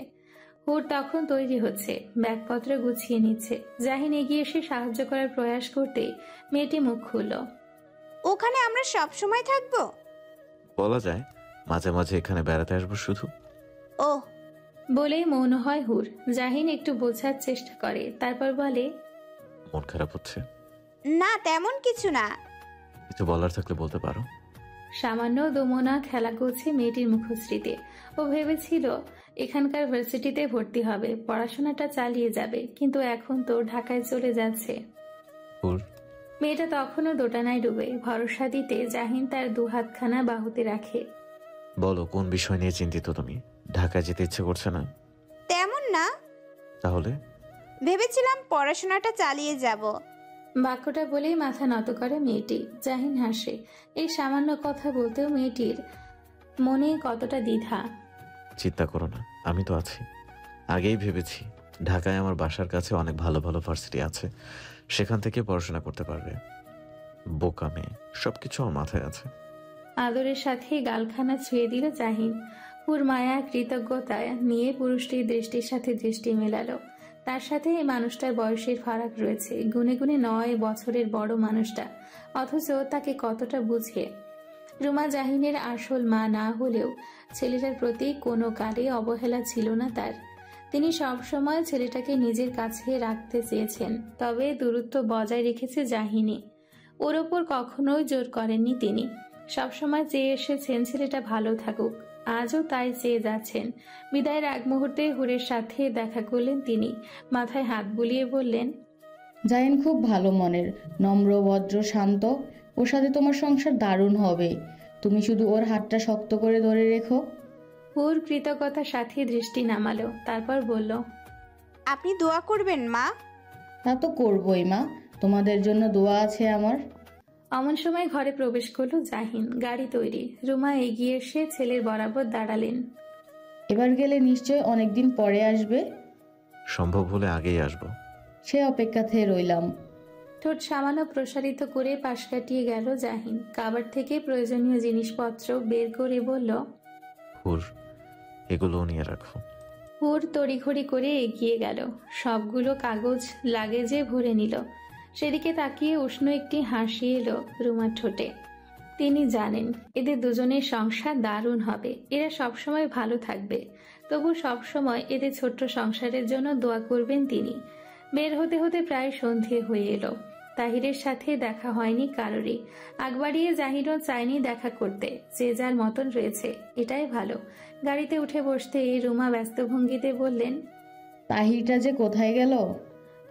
হুর তখন তৈরি হচ্ছে, ব্যাগপত্র গুছিয়ে নিচ্ছে। জাহিন এগিয়ে এসে সাহায্য করার প্রয়াস করতে মেয়েটি মুখ খুলল। ওখানে আমরা সব সময় থাকবো? বলা যায়, মাঝে মাঝে এখানে বেড়াতে আসবো শুধু। ও বলেই মৌন হয় হুর। জাহিন একটু বোঝার চেষ্টা করে, তারপর বলে, মন খারাপ হচ্ছে? না, তেমন কিছু না। কিছু বলার থাকলে বলতে পারো। সামান্য দোমনা খেলা করছে মেয়েটির মুখশ্রীতে। ও ভেবেছিল এখানকার ভার্সিটিতে ভর্তি হবে, পড়াশোনাটা চালিয়ে যাবে, কিন্তু এখন তো ঢাকায় চলে যাচ্ছে। মেয়েটা তখনও দোটানায় ডুবে। ভরসা দিতে জাহিন তার দুহাতখানা বাহুতে রাখে। বলো, কোন বিষয় নিয়ে চিন্তিত তুমি? ঢাকায় যেতে ইচ্ছে করছে না? তেমন না। তাহলে? ভেবেছিলাম পড়াশোনাটা চালিয়ে যাব। বাক্যটা বলেই মাথা নত করে মেয়েটি। জাহিন হাসে। এই সামান্য কথা বলতেও মেয়েটির মনে কতটা দ্বিধা। চিন্তা করো না, আমি তো আছি। আগেই ভেবেছি ঢাকায় আমার বাসার কাছে অনেক ভালো ভালো ভার্সিটি আছে, সেখান থেকে পড়াশোনা করতে পারবে। বোকা মেয়ে, সবকিছু আমার মাথায় আছে। আদরের সাথে গালখানা ছুঁয়ে দিল জাহিন। হুর মায়া কৃতজ্ঞতায় নিয়ে পুরুষটির দৃষ্টির সাথে দৃষ্টি মেলালো। তার সাথে এই মানুষটার বয়সের ফারাক রয়েছে, গুনে গুনে 9 বছরের বড় মানুষটা, অথচ তাকে কতটা বুঝে। রুমা জাহিনের আসল মা না হলেও ছেলেটার প্রতি কোনো কালে অবহেলা ছিল না তার। তিনি সবসময় ছেলেটাকে নিজের কাছে রাখতে চেয়েছেন, তবে দূরত্ব বজায় রেখেছে জাহিনী। ওর ওপর কখনোই জোর করেননি তিনি, সবসময় চেয়ে এসেছেন ছেলেটা ভালো থাকুক। আজও তাই চেয়ে যাচ্ছেন। বিদায়ের আগ মুহূর্তে হুরের সাথে দেখা করলেন তিনি, মাথায় হাত বুলিয়ে বললেন, জাহিন খুব ভালো মনের, নম্র, ভদ্র, শান্ত। ওর সাথে তোমার সংসার দারুণ হবে। তুমি শুধু ওর হাতটা শক্ত করে ধরে রেখো। হুর কৃতজ্ঞতার সাথে দৃষ্টি নামালো, তারপর বলল, আপনি দোয়া করবেন মা? তা তো করবই মা, তোমাদের জন্য দোয়া আছে আমার। অমন সময় ঘরে প্রবেশ করলো জাহিন। গাড়ি তৈরি। রুমা এগিয়ে এসে ছেলের বরাবর দাঁড়ালেন। এবার গেলে নিশ্চয় অনেকদিন পরে আসবে। সম্ভব হলে আগেই আসবো। সে অপেক্ষাতে রইলাম। ঠোঁট সামান্য প্রসারিত করে পাশ কাটিয়ে গেল জাহিন। কাবার থেকে প্রয়োজনীয় জিনিসপত্র বের করে বলল, হুর, এগুলো নিয়ে রাখো। হুর তড়িঘড়ি করে এগিয়ে গেল, সবগুলো কাগজ লাগেজে ভরে নিল। সেদিকে তাকিয়ে উষ্ণ একটি হাসি এলো রুমার ঠোঁটে। তিনি জানেন এদের দুজনের সংসার দারুণ হবে, এরা সবসময় ভালো থাকবে। তবু সবসময় এদের ছোট্ট সংসারের জন্য দোয়া করবেন তিনি। বের হতে হতে প্রায় সন্ধে হয়ে এলো। তাহিরের সাথে দেখা হয়নি কারোরই। আগ বাড়িয়ে জাহিরও চায়নি দেখা করতে, যে যার মতন রয়েছে, এটাই ভালো। গাড়িতে উঠে বসতে রুমা ব্যস্ত ভঙ্গিতে বললেন, তাহিরটা যে কোথায় গেল?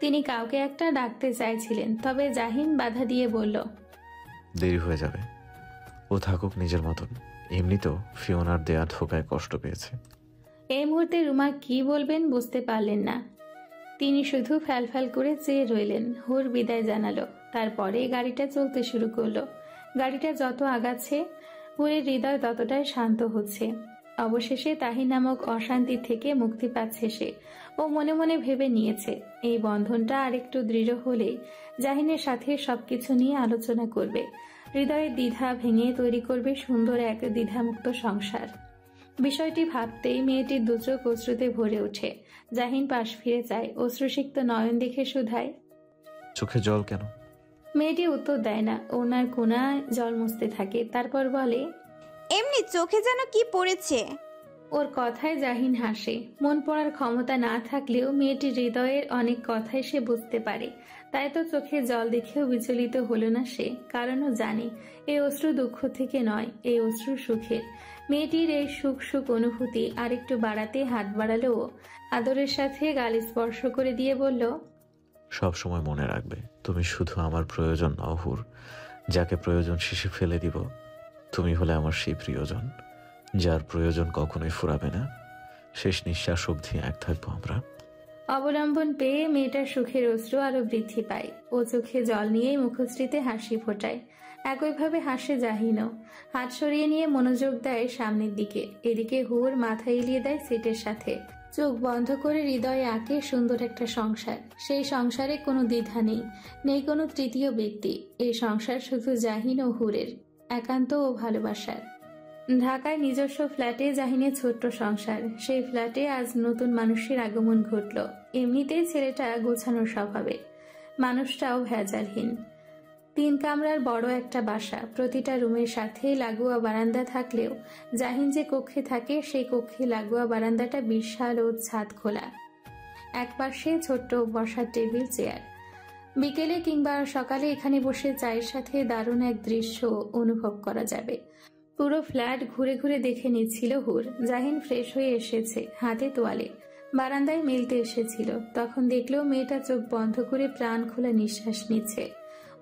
তিনি কাউকে একটা ডাকতে চাইছিলেন, তবে জাহিন বাধা দিয়ে বলল, দেরি হয়ে যাবে, ও থাকুক নিজের মতন। এমনিতেও ফিওনার দেয়া ধোকায় কষ্ট পেয়েছে। এই মুহূর্তে রুমা কি বলবেন বুঝতে পারলেন না। তিনি শুধু ফ্যালফ্যাল করে চেয়ে রইলেন। হুর বিদায় জানালো, তারপরে গাড়িটা চলতে শুরু করলো। গাড়িটা যত আগাচ্ছে হুরের হৃদয় ততটাই শান্ত হচ্ছে। অবশেষে তাহির নামক অশান্তি থেকে মুক্তি পাচ্ছে সে। ও মনে মনে ভেবে নিয়েছে এই বন্ধনটা আরেকটু দৃঢ় হলে জাহিনের সাথে সবকিছু নিয়ে আলোচনা করবে, হৃদয়ের দ্বিধা ভেঙে তৈরি করবে সুন্দর এক দ্বিধামুক্ত সংসার। বিষয়টি ভাবতেই মেয়েটির দুচোখ অশ্রুতে ভরে ওঠে। জাহিন পাশ ফিরে যায়, অশ্রুসিক্ত নয়ন দেখে শুধায়, চোখে জল কেন? মেয়েটি উত্তর দেয় না, ওনার কোনায় জল মুছতে থাকে। তারপর বলে, এমনি চোখে যেন কি পড়েছে। ওর কথায় জাহিন হাসে। মন পড়ার ক্ষমতা না থাকলেও মেয়েটির হৃদয়ের অনেক কথাই সে বুঝতে পারে। তাই তো চোখে জল দেখেও বিচলিত হলো না সে, কারণও জানে এই অশ্রু দুঃখ থেকে নয়, এই অশ্রু সুখের। মেয়েটির এই সুখ সুখ অনুভূতি আরেকটু বাড়াতে হাত বাড়ালো, আদরের সাথে গাল স্পর্শ করে দিয়ে বলল, সব সময় মনে রাখবে, তুমি শুধু আমার প্রয়োজন নও হুর, যাকে প্রয়োজন শেষে ফেলে দিব তুমি হলে আমার সেই প্রিয়জন, যার প্রয়োজন কখনোই ফুরাবে না। শেষ নিঃশ্বাস অবধি এক থাকবো আমরা। অবলম্বন পেয়ে মেয়েটার সুখের অশ্রু আরো বৃদ্ধি পায়। ও চোখে জল নিয়েই মুখশ্রীতে হাসি ফোটায়। একইভাবে হাসে জাহিনও। হাত সরিয়ে নিয়ে মনোযোগ দেয় সামনের দিকে। এদিকে হুর মাথা এলিয়ে দেয় সিটের সাথে। চোখ বন্ধ করে হৃদয়ে আঁকে সুন্দর একটা সংসার। সেই সংসারে কোনো দ্বিধা নেই, নেই কোনো তৃতীয় ব্যক্তি। এই সংসার শুধু জাহিন ও হুরের একান্ত ও ভালোবাসার। ঢাকায় নিজস্ব ফ্ল্যাটে জাহিনের ছোট্ট সংসার। সেই ফ্ল্যাটে আজ নতুন মানুষের আগমন ঘটল। এমনিতেই ছেলেটা গোছানোর স্বভাবে, মানুষটাও ভেজালহীন। 3 কামরার বড় একটা বাসা। প্রতিটা রুমের সাথে লাগোয়া বারান্দা থাকলেও জাহিন যে কক্ষে থাকে সেই কক্ষে লাগোয়া বারান্দাটা বিশাল ও ছাদ খোলা। একপাশে ছোট্ট বসার টেবিল, চেয়ার। বিকেলে কিংবা সকালে এখানে বসে চায়ের সাথে দারুণ এক দৃশ্য অনুভব করা যাবে। পুরো ফ্ল্যাট ঘুরে ঘুরে দেখে নিচ্ছিল হুর। জাহিন ফ্রেশ হয়ে এসেছে, হাতে তোয়ালে, বারান্দায় মেলতে এসেছিল। তখন দেখলেও মেয়েটা চোখ বন্ধ করে প্রাণ খোলা নিঃশ্বাস নিচ্ছে।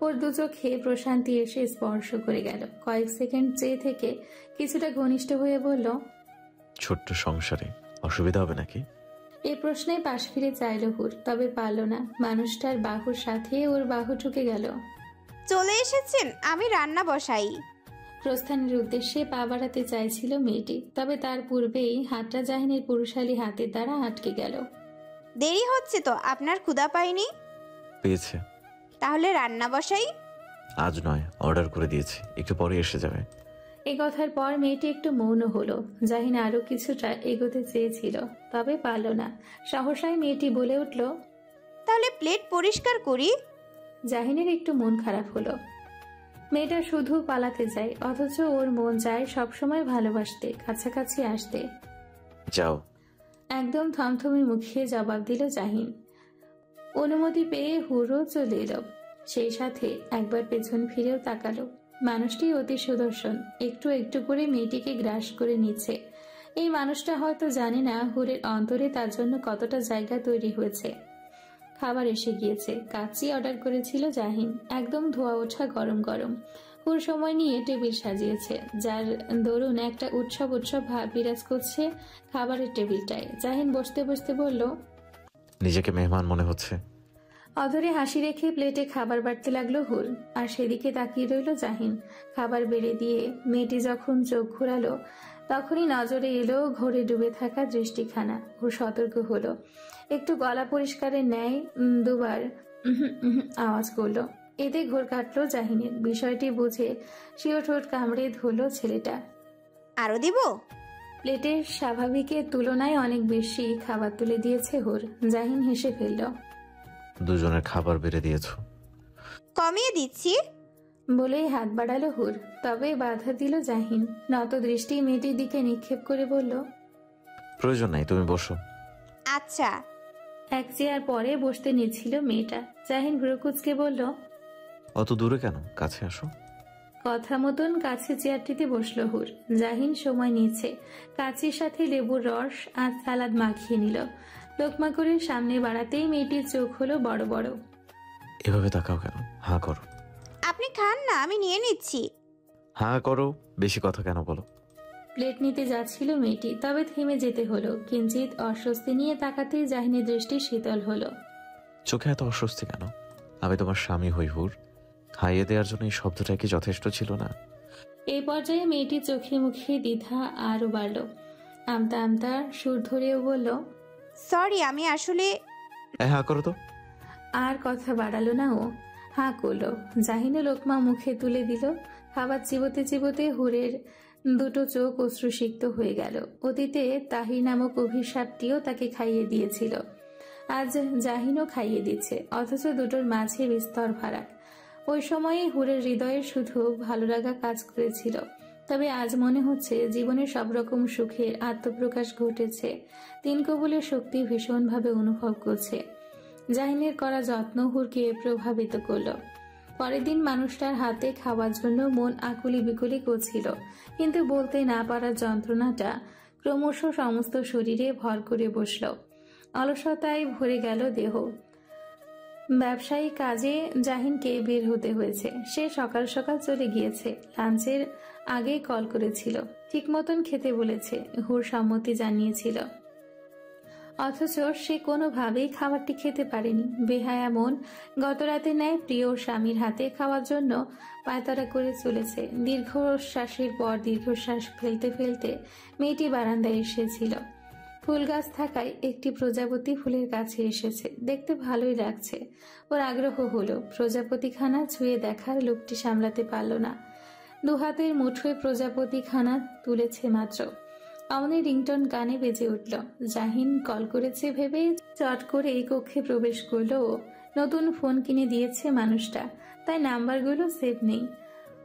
ওর দু চোখে প্রশান্তি এসে স্পর্শ করে গেল। কয়েক সেকেন্ড চেয়ে থেকে কিছুটা ঘনিষ্ঠ হয়ে বলল, ছোট্ট সংসারে অসুবিধা হবে নাকি? এই প্রশ্নে পাশ ফিরে চাইল হুর, তবে পারল না। মানুষটার বাহুর সাথে ওর বাহু ঢুকে গেল। চলে এসেছেন, আমি রান্না বসাই। প্রস্থানের উদ্দেশ্যে পা বাড়াতে চাইছিল মেয়েটি, তবে তার পূর্বেই হাতটা জাহিনের পুরুষালী হাতের দ্বারা আটকে গেল। দেরি হচ্ছে তো, আপনার ক্ষুধা পায়নি? পেয়েছে। তাহলে রান্না বসাই। আজ নয়, অর্ডার করে দিয়েছি, একটু পরে এসে যাবে। এই কথার পর মেয়েটি একটু মৌন হলো। জাহিন আরো কিছুটা এগোতে চেয়েছিল, তবে পারল না। সহসায় মেয়েটি বলে উঠল, তাহলে প্লেট পরিষ্কার করি। জাহিনের একটু মন খারাপ হলো। মেয়েটা শুধু পালাতে যায়, অথচ ওর মন চায় সবসময় ভালোবাসতে, কাছাকাছি আসতে। যাও। একদম থমথমে মুখে জবাব দিল জাহিন। অনুমতি পেয়ে হুড়ো চলে এলো। সেই সাথে একবার পেছন ফিরেও তাকালো। মানুষটি অতি সুদর্শন, একটু একটু করে মেয়েটিকে গ্রাস করে নিচ্ছে। এই মানুষটা হয়তো জানে না হুরের অন্তরে তার জন্য কতটা জায়গা তৈরি হয়েছে। খাবার এসে গিয়েছে। কাচ্চি অর্ডার করেছিল জাহিন, একদম ধোয়া ওঠা গরম গরম। হুর সময় নিয়ে টেবিল সাজিয়েছে, যার দরুন একটা উৎসব উৎসব ভাব বিরাজ করছে খাবারের টেবিলটায়। জাহিন বসতে বসতে বলল, নিজেকে মেহমান মনে হচ্ছে। অধরে হাসি রেখে প্লেটে খাবার বাড়তে লাগলো হুর, আর সেদিকে তাকিয়ে রইল জাহিন। খাবার বেড়ে দিয়ে মেয়েটি যখন চোখ ঘুরালো, তখনই নজরে এলো ঘরে ডুবে থাকা দৃষ্টিখানা। হুর সতর্ক হলো। একটু গলা পরিষ্কারের ন্যায় দুবার আওয়াজ করলো। এতে ঘোর কাটলো জাহিনের। বিষয়টি বুঝে সিও ঠোঁট কামড়ে ধরল ছেলেটা। আরো দিব? প্লেটের স্বাভাবিকের তুলনায় অনেক বেশি খাবার তুলে দিয়েছে হুর। জাহিন হেসে ফেলল। দুজনের খাবার বেড়ে দিয়েছো। কমিয়ে দিচ্ছি বলেই হাত বাড়ালো হুর, তবে বাধা দিল জাহিন। নত দৃষ্টি মেয়েটির দিকে নিক্ষেপ করে বলল, প্রয়োজন নাই, তুমি বসো। আচ্ছা। এক চেয়ার পরে বসতে নিচ্ছিল মেয়েটা। জাহিন ভ্রুকুচকে বলল, অত দূরে কেন, কাছে আসো। কথা মতন কাছে চেয়ারটিতে বসলো হুর। জাহিন সময় নিচ্ছে। কাচির সাথে লেবুর রস আর সালাদ মাখিয়ে নিল। লোকমা করে সামনে বাড়াতেই মেয়েটির চোখ হলো বড় বড়। এভাবে তাকাও কেন, হাঁ করো। আপনি খান না, আমি নিয়ে নিচ্ছি। হাঁ করো, বেশি কথা কেন বলো। প্লেট নিতে যাচ্ছিল মেয়েটি, তবে থেমে যেতে হলো। কিঞ্চিত অস্বস্তি নিয়ে তাকাতেই জাহিনের দৃষ্টি শীতল হলো। চোখে এত অস্বস্তি কেন? আমি তোমার স্বামী হই হুর, খাইয়ে দেওয়ার জন্য এই শব্দটা কি যথেষ্ট ছিল না? এই পর্যায়ে মেয়েটির চোখে মুখে দ্বিধা আরো বাড়ল। আমতা আমতা সুর ধরেও বলল, সরি, আমি আসলে। হ্যাঁ করো তো। আর কথা বাড়ালো না ও, হাঁ করলো। জাহিনে লোকমা মুখে তুলে দিল। খাবার চিবোতে চিবোতে হুরের দুটো চোখ অশ্রুসিক্ত হয়ে গেল। অতীতে তাহির নামক অভিশাপটিও তাকে খাইয়ে দিয়েছিল, আজ জাহিনও খাইয়ে দিচ্ছে, অথচ দুটোর মাঝে বিস্তর ফারাক। ওই সময়ে হুরের হৃদয়ে শুধু ভালো লাগা কাজ করেছিল, তবে আজ মনে হচ্ছে জীবনের সব রকম সুখের আত্মপ্রকাশ ঘটেছে। তিন কবুলের শক্তি ভীষণভাবে অনুভব করছে। জাহিনের করা যত্ন হুরকে প্রভাবিত করল। পরের দিন মানুষটার হাতে খাওয়ার জন্য মন আকুলি বিকুলি করছিল, কিন্তু বলতে না পারার যন্ত্রণাটা ক্রমশ সমস্ত শরীরে ভর করে বসল। অলসতায় ভরে গেল দেহ। ব্যবসায়িক কাজে জাহিনকে বের হতে হয়েছে। সে সকাল সকাল চলে গিয়েছে। লাঞ্চের আগে কল করেছিল, ঠিক মতন খেতে বলেছে, হুর সম্মতি জানিয়েছিল। অথচ সে কোনোভাবেই খাবারটি খেতে পারেনি। বেহায়া মন গত রাতে ন্যায় প্রিয় স্বামীর হাতে খাওয়ার জন্য পায়তারা করে চলেছে। দীর্ঘশ্বাসের পর দীর্ঘশ্বাস ফেলতে ফেলতে মেয়েটি বারান্দায় এসেছিল। ফুল গাছ থাকায় একটি প্রজাপতি ফুলের কাছে এসেছে। দেখতে ভালোই লাগছে। ওর আগ্রহ হলো। প্রজাপতিখানা ছুঁয়ে দেখার লোকটি সামলাতে পারল না। দুহাতের মুঠোয় প্রজাপতিখানা তুলেছে মাত্র, অমনি রিংটন কানে বেজে উঠল। জাহিন কল করেছে ভেবে চট করে এই কক্ষে প্রবেশ করলো। নতুন ফোন কিনে দিয়েছে মানুষটা, তাই নাম্বারগুলো সেভ নেই।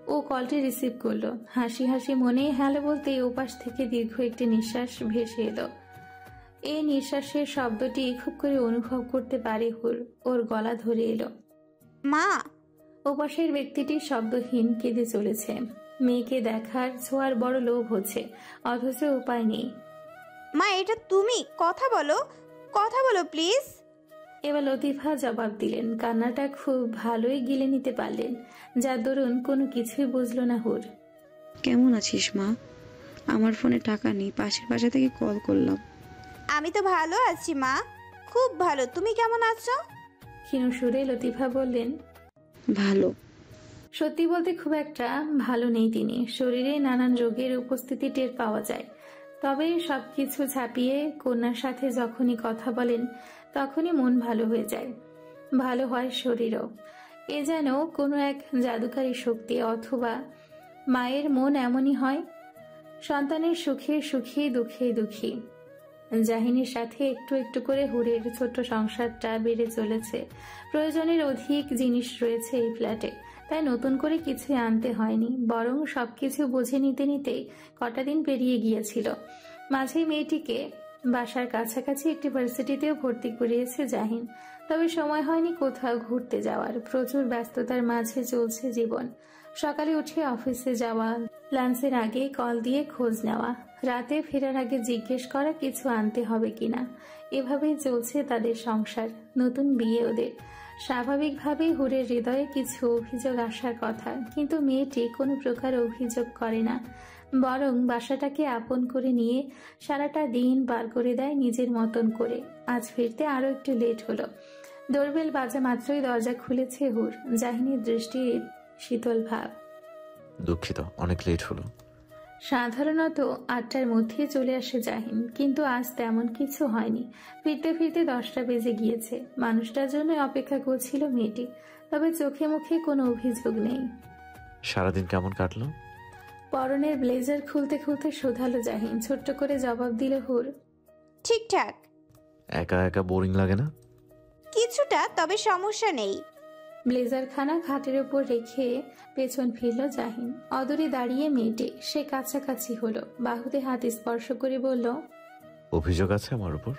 ও কলটি রিসিভ করলো। হাসি হাসি মনে হ্যালো বলতেই ওপাশ থেকে দীর্ঘ একটি নিঃশ্বাস ভেসে এলো। এই নিঃশ্বাসের শব্দটি খুব করে অনুভব করতে পারে হুর। ওর গলা ধরে এলো, মা। ওপাশের ব্যক্তিটি শব্দহীন কেঁদে চলেছে। মেয়েকে দেখার ছোঁয়ার বড় লোভ হচ্ছে, অথচ উপায় নেই। মা, এটা তুমি? কথা বলো, কথা বলো প্লিজ। এবার লতিফা জবাব দিলেন। কান্নাটা খুব ভালোই গিলে নিতে পারলেন, যার দরুন কোনো কিছুই বুঝলো না হুর। কেমন আছিস মা? আমার ফোনে টাকা নেই, পাশের বাসা থেকে কল করলাম। আমি তো ভালো আছি মা, খুব ভালো। তুমি কেমন আছো? ক্ষীণ সুরে লতিফা বললেন, ভালো। সত্যি বলতে খুব একটা ভালো নেই তিনি। শরীরে নানান রোগের উপস্থিতি টের পাওয়া যায়। তবে সবকিছু ছাপিয়ে কন্যার সাথে যখনই কথা বলেন, তখনই মন ভালো হয়ে যায়, ভালো হয় শরীরও। এ যেন কোনো এক জাদুকারী শক্তি, অথবা মায়ের মন এমনই হয়, সন্তানের সুখে সুখী, দুঃখে দুঃখী। জাহিনের সাথে একটু একটু করে হুরের ছোট্ট সংসারটা বেড়ে চলেছে। প্রয়োজনের অধিক জিনিস রয়েছে এই ফ্ল্যাটে, তাই নতুন করে কিছুই আনতে হয়নি, বরং সবকিছু বুঝে নিতে নিতেই কটা দিন পেরিয়ে গিয়েছিল। মাঝেই মেয়েটিকে বাসার কাছাকাছি একটি ভার্সিটিতেও ভর্তি করিয়েছে জাহিন। তবে সময় হয়নি কোথাও ঘুরতে যাওয়ার, প্রচুর ব্যস্ততার মাঝে চলছে জীবন। সকালে উঠে অফিসে যাওয়া, লাঞ্চের আগে কল দিয়ে খোঁজ নেওয়া, রাতে ফেরার আগে জিজ্ঞেস করা কিছু আনতে হবে কিনা। এভাবেই চলছে তাদের সংসার, নতুন বিয়ে ওদের। স্বাভাবিকভাবেই হুরের হৃদয়ে কিছু অভিযোগ আসার কথা, কিন্তু মেয়েটি কোনো প্রকার অভিযোগ করে না, বরং বাসাটাকে আপন করে নিয়ে সারাটা দিন পার করে দেয় নিজের মতন করে। আজ ফিরতে আরো একটু লেট হলো। ডোরবেল বাজা মাত্রই দরজা খুলেছে হুর। জাহিনের দৃষ্টি শীতল ভাব। দুঃখিত, অনেক লেট হলো। সাধারণত 8টার মধ্যে চলে আসে জাহিন, কিন্তু আজ তেমন কিছু হয়নি। ফিরতে ফিরতে 10টা বেজে গিয়েছে। মানুষটার জন্য অপেক্ষা করছিল মেয়েটি, তবে চোখে মুখে কোনো অভিযোগ নেই। সারাদিন কেমন কাটলো? পরনের ব্লেজার খুলতে খুলতে শোধালো জাহিন। ছোট্ট করে জবাব দিল হুর, ঠিকঠাক। একা একা বোরিং লাগে না? কিছুটা, তবে সমস্যা নেই। ব্লেজারখানা খাটের উপর রেখে পেছন ফিরল জাহিন। অদূরে দাঁড়িয়ে মেয়েটি, সে কাছাকাছি হলো, বাহুতে হাত স্পর্শ করে বলল, অভিযোগ আছে আমার উপর?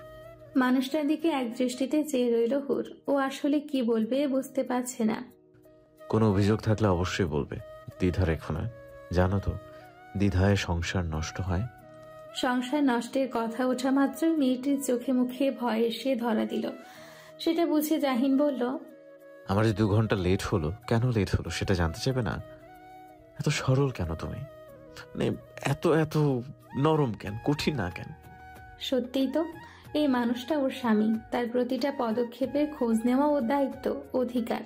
মানুষটার দিকে এক দৃষ্টিতে চেয়ে রইল হুর। ও আসলে কি বলবে বুঝতে পারছে না। কোনো অভিযোগ থাকলে অবশ্যই বলবে, দ্বিধা রেখো না। জানো তো, দ্বিধায় সংসার নষ্ট হয়। সংসার নষ্টের কথা ওঠা মাত্রই মেয়েটির চোখে মুখে ভয় এসে ধরা দিল। সেটা বুঝে জাহিন বলল, আমার যে 2 ঘন্টা লেট হলো, কেন লেট হলো সেটা জানতে চাইবে না? এত সরল কেন তুমি? মানে এত এত নরম কেন, কঠিন না কেন? সত্যিই তো, এই মানুষটা ওর স্বামী, তার প্রতিটা পদক্ষেপের খোঁজ নেওয়া ওর দায়িত্ব, অধিকার।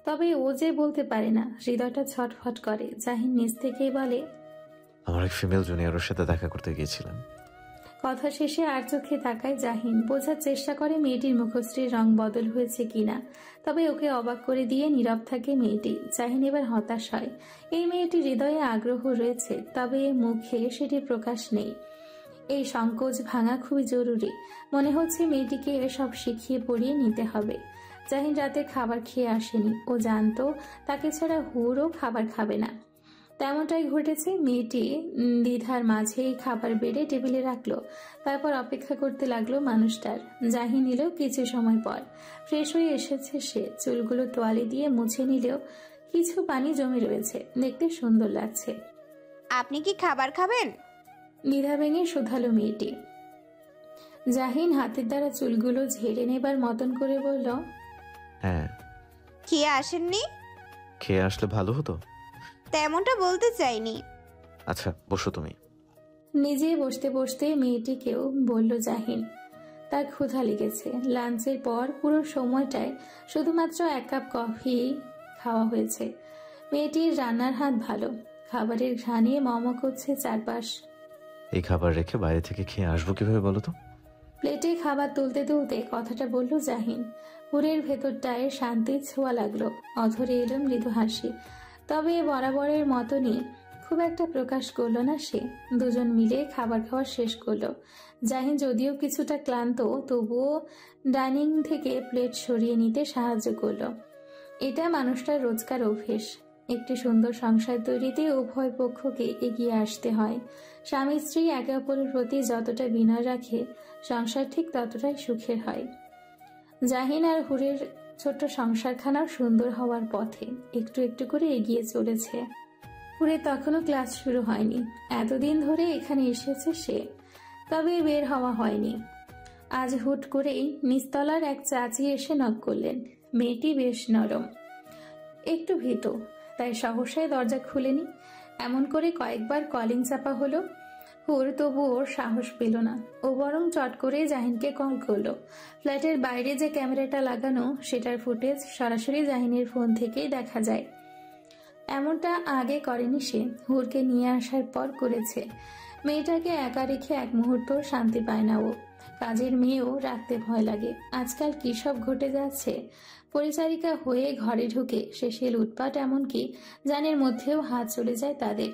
তবে ও যে বলতে পারে না, হৃদয়টা ছটফট করে। জাহিন নিজ থেকেই বলে, আমার এক ফিমেল জুনিয়রের সাথে দেখা করতে গিয়েছিলাম। কথা শেষে আর চোখে তাকায় জাহিন। বোঝার চেষ্টা করে মেয়েটির মুখশ্রীর রং বদল হয়েছে কিনা, তবে ওকে অবাক করে দিয়ে নীরব থাকে মেয়েটি। জাহিন এবার হতাশ হয়। এই মেয়েটির হৃদয়ে আগ্রহ রয়েছে, তবে মুখে সেটি প্রকাশ নেই। এই সংকোচ ভাঙা খুবই জরুরি। মনে হচ্ছে মেয়েটিকে এসব শিখিয়ে পড়িয়ে নিতে হবে। জাহিন রাতে খাবার খেয়ে আসেনি। ও জানতো তাকে ছাড়া হুরও খাবার খাবে না। তেমনটাই ঘটেছে। মেয়েটি দ্বিধার মাঝেই খাবার বেড়ে টেবিলে রাখলো, তারপর অপেক্ষা করতে লাগলো মানুষটার। জাহিন এলো কিছু সময় পর। ফ্রেশ হয়ে এসেছে সে। চুলগুলো তোয়ালে দিয়ে মুছে নিলেও কিছু পানি জমে রয়েছে, দেখতে সুন্দর লাগছে। আপনি কি খাবার খাবেন? দ্বিধা ভেঙে শোধালো মেয়েটি। জাহিন হাতের দ্বারা চুলগুলো ঝেড়ে নেবার মতন করে বলল, হ্যাঁ। খেয়ে আসেননি? খেয়ে আসলে ভালো হতো। তেমনটা বলতে চাইনি। আচ্ছা, বসো তুমি। নিজে বসতে বসতে মেয়েটিকেও বলল জাহিন। তার ক্ষুধা লেগেছে। লাঞ্চের পর পুরো সময়টায় শুধুমাত্র 1 কাপ কফি খাওয়া হয়েছে। মেয়েটির রান্নার হাত ভালো। খাবারের ঘ্রাণে মম করছে চারপাশ। এই খাবার রেখে বাইরে থেকে খেয়ে আসবো কিভাবে বলো তো? প্লেটে খাবার তুলতে তুলতে কথাটা বলল জাহিন। হুরের ভেতরটায় শান্তির ছোঁয়া লাগলো। অধরে এলো মৃদু হাসি। তবে বরাবরের মতনই খুব একটা প্রকাশ করলো না সে। দুজন মিলে খাবার খাওয়া শেষ করলো। জাহিন যদিও কিছুটা ক্লান্ত, তবুও ডাইনিং থেকে প্লেট সরিয়ে নিতে সাহায্য করলো। এটা মানুষটার রোজকার অভ্যেস। একটি সুন্দর সংসার তৈরিতে উভয় পক্ষকে এগিয়ে আসতে হয়। স্বামী স্ত্রী একে অপরের প্রতি যতটা বিনয় রাখে, সংসার ঠিক ততটাই সুখের হয়। জাহিন আর হুরের ছোট্ট সংসারখানাও সুন্দর হওয়ার পথে একটু একটু করে এগিয়ে চলেছে। হুরের তখনও ক্লাস শুরু হয়নি। এতদিন ধরে এখানে এসেছে সে, তবে বের হওয়া হয়নি। আজ হুট করেই নিচতলার এক চাচি এসে নক করলেন। মেয়েটি বেশ নরম, একটু ভীত, তাই সহসায় দরজা খুলেনি। এমন করে কয়েকবার কলিং চাপা হলো। হুর তবু ওর সাহস পেল না। ও বরং চট করে জাহিনকে কল করলো। ফ্ল্যাটের বাইরে যে ক্যামেরাটা লাগানো, সেটার ফুটেজ সরাসরি জাহিনের ফোন থেকেই দেখা যায়। এমনটা আগে করেনি সে, হুরকে নিয়ে আসার পর করেছে। মেয়েটাকে একা রেখে এক মুহূর্ত শান্তি পায় না ও। কাজের মেয়েও রাখতে ভয় লাগে। আজকাল কী সব ঘটে যাচ্ছে। পরিচারিকা হয়ে ঘরে ঢুকে শেষে লুটপাট, এমনকি জানের মধ্যেও হাত চলে যায় তাদের।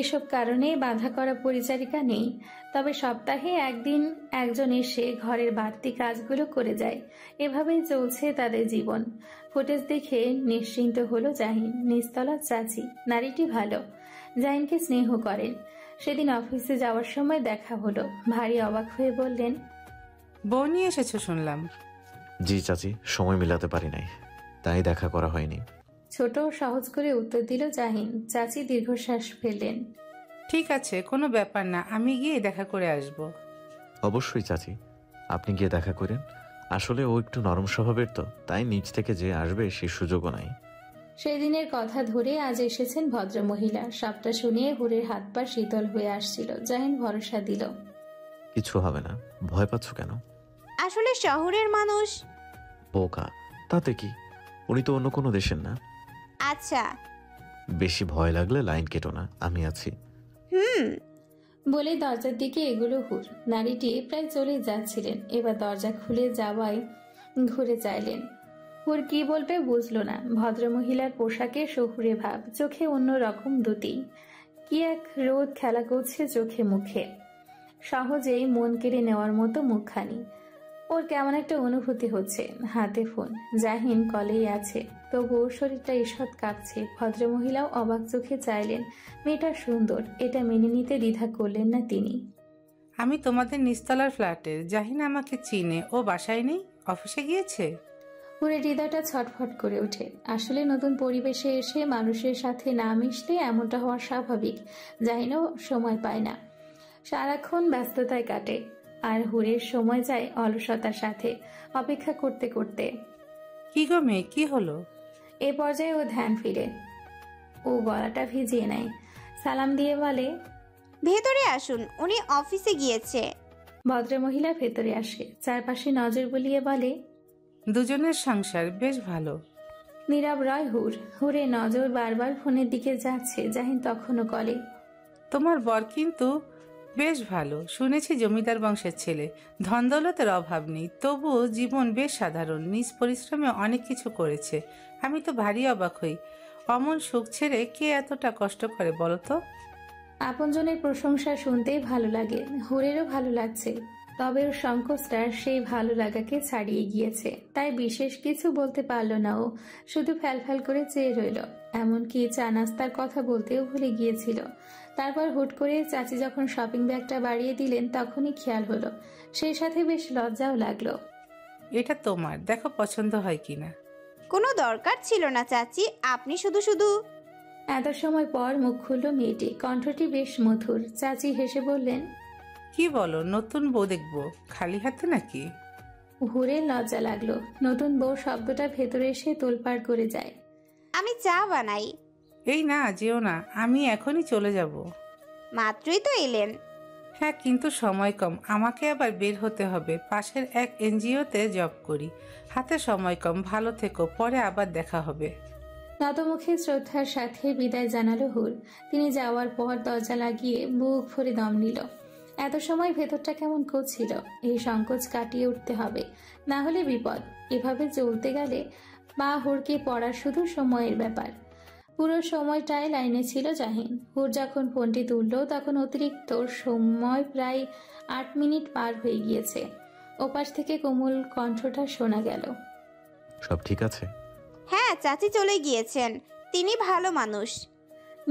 এসব কারণে বাধা করা পরিচারিকা নেই, তবে সপ্তাহে একদিন একজন এসে ঘরের বাড়তি কাজগুলো করে যায়। এভাবেই চলছে তাদের জীবন। ফুটেজ দেখে নিশ্চিন্ত হলো জাহিন। নিচতলার চাচি, নারীটি ভালো, জাহিনকে স্নেহ করেন। সেদিন অফিসে যাওয়ার সময় দেখা হলো। ভারী অবাক হয়ে বললেন, বউ নিয়ে এসেছো শুনলাম। জি চাচি, সময় মিলাতে পারি নাই, তাই দেখা করা হয়নি। ছোট সহজ করে উত্তর দিল জাহিন। চাচি দীর্ঘশ্বাস ফেললেন। ঠিক আছে, কোনো ব্যাপার না, আমি গিয়ে দেখা করে আসব। অবশ্যই চাচি, আপনি গিয়ে দেখা করেন। আসলে ও একটু নরম স্বভাবের, তো তাই নিজ থেকে যে আসবে সেই সুযোগও নাই। সেদিনের কথা ধরে আজ এসেছেন ভদ্রমহিলা। সবটা শুনিয়ে হুরের হাত পা শীতল হয়ে আসছিল। জাহিন ভরসা দিল, কিছু হবে না, ভয় পাচ্ছ কেন? আসলে শহরের মানুষ। বোকা, তাতে কি? উনি তো অন্য কোনো দেশের না। আচ্ছা। বেশি ভয় লাগলে লাইন কেটো না, আমি আছি। বলে দরজার দিকে এগুলো হুর। নারীটি প্রায় চলে যাচ্ছিলেন, এবার দরজা খুলে যাওয়ায় ঘুরে চাইলেন। হুর কি বলবে বুঝলো না। ভদ্রমহিলার পোশাকে শহুরে ভাব, চোখে অন্য রকম দুটি, কি এক রোদ খেলা করছে চোখে মুখে। সহজেই মন কেড়ে নেওয়ার মতো মুখখানি। ওর কেমন একটা অনুভূতি হচ্ছে। হাতে ফোন, জাহিন কলেই আছে, তবুও শরীরটা ঈষৎ কাঁপছে। ভদ্রমহিলাও অবাক চোখে চাইলেন। মেয়েটা সুন্দর, এটা মেনে নিতে দ্বিধা করলেন না তিনি। আমি তোমাদের নিচতলার ফ্ল্যাটের। জাহিন আমাকে চিনে, ও বাসায় নেই, অফিসে গিয়েছে। পুরো হৃদয়টা ছটফট করে ওঠে। আসলে নতুন পরিবেশে এসে মানুষের সাথে না মিশলে এমনটা হওয়া স্বাভাবিক। জাহিনও সময় পায় না, সারাক্ষণ ব্যস্ততায় কাটে। আর হুরের সময় যায় অলসতার সাথে, অপেক্ষা করতে করতে। কি গো মেয়ে, কি হলো? এ পর্যায়ে ও ধ্যান ফিরে। ও গলাটা ভিজিয়ে নেয়, সালাম দিয়ে বলে, ভেতরে আসুন, উনি অফিসে গিয়েছে। ভদ্রমহিলা ভেতরে আসে, চারপাশে নজর বুলিয়ে বলে, দুজনের সংসার বেশ ভালো। নীরব রয় হুর। হুরে নজর বারবার ফোনের দিকে যাচ্ছে। জাহিন তখনও কলে, তোমার বর কিন্তু বেশ ভালো, শুনেছি জমিদার বংশের ছেলে, ধন দৌলতের অভাব নেই, তবুও জীবন বেশ সাধারণ। নিজ পরিশ্রমে অনেক কিছু করেছে। আমি তো ভারী অবাক হই, অমন সুখ ছেড়ে কে এতটা কষ্ট করে বলো তো? আপনজনের প্রশংসা শুনতেই ভালো লাগে। হুরেরও ভালো লাগছে, তবে ওর সংকোচটা সেই ভালো লাগাকে ছাড়িয়ে গিয়েছে। তাই বিশেষ কিছু বলতে পারল না ও, শুধু ফ্যালফ্যাল করে চেয়ে রইল। এমনকি চা নাস্তার কথা বলতেও ভুলে গিয়েছিল। তারপর হুট করে চাচি যখন শপিং ব্যাগটা বাড়িয়ে দিলেন, তখনই খেয়াল হলো। সেই সাথে বেশ লজ্জাও লাগলো। এটা তোমার, দেখো পছন্দ হয় কিনা। কোনো দরকার ছিল না চাচি, আপনি শুধু শুধু। এত সময় পর মুখ খুলল মেয়েটি, কণ্ঠটি বেশ মধুর। চাচি হেসে বললেন, কি বলো, নতুন বউ দেখবো খালি হাতে নাকি? হুরের লজ্জা লাগলো। নতুন বউ শব্দটা ভেতরে এসে তোলপাড় করে যায়। আমি চা বানাই। এই না, যেও না, আমি এখনই চলে যাব। মাত্রই তো এলেন। হ্যাঁ, কিন্তু সময় কম, আমাকে আবার বের হতে হবে। পাশের এক এনজিওতে জব করি, হাতে সময় কম। ভালো থেকো, পরে আবার দেখা হবে। নতমুখে শ্রদ্ধার সাথে বিদায় জানালো হুর। তিনি যাওয়ার পর দরজা লাগিয়ে বুক ভরে দম নিল। এত সময় ভেতরটা কেমন করছিল। এই সংকোচ কাটিয়ে উঠতে হবে, না হলে বিপদ। এভাবে চলতে গেলে বা হুরকে পড়া শুধু সময়ের ব্যাপার। পুরো সময়টাই লাইনে ছিল জাহিন। হুর যখন ফোনটি তুলল তখন অতিরিক্ত সময় প্রায় 8 মিনিট পার হয়ে গিয়েছে। ওপাশ থেকে কোমল কণ্ঠটা শোনা গেল, সব ঠিক আছে? হ্যাঁ, চাচি চলে গিয়েছেন, তিনি ভালো মানুষ।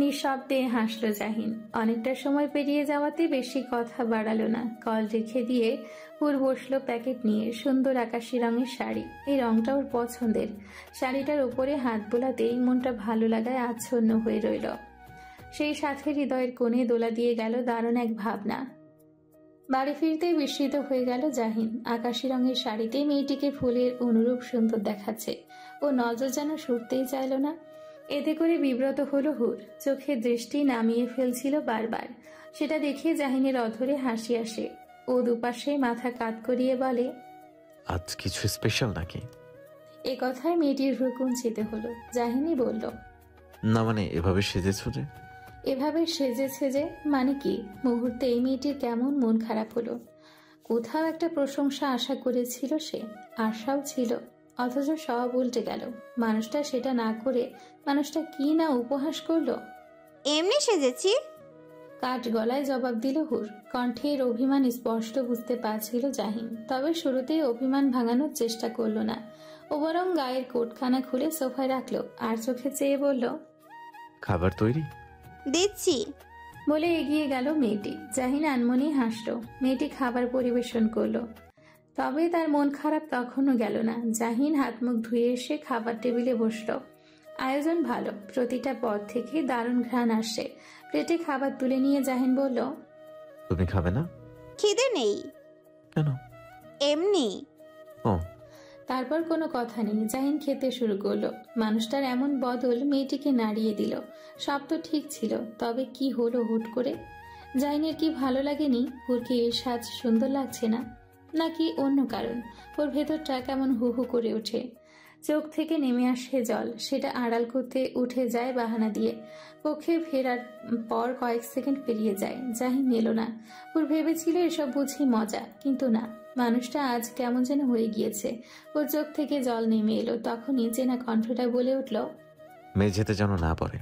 নিঃশব্দে হাসল জাহিন। অনেকটা সময় পেরিয়ে যাওয়াতে বেশি কথা বাড়ালো না। কল রেখে দিয়ে হুর বসলো প্যাকেট নিয়ে। সুন্দর আকাশি রঙের শাড়ি, এই রংটা ওর পছন্দের। শাড়িটার উপরে হাত বোলাতেই মনটা ভালো লাগায় আচ্ছন্ন হয়ে রইল। সেই সাথে হৃদয়ের কোণে দোলা দিয়ে গেল দারুণ এক ভাবনা। বাড়ি ফিরতেই বিস্মিত হয়ে গেল জাহিন। আকাশি রঙের শাড়িতে মেয়েটিকে ফুলের অনুরূপ সুন্দর দেখাচ্ছে। ও নজর যেন সরতেই চাইল না। এতে করে বিব্রত হলো হুর। চোখের দৃষ্টি নামিয়ে ফেলছিল বারবার। সেটা দেখে জাহিনের অধরে হাসি আসে। ও দুপাশে মাথা কাত করিয়ে বলে, আজ কিছু স্পেশাল নাকি? এ কথায় মেয়েটির ভ্রু কুঞ্চিত হলো। জাহিনী বলল, না মানে এভাবে সেজেছো যে? এভাবে সেজেছে যে মানে কি? মুহূর্তে এই মেয়েটির কেমন মন খারাপ হলো। কোথাও একটা প্রশংসা আশা করেছিল সে, আশাও ছিল, অথচ সব উল্টে গেল। মানুষটা সেটা না করে মানুষটা কি না উপহাস করলো। এমনি সেজেছি। কাঠ গলায় জবাব দিল হুর। কণ্ঠের অভিমান স্পষ্ট বুঝতে পারছিল জাহিন, তবে শুরুতেই অভিমান ভাঙানোর চেষ্টা করলো না। ও বরং গায়ের কোটখানা খুলে সোফায় রাখলো আর চোখে চেয়ে বলল, খাবার তৈরি? দিচ্ছি। বলে এগিয়ে গেল মেয়েটি। জাহিন আনমনি হাসলো। মেয়েটি খাবার পরিবেশন করলো, তবে তার মন খারাপ তখনও গেল না। জাহিন হাত মুখ ধুয়ে এসে খাবার টেবিলে বসলো। আয়োজন ভালো, প্রতিটা পদ থেকে দারুণ ঘ্রাণ আসছে। প্লেটে খাবার তুলে নিয়ে জাহিন বলল, তুমি খাবে না? খিদে নেই। কেন? এমনি। ও। তারপর কোনো কথা নেই, জাহিন খেতে শুরু করলো। মানুষটার এমন বদল মেয়েটিকে নাড়িয়ে দিল। সব তো ঠিক ছিল, তবে কি হলো হুট করে? জাহিনের কি ভালো লাগেনি? হুরকে এর সাজ সুন্দর লাগছে না, নাকি অন্য কারণ? ওর ভেতরটা কেমন হু হু করে ওঠে। চোখ থেকে নেমে আসে জল, সেটা আড়াল করতে উঠে যায় বাহানা দিয়ে। কক্ষে ফেরার পর কয়েক সেকেন্ড পেরিয়ে যায়, জাহিন এলো না। ওর ভেবেছিল এসব বুঝি মজা, কিন্তু না, মানুষটা আজ কেমন যেন হয়ে গিয়েছে। ওর চোখ থেকে জল নেমে এলো, তখনই চেনা কণ্ঠটা বলে উঠল, মেঝেতে যেন না পড়ে।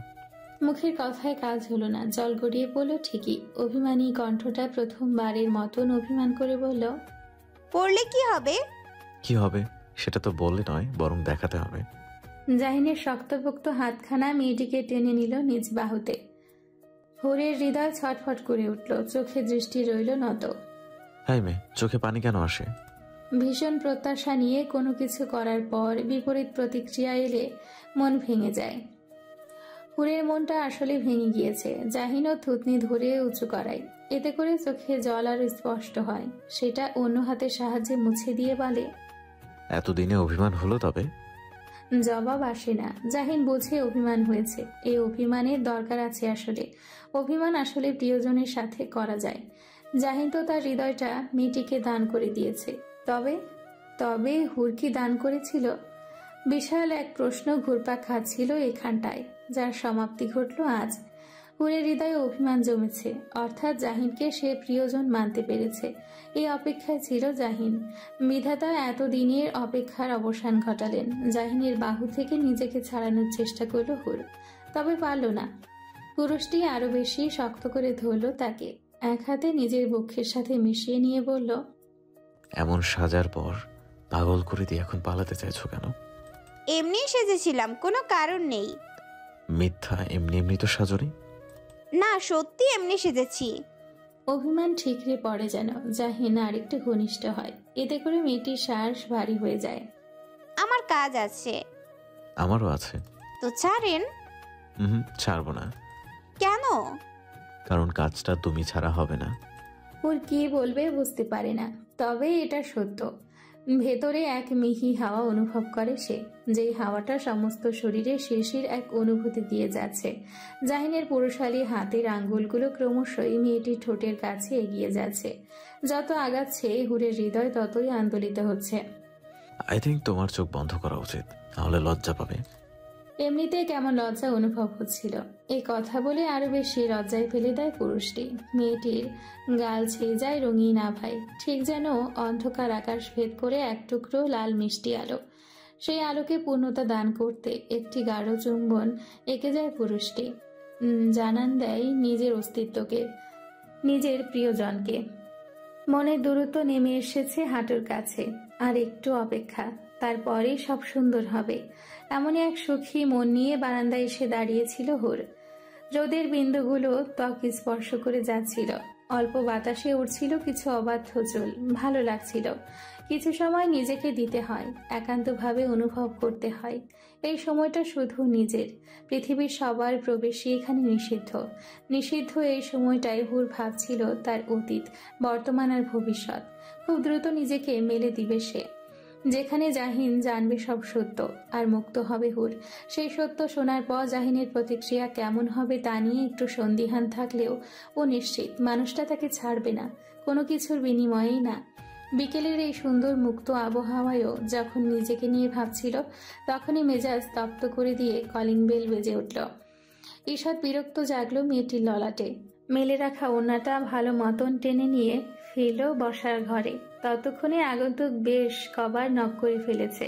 মুখের কথায় কাজ হলো না, জল গড়িয়ে পড়লো ঠিকই। অভিমানী কণ্ঠটা প্রথমবারের মতন অভিমান করে বলল, পড়লে কি হবে? কি হবে সেটা তো বললে নয়, বরং দেখাতে হবে। জাহিনের শক্তপোক্ত হাতখানা মেয়েটিকে টেনে নিল নিজ বাহুতে। হুরের হৃদয় ছটফট করে উঠল, চোখে দৃষ্টি রইল নত। হাই মে, চোখে পানি কেন আসে? ভীষণ প্রত্যাশা নিয়ে কোনো কিছু করার পর বিপরীত প্রতিক্রিয়া এলে মন ভেঙে যায়। হুরের মনটা আসলে ভেঙে গিয়েছে। জাহিনও থুতনি ধরে উঁচু করায়, এতে করে চোখে জল আর স্পষ্ট হয়। সেটা অন্য হাতের সাহায্যে মুছে দিয়ে বলে, এতদিনে অভিমান হলো তবে? জবাব আসে না। জাহিন বোঝে অভিমান হয়েছে। এই অভিমানের দরকার আছে আসলে। অভিমান আসলে প্রিয়জনের সাথে করা যায়। জাহিন তো তার হৃদয়টা মেয়েটিকে দান করে দিয়েছে। তবে তবে হুর কি দান করেছিল? বিশাল এক প্রশ্ন ঘুরপাক খাচ্ছিল এখানটায়, যার সমাপ্তি ঘটল আজ। হুরের হৃদয়ে অভিমান জমেছে, অর্থাৎ জাহিনকে সে প্রিয়জন মানতে পেরেছে। এই অপেক্ষায় ছিল জাহিন। বিধাতা এতদিনের অপেক্ষার অবসান ঘটালেন। জাহিনের বাহু থেকে নিজেকে ছাড়ানোর চেষ্টা করল হুর, তবে পারল না। পুরুষটি আরো বেশি শক্ত করে ধরল তাকে, এক হাতে নিজের বক্ষের সাথে মিশিয়ে নিয়ে বলল, এমন সাজার পর পাগল করে দিয়ে এখন পালাতে চাইছো কেন? এমনি সেজেছিলাম, কোনো কারণ নেই। মিথ্যা, এমনি এমনি তো সাজনি। না, সত্যি এমনি সেজেছি। অভিমান ঠিকরে পড়ে যেন। জাহিন আরেকটু ঘনিষ্ঠ হয়, এতে করে মেয়েটির শ্বাস ভারী হয়ে যায়। আমার কাজ আছে। আমারও আছে। তো ছাড়েন। ছাড়বো না। কেন? কারণ কাজটা তুমি ছাড়া হবে না। ওর কি বলবে বুঝতে পারে না, তবে এটা সত্য। ভেতরে এক মিহি হাওয়া অনুভব করে সে, যেই হাওয়াটা সমস্ত শরীরে শিরশির এক অনুভূতি দিয়ে যাচ্ছে। জাহিনের পুরুষালী হাতের আঙ্গুলগুলো ক্রমশই মেয়েটির ঠোঁটের কাছে এগিয়ে যাচ্ছে। যত আগাচ্ছে হুরের হৃদয় ততই আন্দোলিত হচ্ছে। আই থিঙ্ক তোমার চোখ বন্ধ করা উচিত, তাহলে লজ্জা পাবে। এমনিতে কেমন লজ্জা অনুভব হচ্ছিল। এই কথা বলে আরো বেশি লজ্জায় ফেলে দেয় পুরুষটি। মেয়েটির গাল ছেয়ে যায় রঙিন আভায়, ঠিক যেন অন্ধকার আকাশ ভেদ করে এক টুকরো লাল মিষ্টি আলো। সেই আলোকে পূর্ণতা দান করতে একটি গাঢ় চুম্বন এঁকে যায় পুরুষটি। জানান দেয় নিজের অস্তিত্বকে, নিজের প্রিয়জনকে। মনের দূরত্ব নেমে এসেছে হাঁটুর কাছে। আর একটু অপেক্ষা, তারপরেই সব সুন্দর হবে। এমনই এক সুখী মন নিয়ে বারান্দায় এসে দাঁড়িয়েছিল হুর। রোদের বিন্দুগুলো ত্বক স্পর্শ করে যাচ্ছিল। অল্প বাতাসে উঠছিল কিছু অবাধ্য চুল। ভালো লাগছিল। কিছু সময় নিজেকে দিতে হয়, একান্তভাবে অনুভব করতে হয়। এই সময়টা শুধু নিজের। পৃথিবীর সবার প্রবেশই এখানে নিষিদ্ধ। নিষিদ্ধ এই সময়টায় হুর ভাবছিল তার অতীত, বর্তমান আর ভবিষ্যৎ। খুব দ্রুত নিজেকে মেলে দিবে সে, যেখানে জাহিন জানবে সব সত্য, আর মুক্ত হবে হুর। সেই সত্য শোনার পর জাহিনের প্রতিক্রিয়া কেমন হবে তা নিয়ে একটু সন্দিহান থাকলেও ও নিশ্চিত মানুষটা তাকে ছাড়বে না, কোনো কিছুর বিনিময়েই না। বিকেলের এই সুন্দর মুক্ত আবহাওয়ায়ও যখন নিজেকে নিয়ে ভাবছিল, তখনই মেজাজ তপ্ত করে দিয়ে কলিং বেল বেজে উঠল। ঈষৎ বিরক্ত জাগলো মেয়েটির ললাটে। মেলে রাখা ওড়নাটা ভালো মতন টেনে নিয়ে ফিরল বসার ঘরে। ততক্ষণে আগন্তুক বেশ কবার নক করে ফেলেছে।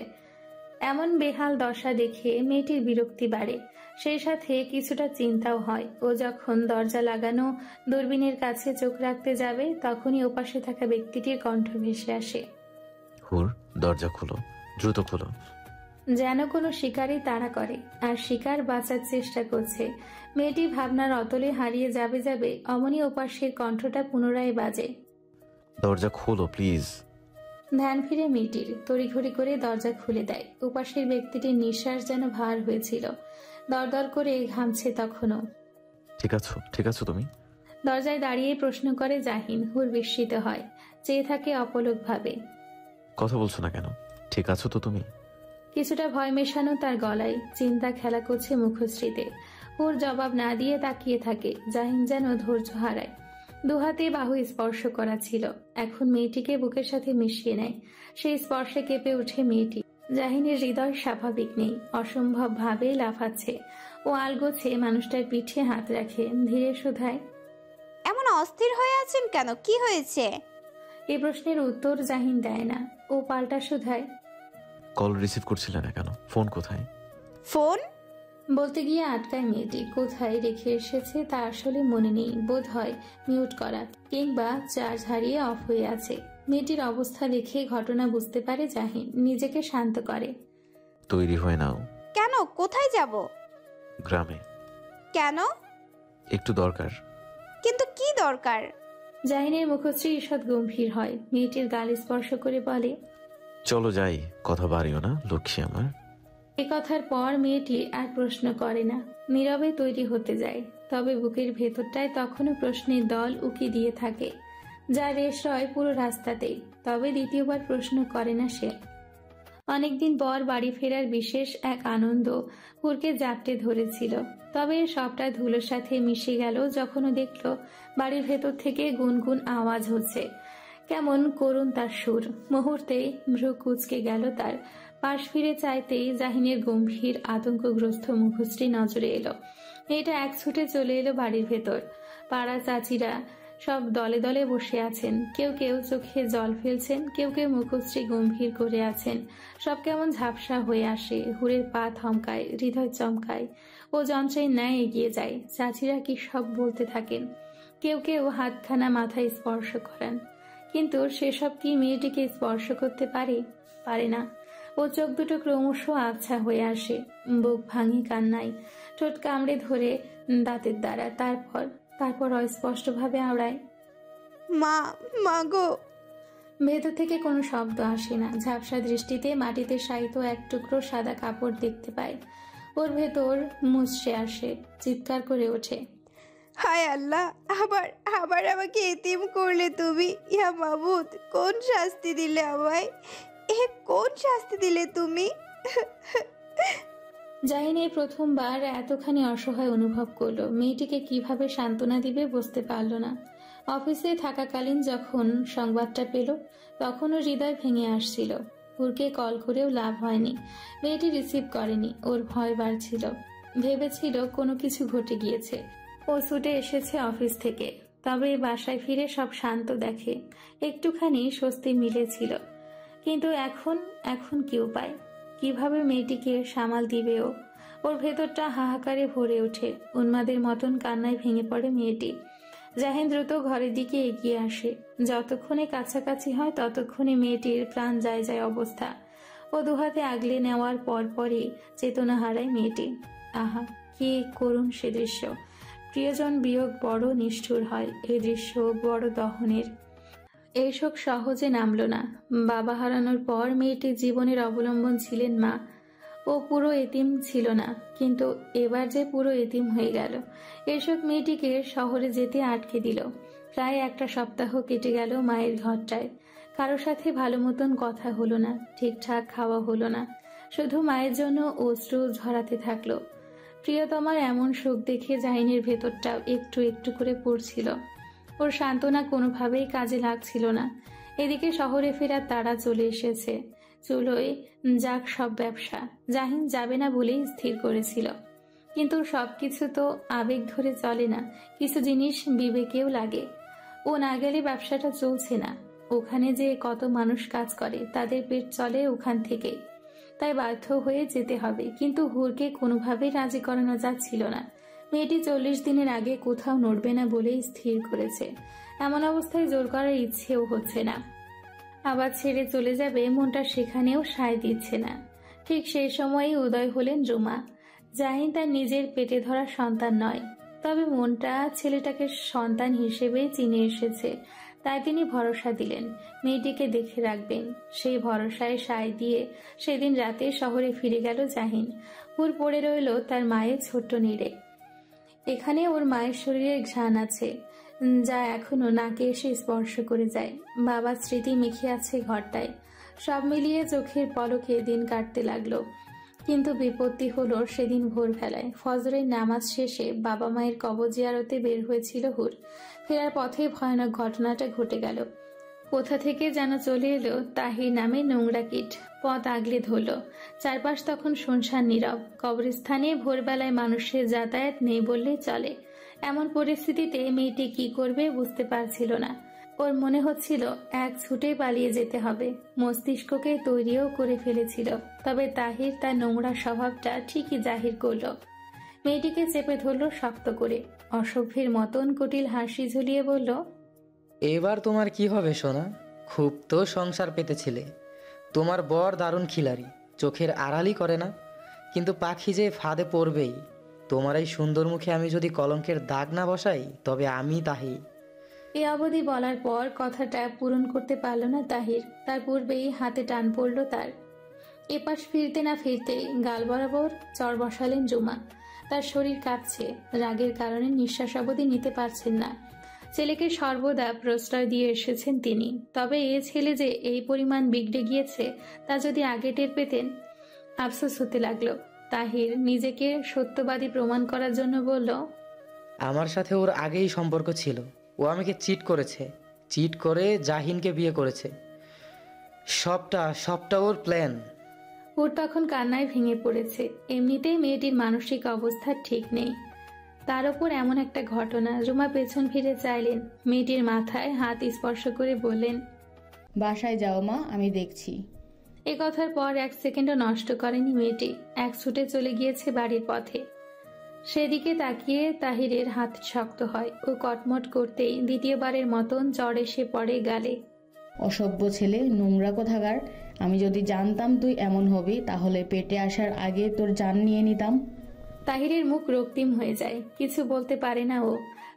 এমন বেহাল দশা দেখে মেয়েটির বিরক্তি বাড়ে, সেই সাথে কিছুটা চিন্তাও হয়। ও যখন দরজা লাগানো দূরবীনের কাছে চোখ রাখতে যাবে, তখনই ওপাশে থাকা ব্যক্তিটির কণ্ঠ ভেসে আসে। হুর, দরজা খোলো, দ্রুত খোলো। যেন কোনো শিকারই তাড়া করে আর শিকার বাঁচার চেষ্টা করছে। মেয়েটি ভাবনার অতলে হারিয়ে যাবে যাবে, অমনি ওপাশের কণ্ঠটা পুনরায় বাজে। দরজা খোলো প্লিজ। ধ্যান ফিরে মেয়েটির, তড়িঘড়ি করে দরজা খুলে দেয়। ওপাশের ব্যক্তিটির নিঃশ্বাস যেন ভার হয়েছিল, দরদর করে ঘামছে তখনও। ঠিক আছো তুমি? দরজায় দাঁড়িয়ে প্রশ্ন করে জাহিন। হুর বিস্মিত হয়, চেয়ে থাকে অপলক ভাবে। কথা বলছো না কেন? ঠিক আছো তো তুমি? কিছুটা ভয় মেশানো তার গলায়, চিন্তা খেলা করছে মুখশ্রীতে। হুর জবাব না দিয়ে তাকিয়ে থাকে। জাহিন যেন ধৈর্য হারায়। দুহাতে বাহু স্পর্শ করা ছিল, এখন মেয়েটিকে বুকের সাথে মিশিয়ে নেয়। সেই স্পর্শে কেঁপে উঠে মেয়েটি। জাহিনের হৃদয় স্বাভাবিক নেই, অসম্ভব ভাবে লাফাচ্ছে। ও আলগোছে মানুষটার পিঠে হাত রাখে, ধীরে শোধায়, এমন অস্থির হয়ে আছেন কেন? কি হয়েছে? এই প্রশ্নের উত্তর জাহিন দেয় না। ও পাল্টা শোধায়, কল রিসিভ করছিলে না কেন? ফোন কোথায়? ফোন বলতে গিয়ে আটকায় মেয়েটি। কোথায় রেখে এসেছে তা আসলে মনে নেই, বোধ হয় মিউট করা কিংবা চার্জ হারিয়ে অফ হয়ে আছে। মেয়েটির অবস্থা দেখে ঘটনা বুঝতে পারে জাহিন, নিজেকে শান্ত করে। তৈরি হয়ে নাও। কেন? কোথায় যাব? গ্রামে। কেন? একটু দরকার। কিন্তু কি দরকার? জাহিনের মুখশ্রী ঈষৎ গম্ভীর হয়। মেয়েটির গাল স্পর্শ করে বলে, চলো যাই, কথা বাড়িও না লক্ষ্মী আমার। এ কথার পর মেয়েটি আর প্রশ্ন করে না, নীরবে তৈরি হতে যায়। তবে বুকের ভেতরটায় তখনও প্রশ্নের দল উকি দিয়ে থাকে, যা রেশ রয় পুরো রাস্তাতেই। তবে দ্বিতীয়বার প্রশ্ন করে না সে। অনেকদিন পর বাড়ি ফেরার বিশেষ এক আনন্দ হুরকে জাপটে ধরেছিল। তবে সবটা ধুলোর সাথে মিশে গেল যখন ও দেখল বাড়ির ভেতর থেকে গুনগুন আওয়াজ হচ্ছে। কেমন করুণ তার সুর। মুহূর্তে ভ্রু কুঁচকে গেল তার। পাশ ফিরে চাইতেই জাহিনের গম্ভীর আতঙ্কগ্রস্ত মুখশ্রী নজরে এলো। এটা এক ছুটে চলে এলো বাড়ির ভেতর। পাড়া চাচিরা সব দলে দলে বসে আছেন, কেউ কেউ চোখে জল ফেলছেন, কেউ কেউ মুখশ্রী গম্ভীর করে আছেন। সব কেমন ঝাপসা হয়ে আসে। হুরের পা থমকায়, হৃদয় চমকায়। ও যন্ত্রের ন্যায় এগিয়ে যায়। চাচিরা কি সব বলতে থাকেন, কেউ কেউ হাতখানা মাথায় স্পর্শ করেন। কিন্তু সেসব কি মেয়েটিকে স্পর্শ করতে পারে? পারে না। ও চোখ দুটো ক্রমশ আবছা হয়ে আসে, বুক ভাঙি কান্নায়, ঠোঁট কামড়ে ধরে দাঁতের দ্বারা। তারপর অস্পষ্টভাবে আওড়ায়, মা, মা গো। ভেতর থেকে কোনো শব্দ আসে না। ঝাপসা দৃষ্টিতে মাটিতে শায়িত এক টুকরো সাদা কাপড় দেখতে পায়। ওর ভেতর মুচড়ে আসে, চিৎকার করে ওঠে, হায় আল্লাহ, আবার আবার আমাকে এতিম করলে তুমি। ইয়া মাবুদ, কোন শাস্তি দিলে আমায়? কোন শাস্তি দিলে তুমি? জাহিনের প্রথমবার এতখানি অসহায় অনুভব করলো। মেয়েটিকে কিভাবে সান্ত্বনা দিবে বুঝতে পারল না। অফিসে থাকাকালীন যখন সংবাদটা পেল, তখনও হৃদয় ভেঙে আসছিল। হুরকে কল করেও লাভ হয়নি, মেয়েটি রিসিভ করেনি। ওর ভয় বাড়ছিল, ভেবেছিল কোনো কিছু ঘটে গিয়েছে। ও ছুটে এসেছে অফিস থেকে। তবে বাসায় ফিরে সব শান্ত দেখে, একটুখানি স্বস্তি মিলেছিল। কিন্তু এখন কি উপায়? কিভাবে মেয়েটিকে সামাল দিবে ও? ওর ভেতরটা হাহাকারে ভরে ওঠে। উন্মাদের মতন কান্নায় ভেঙে পড়ে মেয়েটি। জাহিন দ্রুত ঘরের দিকে এগিয়ে আসে। যতক্ষণে কাছাকাছি হয় ততক্ষণে মেয়েটির প্রাণ যায় যায় অবস্থা। ও দুহাতে আগলে নেওয়ার পরপরই চেতনা হারায় মেয়েটি। আহা, কি করুণ সে দৃশ্য! প্রিয়জন বিয়োগ বড় নিষ্ঠুর হয়। এই দৃশ্য বড় দহনের। এই শোক সহজে নামল না। বাবা হারানোর পর মেয়েটির জীবনের অবলম্বন ছিলেন মা। ও পুরো এতিম ছিল না, কিন্তু এবার যে পুরো এতিম হয়ে গেল। এই শোক মেয়েটিকে শহরে যেতে আটকে দিল। প্রায় একটা সপ্তাহ কেটে গেল মায়ের ঘরটায়। কারো সাথে ভালো মতন কথা হলো না, ঠিকঠাক খাওয়া হলো না। শুধু মায়ের জন্য অশ্রু ঝরাতে থাকলো। প্রিয়তমার এমন শোক দেখে জাহিনের ভেতরটা একটু একটু করে পড়ছিল। ওর সান্ত্বনা কোনোভাবেই কাজে লাগছিল না। এদিকে শহরে ফেরার তাড়া চলে এসেছে। চুলোয় যাক সব ব্যবসা। জাহিন যাবে না বলেই স্থির করেছিল। কিন্তু সবকিছু তো আবেগ ধরে চলে না, কিছু জিনিস বিবেকেও লাগে। ও না গেলে ব্যবসাটা চলছে না। ওখানে যে কত মানুষ কাজ করে, তাদের পেট চলে ওখান থেকে, তাই বাধ্য হয়ে যেতে হবে। কিন্তু হুরকে কোনোভাবেই রাজি করানো যাচ্ছিল না। মেয়েটি 40 দিনের আগে কোথাও নড়বে না বলেই স্থির করেছে। এমন অবস্থায় জোর করার ইচ্ছেও হচ্ছে না। আবার ছেড়ে চলে যাবে, মনটা সেখানেও সায় দিচ্ছে না। ঠিক সেই সময়েই উদয় হলেন রুমা। জাহিন তার নিজের পেটে ধরা সন্তান নয়, তবে মনটা ছেলেটাকে সন্তান হিসেবেই চিনে এসেছে। তাই তিনি ভরসা দিলেন মেয়েটিকে দেখে রাখবেন। সেই ভরসায় সায় দিয়ে সেদিন রাতে শহরে ফিরে গেল জাহিন। হুর পড়ে রইল তার মায়ের ছোট্ট নীড়ে। এখানে ওর মায়ের শরীরে ঘ্রাণ আছে, যা এখনো নাকে এসে স্পর্শ করে যায়। বাবার স্মৃতি মেখে আছে ঘরটায়। সব মিলিয়ে চোখের পলকে দিন কাটতে লাগলো। কিন্তু বিপত্তি হলো সেদিন ভোরবেলায় ফজরের নামাজ শেষে বাবা মায়ের কবর জিয়ারতে বের হয়েছিল হুর। ফেরার পথে ভয়ানক ঘটনাটা ঘটে গেল। কোথা থেকে যেন চলে এলো তাহির নামে নোংরা কীট, পথ আগলে ধরল। চারপাশ তখন শুনশান নীরব। কবরস্থানে ভোরবেলায় মানুষের যাতায়াত নেই বললেই চলে। এমন পরিস্থিতিতে মেয়েটি কি করবে বুঝতে পারছিল না। ওর মনে হচ্ছিল এক ছুটে পালিয়ে যেতে হবে। মস্তিষ্ককে তৈরিও করে ফেলেছিল, তবে তাহির তার নোংরা স্বভাবটা ঠিকই জাহির করল। মেয়েটিকে চেপে ধরল শক্ত করে, অসভ্যের মতন কুটিল হাসি ঝুলিয়ে বলল, এবার তোমার কি হবে সোনা? খুব তো সংসার পেতেছিলে। তোমার বর দারুণ খিলাড়ি, চোখের আড়ালই করে না। কিন্তু পাখি যে ফাঁদে পড়বেই। তোমার এই সুন্দর মুখে আমি যদি কলঙ্কের দাগ না বসাই, তবে আমি তাহি। এ অবধি বলার পর কথাটা পূরণ করতে পারল না তাহির। তার পূর্বেই হাতে টান পড়ল তার। এপাশ ফিরতে না ফিরতেই গাল বরাবর চর বসালেন রুমা। তার শরীর কাঁপছে, রাগের কারণে নিঃশ্বাস অবধি নিতে পারছেন না। ছেলেকে সর্বদা প্রশ্রয় দিয়ে এসেছেন তিনি, তবে এ ছেলে যে এই পরিমাণ বিগড়ে গিয়েছে তা যদি আগে টের পেতেন। আফসোস হতে লাগলো। তাহির নিজেকে সত্যবাদী প্রমাণ করার জন্য বলল, আমার সাথে ওর আগেই সম্পর্ক ছিল। ও আমাকে চিট করেছে, চিট করে জাহিনকে বিয়ে করেছে। সবটা ওর প্ল্যান। ওর তখন কান্নায় ভেঙে পড়েছে। এমনিতেই মেয়েটির মানসিক অবস্থা ঠিক নেই, তার উপর এমন একটা ঘটনা। রুমা পেছন ফিরে চাইলেন, মেয়েটির মাথায় হাত স্পর্শ করে বললেন, বাসায় যাও মা, আমি দেখছি। এ কথার পর 1 সেকেন্ডও নষ্ট করেনি মেয়েটি। এক ছুটে চলে গিয়েছে বাড়ির পথে। সেদিকে তাকিয়ে তাহিরের হাত শক্ত হয়। ও কটমট করতেই দ্বিতীয়বারের মতন জ্বর এসে পড়ে গালে। অসভ্য ছেলে, নোংরা কোথাকার। আমি যদি জানতাম তুই এমন হবি, তাহলে পেটে আসার আগে তোর জান নিয়ে নিতাম। তাহিরের মুখ রক্তিম হয়ে যায়, কিছু বলতে পারে না ও।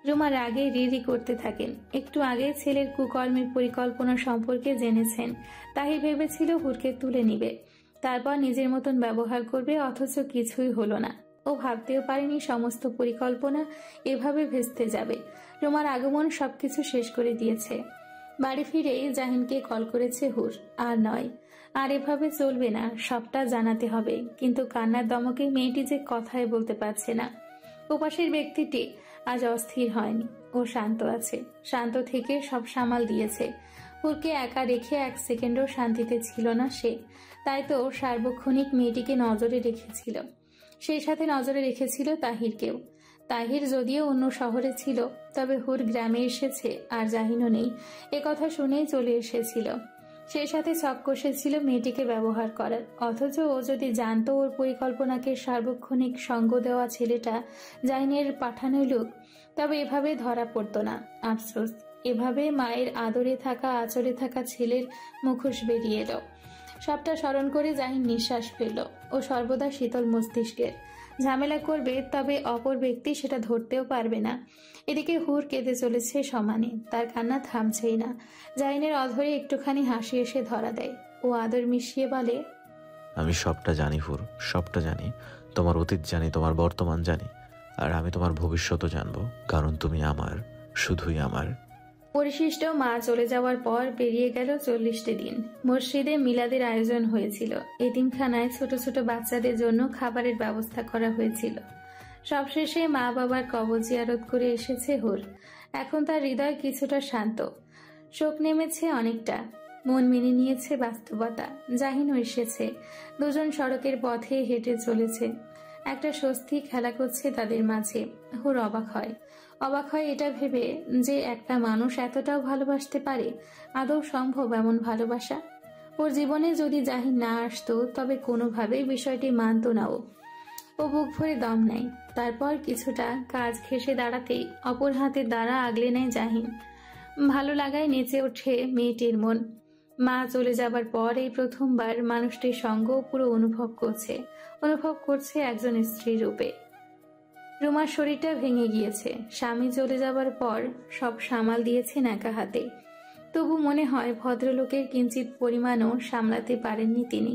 রুমা রাগে রিরি করতে থাকেন। একটু আগে ছেলের কুকর্মের পরিকল্পনা সম্পর্কে জেনেছেন। তাহির ভেবেছিল হুরকে তুলে নিবে, তারপর নিজের মতন ব্যবহার করবে, অথচ কিছুই হলো না। ও ভাবতেও পারেনি সমস্ত পরিকল্পনা এভাবে ভেস্তে যাবে। রুমার আগমন সবকিছু শেষ করে দিয়েছে। বাড়ি ফিরেই জাহিনকে কল করেছে হুর। আর নয়, আর এভাবে চলবে না, সবটা জানাতে হবে। কিন্তু কান্নার দমকে মেয়েটি যে কথাই বলতে পারছে না। ওপাশের ব্যক্তিটি আজ অস্থির হয়নি, ও শান্ত আছে। শান্ত থেকে সব সামাল দিয়েছে। হুরকে একা রেখে 1 সেকেন্ডও শান্তিতে ছিল না সে। তাই তো সার্বক্ষণিক মেয়েটিকে নজরে রেখেছিল, সেই সাথে নজরে রেখেছিল তাহিরকেও। তাহির যদিও অন্য শহরে ছিল, তবে হুর গ্রামে এসেছে আর জাহিনও নেই, এ কথা শুনেই চলে এসেছিল। সেই সাথে ছক কষেছিল মেয়েটিকে ব্যবহার করার। অথচ ও যদি জানতো ওর পরিকল্পনাকে সার্বক্ষণিক সঙ্গ দেওয়া ছেলেটা জাহিনের পাঠানোই লোক, তবে এভাবে ধরা পড়তো না। আফসোস, এভাবে মায়ের আদরে থাকা আচরে থাকা ছেলের মুখোশ বেরিয়ে এলো। সবটা স্মরণ করে জাহিন নিঃশ্বাস ফেলল। ও সর্বদা শীতল মস্তিষ্কের। ঝামেলা করবে, তবে অপর ব্যক্তি সেটা ধরতেও পারবে না। এদিকে হুর কেঁদে চলেছে সমানে, তার কান্না থামছেই না। জাহিনের অধরে একটুখানি হাসি এসে ধরা দেয়। ও আদর মিশিয়ে বলে, আমি সবটা জানি হুর, সবটা জানি। তোমার অতীত জানি, তোমার বর্তমান জানি, আর আমি তোমার ভবিষ্যতও জানবো, কারণ তুমি আমার, শুধুই আমার। পরিশিষ্ট মা চলে যাওয়ার পর পেরিয়ে গেল 40টি দিন। মসজিদে মিলাদের আয়োজন হয়েছিল। এতিমখানায় ছোট ছোট বাচ্চাদের জন্য খাবারের ব্যবস্থা করা হয়েছিল। সবশেষে মা বাবার কবর জিয়ারত করে এসেছে হুর। এখন তার হৃদয় কিছুটা শান্ত। শোক নেমেছে অনেকটা, মন মেনে নিয়েছে বাস্তবতা। জাহিনও এসেছে। দুজন সড়কের পথে হেঁটে চলেছে। একটা স্বস্তি খেলা করছে তাদের মাঝে। হুর অবাক হয়। অবাক হয় এটা ভেবে যে একটা মানুষ এতটাও ভালোবাসতে পারে। আদৌ সম্ভব এমন ভালোবাসা? ওর জীবনে যদি জাহিন না আসতো তবে কোনোভাবেই বিষয়টি মানত না ও বুক ভরে দম নেয়। তারপর কিছুটা কাজ ঘেঁষে দাঁড়াতেই অপর হাতে দ্বারা আগলে নেয় জাহিন। ভালো লাগায় নেচে ওঠে মেয়েটির মন। মা চলে যাবার পর এই প্রথমবার মানুষটির সঙ্গ পুরো অনুভব করছে একজন স্ত্রী রূপে। রুমার শরীরটা ভেঙে গিয়েছে। স্বামী চলে যাবার পর সব সামাল দিয়েছেন একা হাতে। তবু মনে হয় ভদ্রলোকের কিঞ্চিত পরিমাণও সামলাতে পারেননি তিনি।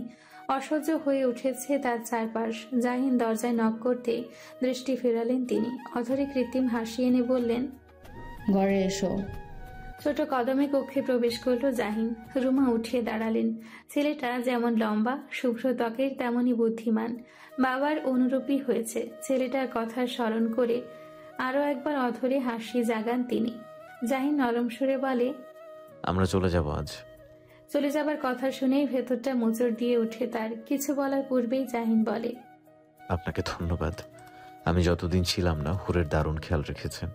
অসহ্য হয়ে উঠেছে তার চারপাশ। জাহিন দরজায় নক করতে দৃষ্টি ফেরালেন তিনি। অধরে কৃত্রিম হাসি এনে বললেন, ঘরে এসো। ছোট কদমে কক্ষে প্রবেশ করল জাহিন। রুমা উঠিয়ে দাঁড়ালেন। ছেলেটা যেমন লম্বা শুভ্র ত্বকের তেমনি বুদ্ধিমান, বাবার অনুরূপী হয়েছে। ছেলেটার কথা স্মরণ করে আরো একবার অধরে হাসি জাগান তিনি। জাহিন নরম সুরে বলে, আমরা চলে যাব আজ। চলে যাবার কথা শুনেই ভেতরটা মোচড় দিয়ে ওঠে তার। কিছু বলার পূর্বেই জাহিন বলে, আপনাকে ধন্যবাদ। আমি যতদিন ছিলাম না হুরের দারুণ খেয়াল রেখেছেন।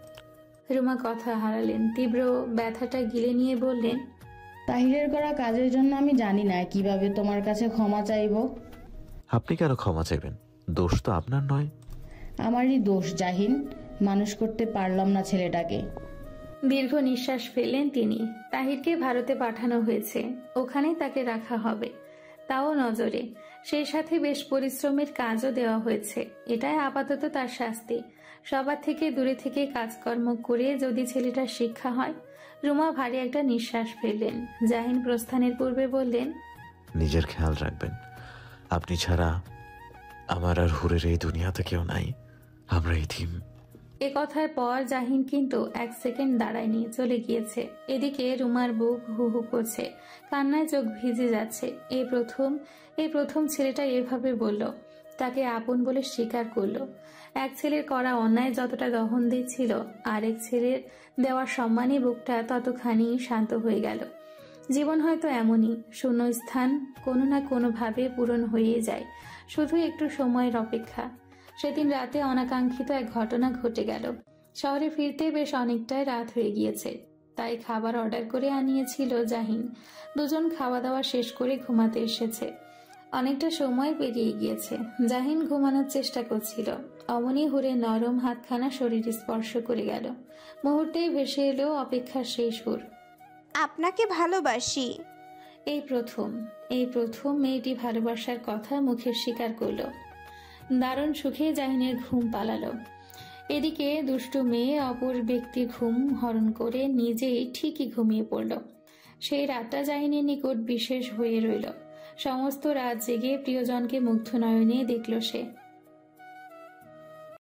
রুমা কথা হারালেন। তীব্র ব্যথাটা গিলে নিয়ে বললেন, তাহিরের করা কাজের জন্য আমি জানি না কিভাবে তোমার কাছে ক্ষমা চাইবো। আপনি কেন ক্ষমা চাইবেন? দোষ তো আপনার নয়। আমারই দোষ জাহিন, মানুষ করতে পারলাম না ছেলেটাকে। দীর্ঘ নিঃশ্বাস ফেললেন তিনি। তাহিরকে ভারতে পাঠানো হয়েছে, ওখানেই তাকে রাখা হবে, তাও নজরে। সেই সাথে বেশ পরিশ্রমের কাজও দেওয়া হয়েছে। এটাই আপাতত তার শাস্তি। সবার থেকে দূরে থেকে কাজকর্ম করে যদি ছেলেটার শিক্ষা হয়। রুমা ভারী একটা নিঃশ্বাস ফেললেন। জাহিন প্রস্থানের পূর্বে বললেন, নিজের খেয়াল রাখবেন। আপনি ছাড়া আমার আর হুরের এই দুনিয়াতে কেউ নাই। আমরা এতিম। এ কথার পর জাহিন কিন্তু এক সেকেন্ড দাঁড়ায়নি, চলে গিয়েছে। এদিকে রুমার বুক হু হু করছে, কান্নায় চোখ ভিজে যাচ্ছে। এই প্রথম ছেলেটা এভাবে বলল, তাকে আপন বলে স্বীকার করলো। এক ছেলের করা অন্যায় যতটা দহন দিচ্ছিল, আরেক ছেলের দেওয়া সম্মানী বুকটা ততখানি শান্ত হয়ে গেল। জীবন হয়তো এমনই, শূন্যস্থান কোনো না কোনোভাবে পূরণ হয়ে যায়, শুধু একটু সময়ের অপেক্ষা। সেদিন রাতে অনাকাঙ্ক্ষিত এক ঘটনা ঘটে গেল। শহরে ফিরতে বেশ অনেকটাই রাত হয়ে গিয়েছে, তাই খাবার অর্ডার করে আনিয়েছিল জাহিন। দুজন খাওয়া দাওয়া শেষ করে ঘুমাতে এসেছে। অনেকটা সময় পেরিয়ে গিয়েছে। জাহিন ঘুমানোর চেষ্টা করছিল, অমনি হুরে নরম হাতখানা শরীর স্পর্শ করে গেল। মুহূর্তেই ভেসে এলো অপেক্ষার সেই সুর, আপনাকে ভালোবাসি। এই প্রথম মেয়েটি ভালোবাসার কথা মুখে স্বীকার করলো। দারুণ সুখে জাহিনের ঘুম পালালো। এদিকে দুষ্টু মেয়ে অপর ব্যক্তির ঘুম হরণ করে নিজেই ঠিকই ঘুমিয়ে পড়ল। সেই রাতটা জাহিনের নিকট বিশেষ হয়ে রইল। সমস্ত রাত জেগে প্রিয়জনকে মুগ্ধ নয়নে দেখল সে।